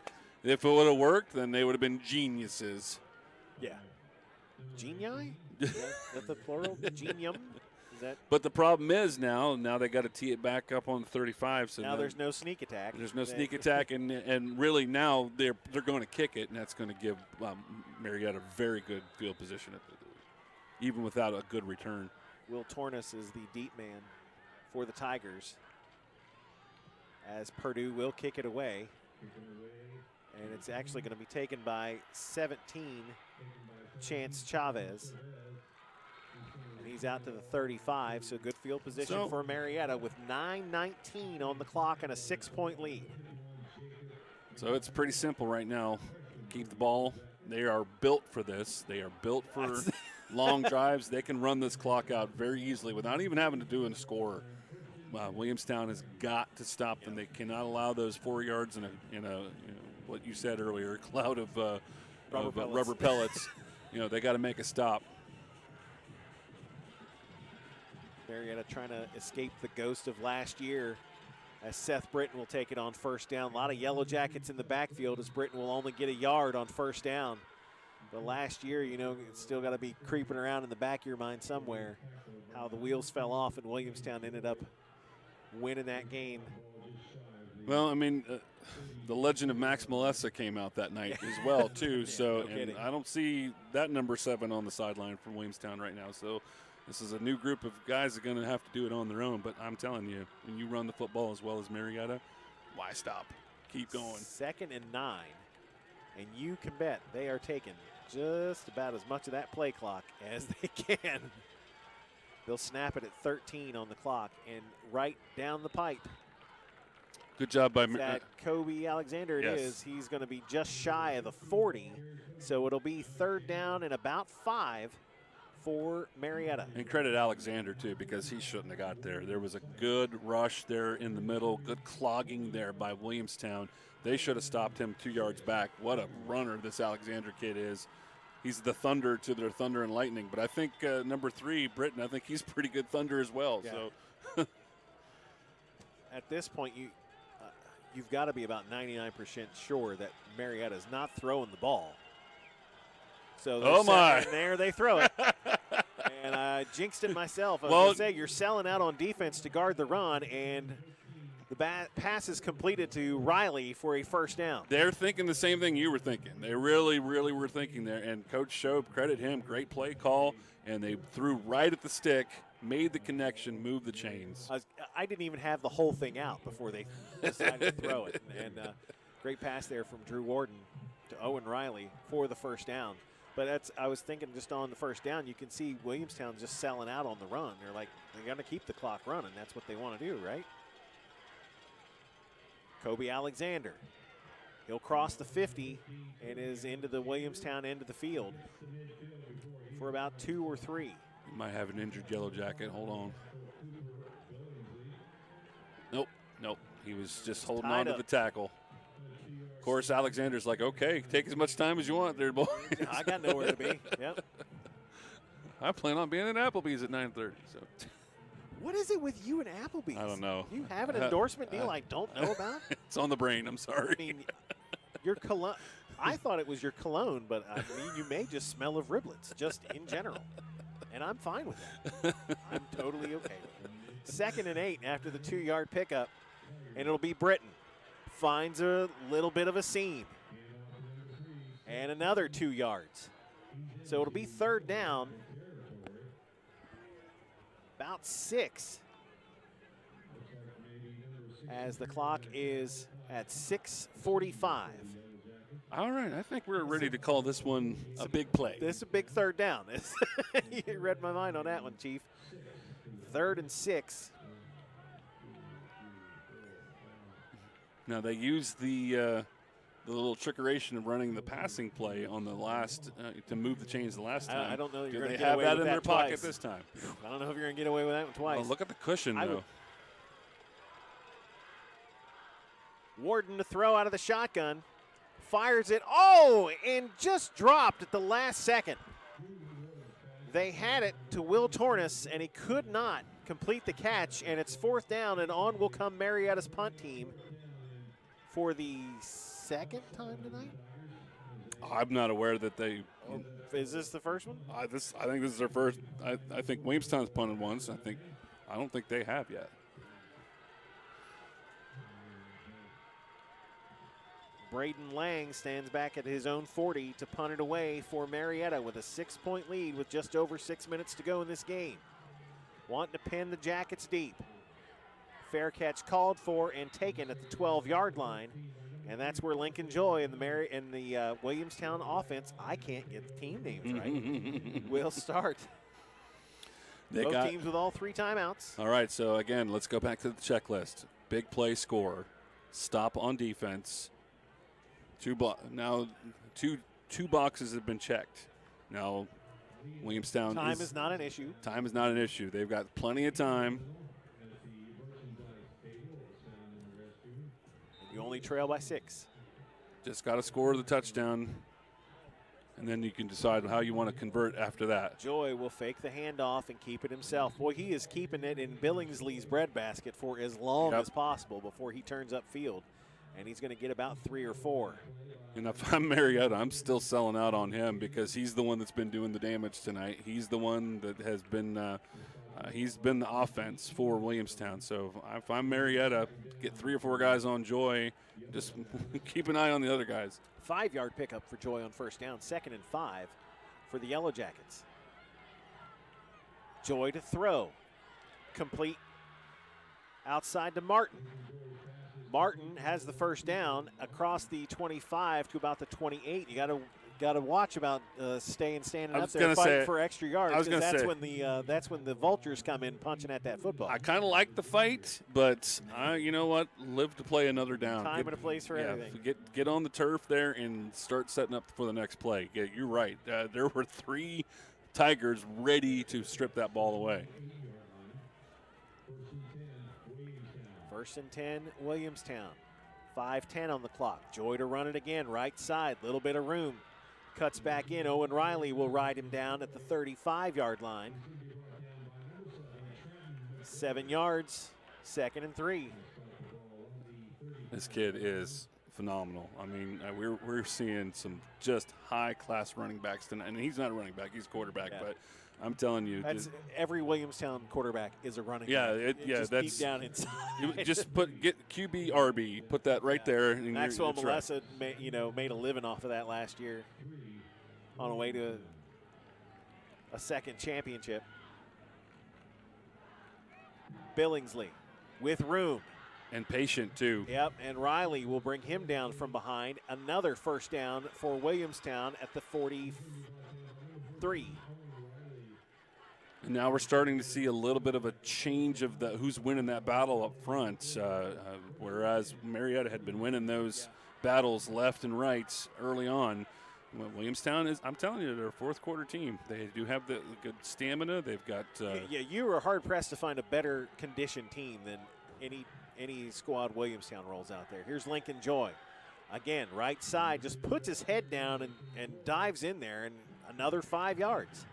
if it would have worked, then they would have been geniuses. Yeah. Genii? Is that the plural? Genium? Is that? But the problem is now they got to tee it back up on the 35. So now there's no sneak attack. There's no sneak attack, and really now they're going to kick it, and that's going to give Marietta very good field position, even without a good return. Will Tornes is the deep man for the Tigers, as Purdue will kick it away. And it's actually going to be taken by 17, Chance Chavez. And he's out to the 35, so good field position for Marietta with 9:19 on the clock and a 6-point lead. So it's pretty simple right now. Keep the ball. They are built for this. They are built for long drives. They can run this clock out very easily without even having to do a score. Williamstown has got to stop them. They cannot allow those 4 yards in a what you said earlier, a cloud of rubber pellets. They got to make a stop. Marietta trying to escape the ghost of last year, as Seth Britton will take it on first down. A lot of Yellowjackets in the backfield, as Britton will only get a yard on first down. But last year, it's still got to be creeping around in the back of your mind somewhere how the wheels fell off and Williamstown ended up winning that game. Well, the legend of Max Melessa came out that night as well, too. And I don't see that number 7 on the sideline from Williamstown right now. So this is a new group of guys that are going to have to do it on their own. But I'm telling you, when you run the football as well as Marietta, why stop? Keep going. 2nd and 9. And you can bet they are taking just about as much of that play clock as they can. They'll snap it at 13 on the clock and right down the pipe. Good job by that Kobe Alexander. It is. He's going to be just shy of the 40. So it'll be 3rd down and about 5 for Marietta. And credit Alexander, too, because he shouldn't have got there. There was a good rush there in the middle, good clogging there by Williamstown. They should have stopped him 2 yards back. What a runner this Alexander kid is. He's the thunder to their thunder and lightning. But I think number 3, Britton, I think he's pretty good thunder as well. Yeah. So at this point, you've got to be about 99% sure that Marietta is not throwing the ball. So there they throw it. And I jinxed it myself. I was going to say, you're selling out on defense to guard the run, and the pass is completed to Riley for a first down. They're thinking the same thing you were thinking. They really, really were thinking there. And Coach Shobe, credit him, great play call, and they threw right at the stick, made the connection, moved the chains. I didn't even have the whole thing out before they decided to throw it. And great pass there from Drew Warden to Owen Riley for the first down. But I was thinking just on the first down, you can see Williamstown just selling out on the run. They're like, they're going to keep the clock running. That's what they want to do, right? Kobe Alexander. He'll cross the 50 and is into the Williamstown end of the field for about 2 or 3. You might have an injured Yellowjacket. Hold on. Nope. He was just holding on to the tackle. Of course, Alexander's like, okay, take as much time as you want there, boy. I got nowhere to be. Yep. I plan on being at Applebee's at 9:30. So. What is it with you and Applebee's? I don't know. You have an endorsement deal I don't know about? It's on the brain. I'm sorry. I mean, your cologne. I thought it was your cologne, but I mean, you may just smell of riblets, just in general. And I'm fine with that. I'm totally okay with it. 2nd and 8 after the 2-yard pickup, and it'll be Britton. Finds a little bit of a seam. And another 2 yards. So it'll be 3rd down. About 6. As the clock is at 6:45. All right, I think we're ready to call this one a big play. This is a big 3rd down. You read my mind on that one, Chief. 3rd and 6. Now they used the little trickeration of running the passing play on the last to move the chains the last time. I don't know that Do you're going they to get have away that with in their that pocket twice. this time? I don't know if you're going to get away with that one twice. Well, look at the cushion, though. Warden to throw out of the shotgun. Fires it. Oh, and just dropped at the last second. They had it to Will Tornes, and he could not complete the catch, and it's 4th down, and on will come Marietta's punt team for the second time tonight. I'm not aware that they. Is this the first one? I think this is their first. I think Williamstown's punted once. I don't think they have yet. Braden Lang stands back at his own 40 to punt it away for Marietta with a 6-point lead with just over 6 minutes to go in this game. Wanting to pin the Jackets deep. Fair catch called for and taken at the 12-yard line. And that's where Lincoln Joy and the Williamstown offense, I can't get the team names right, will start. Both teams with all 3 timeouts. All right, so again, let's go back to the checklist. Big play score, stop on defense. Two boxes have been checked. Now, Williamstown Time is not an issue. Time is not an issue. They've got plenty of time. You only trail by 6. Just got to score the touchdown, and then you can decide how you want to convert after that. Joy will fake the handoff and keep it himself. Boy, he is keeping it in Billingsley's breadbasket for as long as possible before he turns upfield. And he's going to get about 3 or 4. And if I'm Marietta, I'm still selling out on him because he's the one that's been doing the damage tonight. He's the one that has been he's been the offense for Williamstown. So if I'm Marietta, get 3 or 4 guys on Joy. Just keep an eye on the other guys. 5-yard pickup for Joy on 1st down. 2nd and 5 for the Yellowjackets. Joy to throw. Complete outside to Martin. Martin has the 1st down across the 25 to about the 28. You got to watch about standing up there fighting for extra yards. I was going to say that's when the vultures come in punching at that football. I kind of like the fight, but you know what? Live to play another down. Time and a place for everything. Get on the turf there and start setting up for the next play. Yeah, you're right. There were 3 Tigers ready to strip that ball away. 1st and 10, Williamstown. 5:10 on the clock. Joy to run it again, right side, little bit of room. Cuts back in. Owen Riley will ride him down at the 35-yard line. 7 yards, 2nd and 3. This kid is phenomenal. I mean, we're seeing some just high-class running backs tonight. And he's not a running back; he's a quarterback. Yeah. But I'm telling you, every Williamstown quarterback is a running back. That's deep down inside. Just get QB RB, put that right there. And Maxwell Melessa, made a living off of that last year, on the way to a 2nd championship. Billingsley with room. And patient, too. Yep, and Riley will bring him down from behind. Another 1st down for Williamstown at the 43. And now we're starting to see a little bit of a change of who's winning that battle up front, whereas Marietta had been winning those battles left and right early on. Williamstown is, I'm telling you, they're a 4th quarter team. They do have the good stamina. They've got. You were hard pressed to find a better conditioned team than any squad Williamstown rolls out there. Here's Lincoln Joy. Again, right side, just puts his head down and dives in there, and another 5 yards.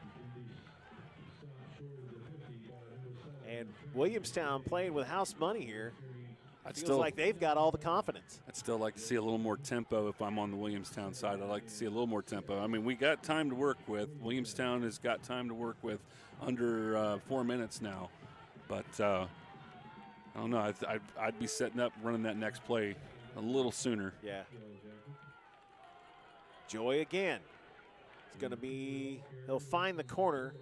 And Williamstown playing with house money here. Feels like they've got all the confidence. I'd still like to see a little more tempo if I'm on the Williamstown side. I'd like to see a little more tempo. I mean, we got time to work with. Williamstown has got time to work with under 4 minutes now. But I don't know. I'd be setting up running that next play a little sooner. Yeah. Joy again. It's going to be – he'll find the corner.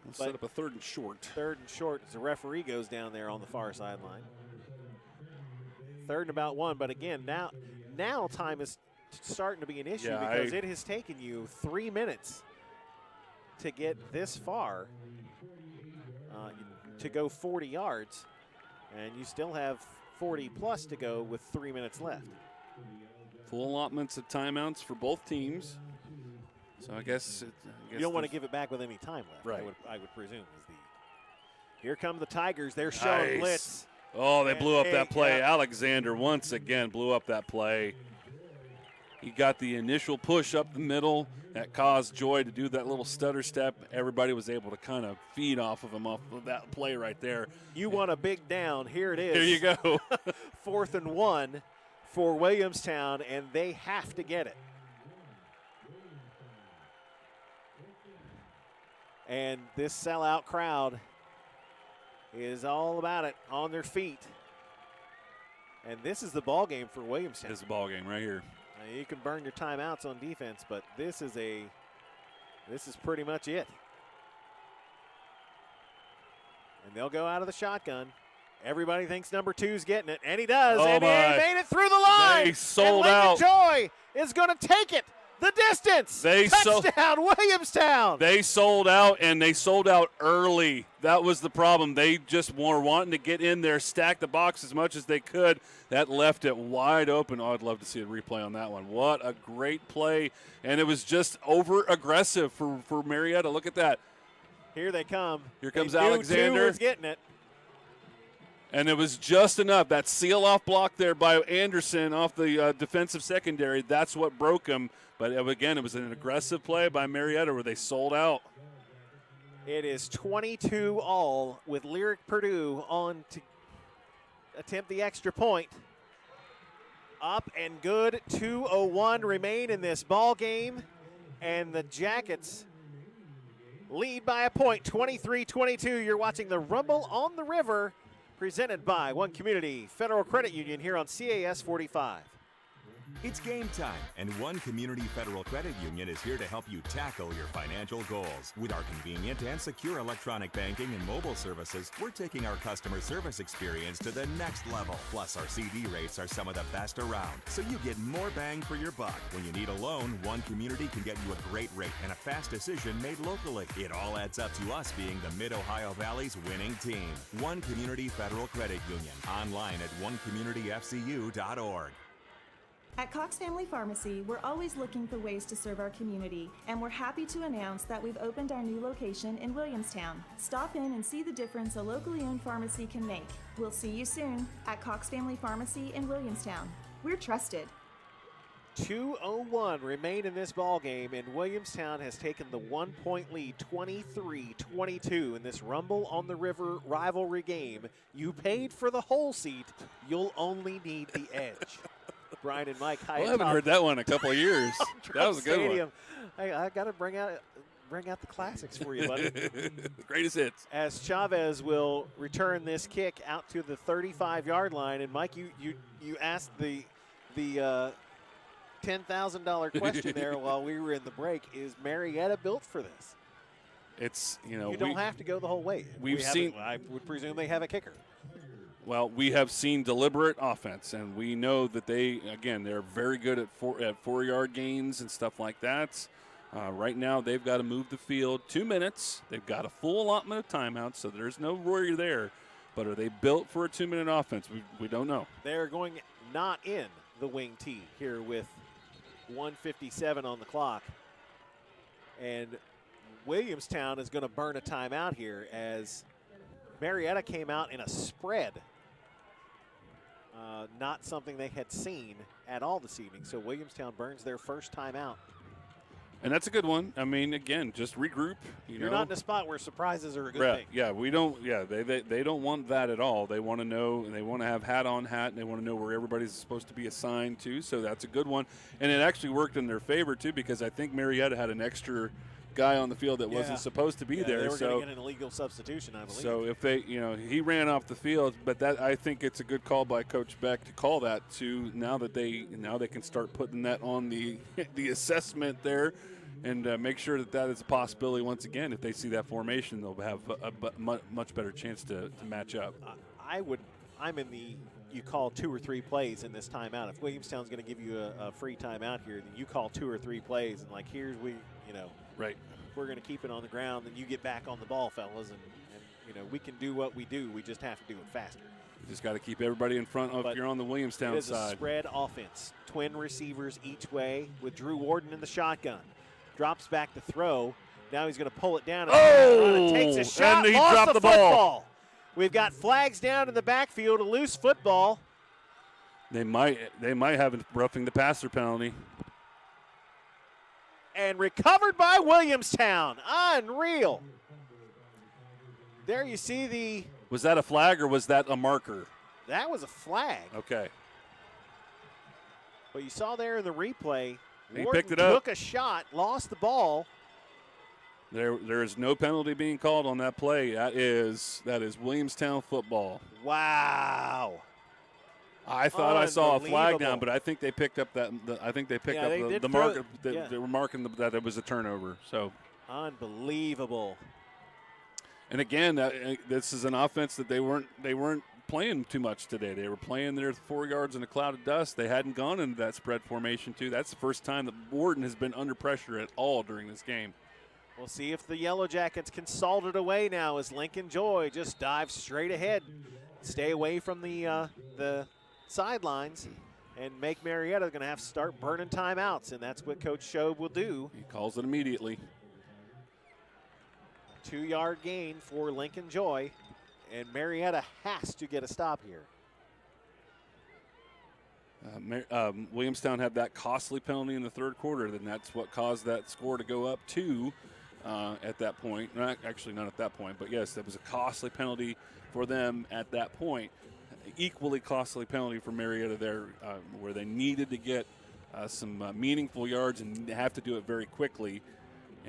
We'll set up a 3rd and short. 3rd and short as the referee goes down there on the far sideline. 3rd and about 1, but again, now time is starting to be an issue because it has taken you 3 minutes to get this far, to go 40 yards, and you still have 40 plus to go with 3 minutes left. Full allotments of timeouts for both teams. So I guess you don't want to give it back with any time left. Right. I would presume is the. Here come the Tigers. They're showing blitz. Oh, they blew up that play. Yeah. Alexander once again blew up that play. He got the initial push up the middle that caused Joy to do that little stutter step. Everybody was able to kind of feed off of him off of that play right there. You want a big down. Here it is. There you go. 4th and 1 for Williamstown, and they have to get it. And this sellout crowd is all about it, on their feet. And this is the ball game for Williamstown. This is the ball game right here. You can burn your timeouts on defense, but this is pretty much it. And they'll go out of the shotgun. Everybody thinks number 2's getting it, and he does. Oh and my. he made it through the line. They sold and out. Joy is going to take it the distance. Touchdown, Williamstown. They sold out, and they sold out early. That was the problem. They just were wanting to get in there, stack the box as much as they could. That left it wide open. Oh, I'd love to see a replay on that one. What a great play, and it was just over-aggressive for Marietta. Look at that. Here they come. Here comes They knew Alexander. 2 was getting it. And it was just enough. That seal-off block there by Anderson off the defensive secondary, that's what broke him. But, again, it was an aggressive play by Marietta where they sold out. It is 22-all with Lyric Purdue on to attempt the extra point. Up and good. 2:01 remain in this ball game. And the Jackets lead by a point, 23-22. You're watching the Rumble on the River, presented by One Community Federal Credit Union here on CAS 45. It's game time, and One Community Federal Credit Union is here to help you tackle your financial goals. With our convenient and secure electronic banking and mobile services, we're taking our customer service experience to the next level. Plus, our CD rates are some of the best around, so you get more bang for your buck. When you need a loan, One Community can get you a great rate and a fast decision made locally. It all adds up to us being the Mid-Ohio Valley's winning team. One Community Federal Credit Union. Online at onecommunityfcu.org. At Cox Family Pharmacy, we're always looking for ways to serve our community, and we're happy to announce that we've opened our new location in Williamstown. Stop in and see the difference a locally owned pharmacy can make. We'll see you soon at Cox Family Pharmacy in Williamstown. We're trusted. 2:01 remain in this ball game, and Williamstown has taken the 1-point lead, 23-22 in this Rumble on the River rivalry game. You paid for the whole seat. You'll only need the edge. Brian and Mike Hyatt. I haven't heard that one in a couple of years. That was a good Stadium. I got to bring out the classics for you, buddy. The greatest hits. As Chavez will return this kick out to the 35-yard line, and Mike, you asked the $10,000 question there while we were in the break. Is Marietta built for this? It's you don't have to go the whole way. I would presume they have a kicker. Well, we have seen deliberate offense, and we know that they're very good at 4-yard gains and stuff like that. Right now, they've got to move the field 2 minutes. They've got a full allotment of timeouts, so there's no worry there. But are they built for a 2-minute offense? We don't know. They're going not in the wing T here with 1:57 on the clock. And Williamstown is going to burn a timeout here as Marietta came out in a spread. Not something they had seen at all this evening. So Williamstown burns their first timeout. And that's a good one. I mean, again, just regroup. You're not in a spot where surprises are a good thing. Yeah, we don't. Yeah, they don't want that at all. They want to know, and they want to have hat on hat, and they want to know where everybody's supposed to be assigned to. So that's a good one, and it actually worked in their favor too, because I think Marietta had an extra guy on the field that wasn't supposed to be there. They were going to get an illegal substitution, I believe. So if they, he ran off the field, but that I think it's a good call by Coach Beck to call that to now they can start putting that on the assessment there, and make sure that is a possibility once again. If they see that formation, they'll have a much better chance to match up. I'm in the. You call 2 or 3 plays in this timeout. If Williamstown's going to give you a free timeout here, then you call 2 or 3 plays, and right. We're going to keep it on the ground, and you get back on the ball, fellas, and we can do what we do. We just have to do it faster. Just got to keep everybody in front of. But You're on the Williamstown it is a side. spread offense. Twin receivers each way with Drew Warden in the shotgun. Drops back to throw. Now he's going to pull it down. And takes a shot. And he lost dropped the the ball. We've got flags down in the backfield. A loose football. They might have a roughing the passer penalty. And recovered by Williamstown. Unreal. There you see the. Was that a flag or was that a marker? That was a flag. Okay. But you saw there in the replay, He Warden picked it up. took a shot, lost the ball. There is no penalty being called on that play. That is Williamstown football. Wow. I thought I saw a flag Unbelievable. down, but I think they picked up that. I think they picked Yeah, up they the did marker. throw it. Yeah. They were marking that it was a turnover. So. Unbelievable. And again, this is an offense that they weren't playing too much today. They were playing there 4 yards in a cloud of dust. They hadn't gone into that spread formation too. That's the first time that Warden has been under pressure at all during this game. We'll see if the Yellowjackets can salt it away now as Lincoln Joy just dives straight ahead. Stay away from the sidelines and make Marietta going to have to start burning timeouts, and that's what Coach Shobe will do. He calls it immediately. 2-yard gain for Lincoln Joy, and Marietta has to get a stop here. Williamstown had that costly penalty in the third quarter, and that's what caused that score to go up 2 at that point. Actually, not at that point, but yes, that was a costly penalty for them at that point. Equally costly penalty for Marietta there, where they needed to get some meaningful yards and have to do it very quickly.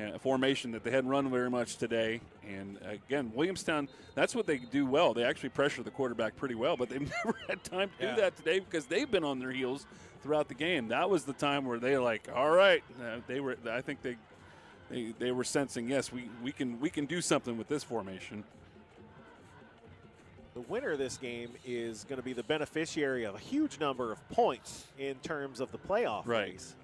A formation that they hadn't run very much today. And again, Williamstown, that's what they do well. They actually pressure the quarterback pretty well, but they've never had time to do that today because they've been on their heels throughout the game. That was the time where they like, all right, I think they were sensing, yes, we can do something with this formation. The winner of this game is going to be the beneficiary of a huge number of points in terms of the playoff race.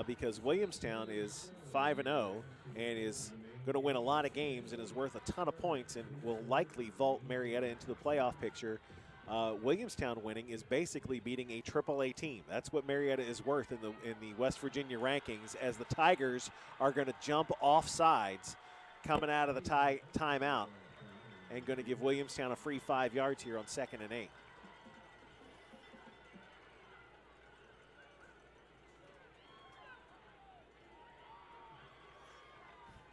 Because Williamstown is 5-0 and is going to win a lot of games and is worth a ton of points and will likely vault Marietta into the playoff picture. Williamstown winning is basically beating a AAA team. That's what Marietta is worth in the West Virginia rankings, as the Tigers are going to jump off sides coming out of the timeout and going to give Williamstown a free 5 yards here on 2nd and 8.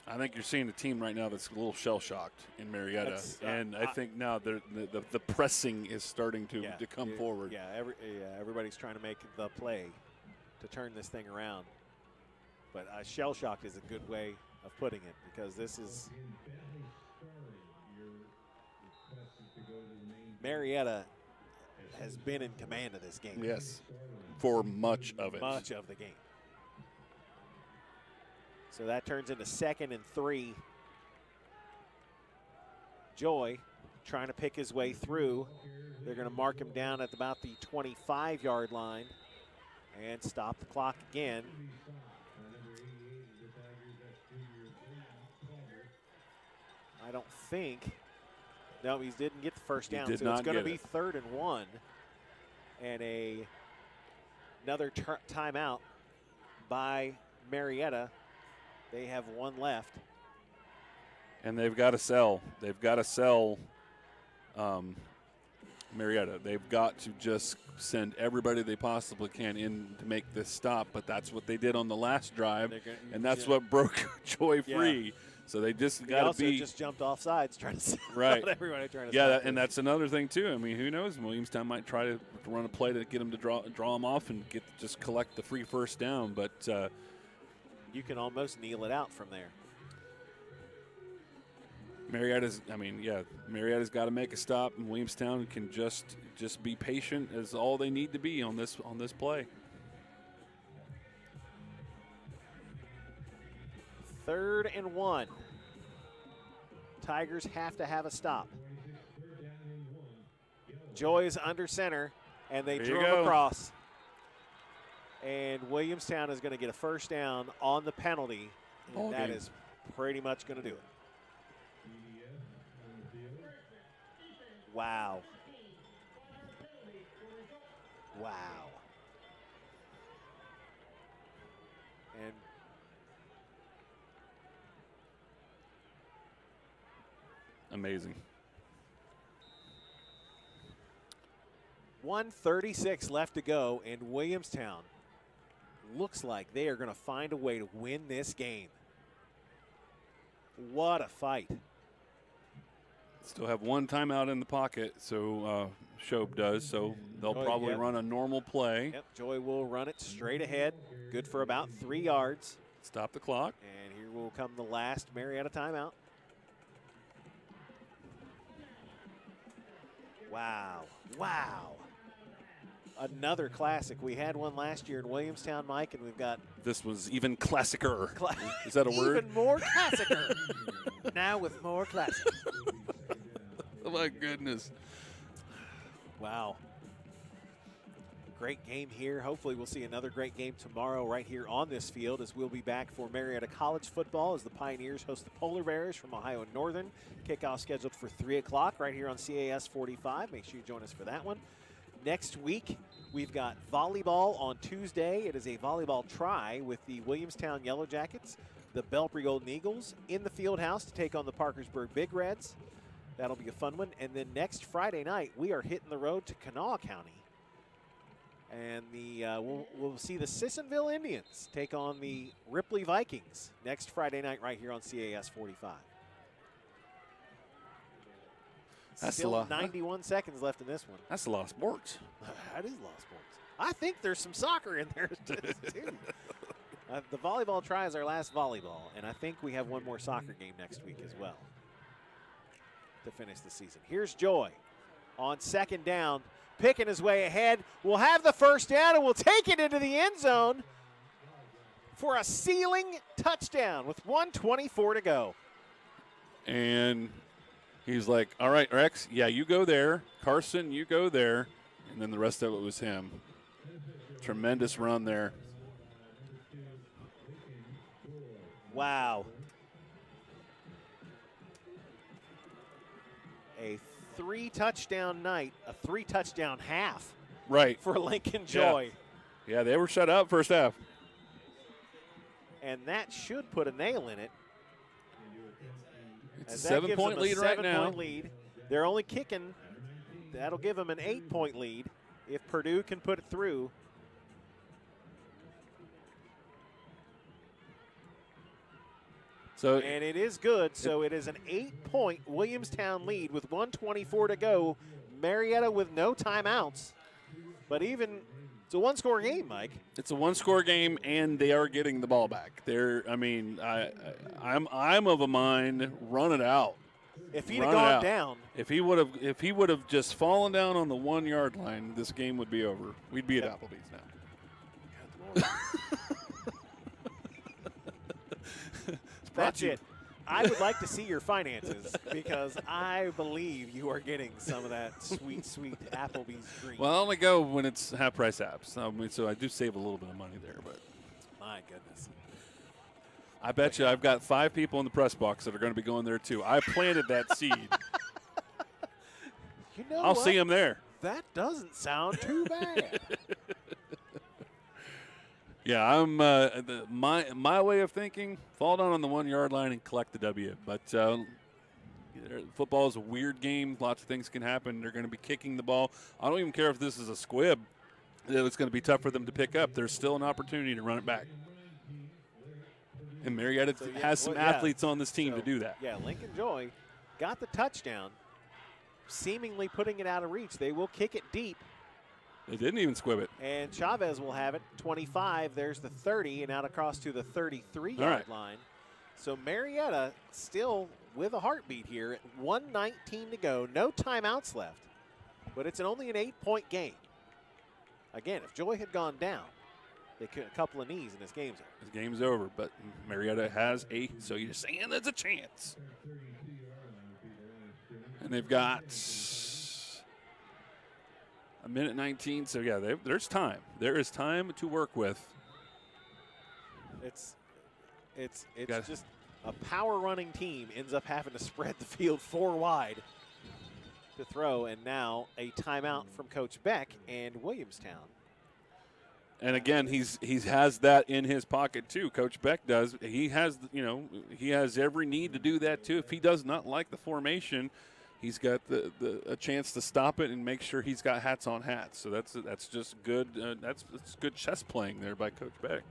I think you're seeing a team right now that's a little shell-shocked in Marietta, and I think now the pressing is starting to come forward. Yeah, everybody's trying to make the play to turn this thing around. But shell-shocked is a good way of putting it, because this is Marietta has been in command of this game. Yes, for much of it. Much of the game. So that turns into 2nd and 3. Joy trying to pick his way through. They're going to mark him down at about the 25-yard line and stop the clock again. I don't think. No, he didn't get the first down. So it's going to be 3rd and 1 and another timeout by Marietta. They have one left. And they've got to sell. They've got to sell Marietta. They've got to just send everybody they possibly can in to make this stop. But that's what they did on the last drive, and that's what broke Joy free. So they just got to be. Also just jumped off sides trying to sell right. everybody trying to. Yeah, and that's another thing too. I mean, who knows? Williamstown might try to run a play to get them to draw them off and just collect the free first down, but. You can almost kneel it out from there. Marietta's got to make a stop, and Williamstown can just be patient as all they need to be on this play. 3rd and 1. Tigers have to have a stop. Joy is under center, and they drew him across. And Williamstown is going to get a first down on the penalty, and that is pretty much going to do it. Wow. Wow. And amazing. 1:36 left to go, and Williamstown looks like they are going to find a way to win this game. What a fight. Still have one timeout in the pocket, so Shobe does, so they'll probably run a normal play. Yep, Joy will run it straight ahead, good for about 3 yards. Stop the clock. And here will come the last Marietta timeout. Wow, wow. Another classic. We had one last year in Williamstown, Mike, and we've got... This was even classicer. Is that a word? Even more classicer. Now with more classic. Oh, my goodness. Wow. Great game here. Hopefully we'll see another great game tomorrow right here on this field, as we'll be back for Marietta College football as the Pioneers host the Polar Bears from Ohio Northern. Kickoff scheduled for 3 o'clock right here on CAS 45. Make sure you join us for that one. Next week, we've got volleyball on Tuesday. It is a volleyball try with the Williamstown Yellowjackets, the Belpre Golden Eagles in the field house to take on the Parkersburg Big Reds. That'll be a fun one. And then next Friday night, we are hitting the road to Kanawha County. And we'll see the Sissonville Indians take on the Ripley Vikings next Friday night right here on CAS 45. That's Still 91 seconds left in this one. That's a lot of sports. That is a lot of sports. I think there's some soccer in there too. The volleyball try is our last volleyball, and I think we have one more soccer game next week as well to finish the season. Here's Joy on second down, picking his way ahead. We'll have the first down, and we'll take it into the end zone for a ceiling touchdown with 1:24 to go. And he's like, all right, Rex, yeah, you go there. Carson, you go there. And then the rest of it was him. Tremendous run there. Wow. A 3-touchdown night, a 3-touchdown half. Right. For Lincoln Joy. Yeah, they were shut out first half. And that should put a nail in it. It's a 7-point lead right now. 7-point lead. They're only kicking. That'll give them an 8-point lead if Purdue can put it through. And it is good. So it is an 8-point Williamstown lead with 1:24 to go. Marietta with no timeouts. But even it's a one-score game, Mike. It's a one-score game, and they are getting the ball back. I'm of a mind, run it out. If he'd have gone down, if he would have just fallen down on the 1-yard line, this game would be over. We'd be at Applebee's now. That's it. I would like to see your finances because I believe you are getting some of that sweet, sweet Applebee's green. Well, I only go when it's half-price apps, so I do save a little bit of money there. But my goodness. I bet you I've got 5 people in the press box that are going to be going there, too. I planted that seed. You know I'll see them there. That doesn't sound too bad. Yeah, I'm my way of thinking, fall down on the 1-yard line and collect the W. But football is a weird game. Lots of things can happen. They're going to be kicking the ball. I don't even care if this is a squib. It's going to be tough for them to pick up. There's still an opportunity to run it back. And Marietta has some athletes on this team to do that. Yeah, Lincoln Joy got the touchdown, seemingly putting it out of reach. They will kick it deep. They didn't even squib it. And Chavez will have it, 25. There's the 30, and out across to the 33-yard line. So Marietta still with a heartbeat here at 1:19 to go. No timeouts left, but it's only an 8-point game. Again, if Joy had gone down, they could a couple of knees and this game's over. This game's over, but Marietta has so you're saying there's a chance. And they've got a minute 19, so yeah, there's time. There is time to work with. It's just a power running team ends up having to spread the field 4 wide. to throw, and now a timeout from Coach Beck and Williamstown. And again, he has that in his pocket too. Coach Beck does. He has every need to do that too. If he does not like the formation, he's got a chance to stop it and make sure he's got hats on hats. So that's just good. That's good chess playing there by Coach Beck.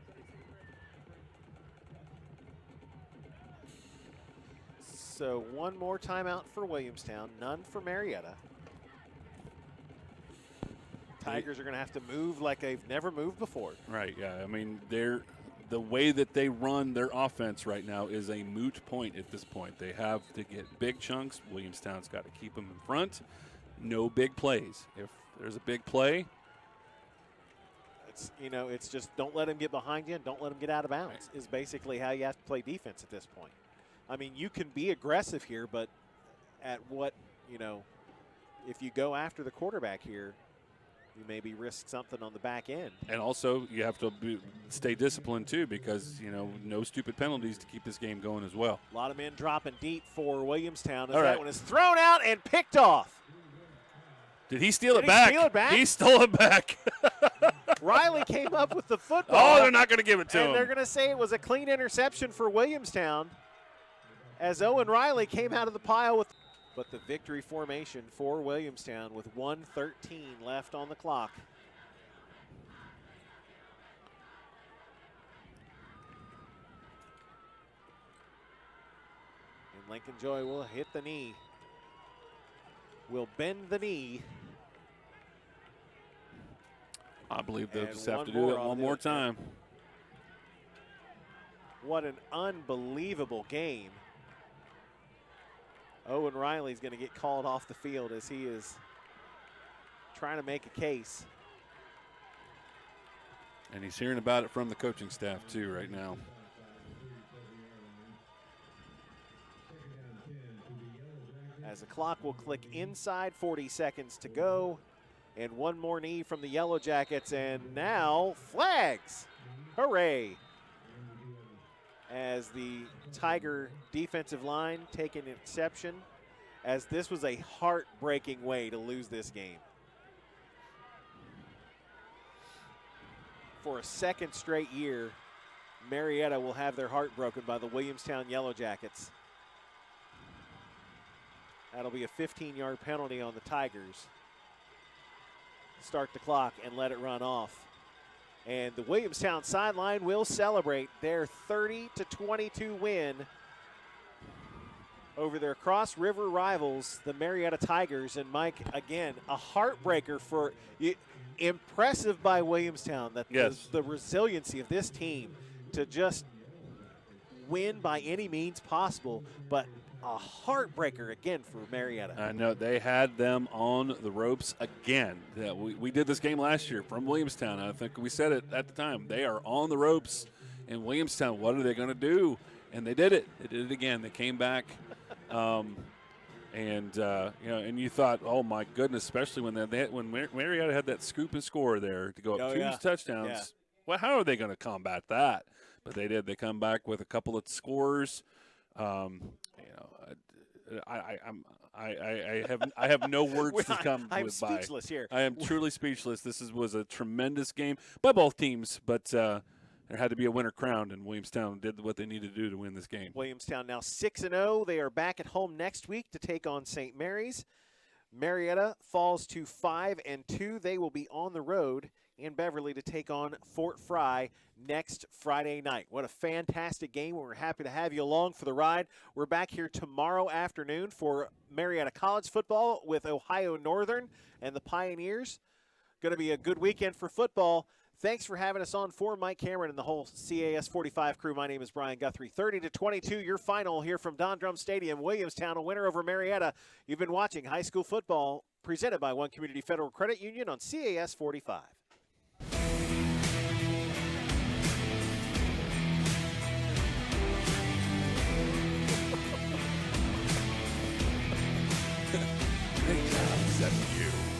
So one more timeout for Williamstown, none for Marietta. Tigers are going to have to move like they've never moved before. Right, yeah. I mean, the way that they run their offense right now is a moot point at this point. They have to get big chunks. Williamstown's got to keep them in front. No big plays. If there's a big play, it's just don't let them get behind you and don't let them get out of bounds is basically how you have to play defense at this point. I mean, you can be aggressive here, but at what, if you go after the quarterback here, you maybe risk something on the back end. And also you have to stay disciplined too, because, no stupid penalties to keep this game going as well. A lot of men dropping deep for Williamstown as All that right. one is thrown out and picked off. Did he steal it back? He stole it back. Riley came up with the football. Oh, they're not going to give it to him. And they're going to say it was a clean interception for Williamstown as Owen Riley came out of the pile with. But the victory formation for Williamstown with 1:13 left on the clock. And Lincoln Joy will hit the knee. Will bend the knee. I believe they'll And just have one to do more that on one the more other time. What an unbelievable game. Owen Riley's going to get called off the field as he is trying to make a case. And he's hearing about it from the coaching staff too right now. As the clock will click inside, 40 seconds to go. And one more knee from the Yellowjackets, and now flags. Hooray. As the Tiger defensive line taking exception, as this was a heartbreaking way to lose this game. For a second straight year, Marietta will have their heart broken by the Williamstown Yellowjackets. That'll be a 15-yard penalty on the Tigers. Start the clock and let it run off. And the Williamstown sideline will celebrate their 30-22 win over their Cross River rivals, the Marietta Tigers. And Mike, again, a heartbreaker for you. Impressive by Williamstown that the resiliency of this team to just win by any means possible, but a heartbreaker again for Marietta. I know they had them on the ropes again. Yeah, we did this game last year from Williamstown. I think we said it at the time. They are on the ropes in Williamstown. What are they going to do? And they did it. They did it again. They came back, and you thought, oh my goodness, especially when Marietta had that scoop and score there to go up two touchdowns. Yeah. Well, how are they going to combat that? But they did. They come back with a couple of scores. I have no words to come I'm with by. speechless here. I am truly speechless. This was a tremendous game by both teams, but there had to be a winner crowned, and Williamstown did what they needed to do to win this game. Williamstown now 6-0. They are back at home next week to take on St. Mary's. Marietta falls to 5-2. They will be on the road in Beverly to take on Fort Fry next Friday night. What a fantastic game. We're happy to have you along for the ride. We're back here tomorrow afternoon for Marietta College football with Ohio Northern and the Pioneers. Going to be a good weekend for football. Thanks for having us on. For Mike Cameron and the whole CAS 45 crew, my name is Brian Guthrie. 30-22, your final here from Don Drum Stadium. Williamstown, a winner over Marietta. You've been watching high school football presented by One Community Federal Credit Union on CAS 45. Great job, 7U.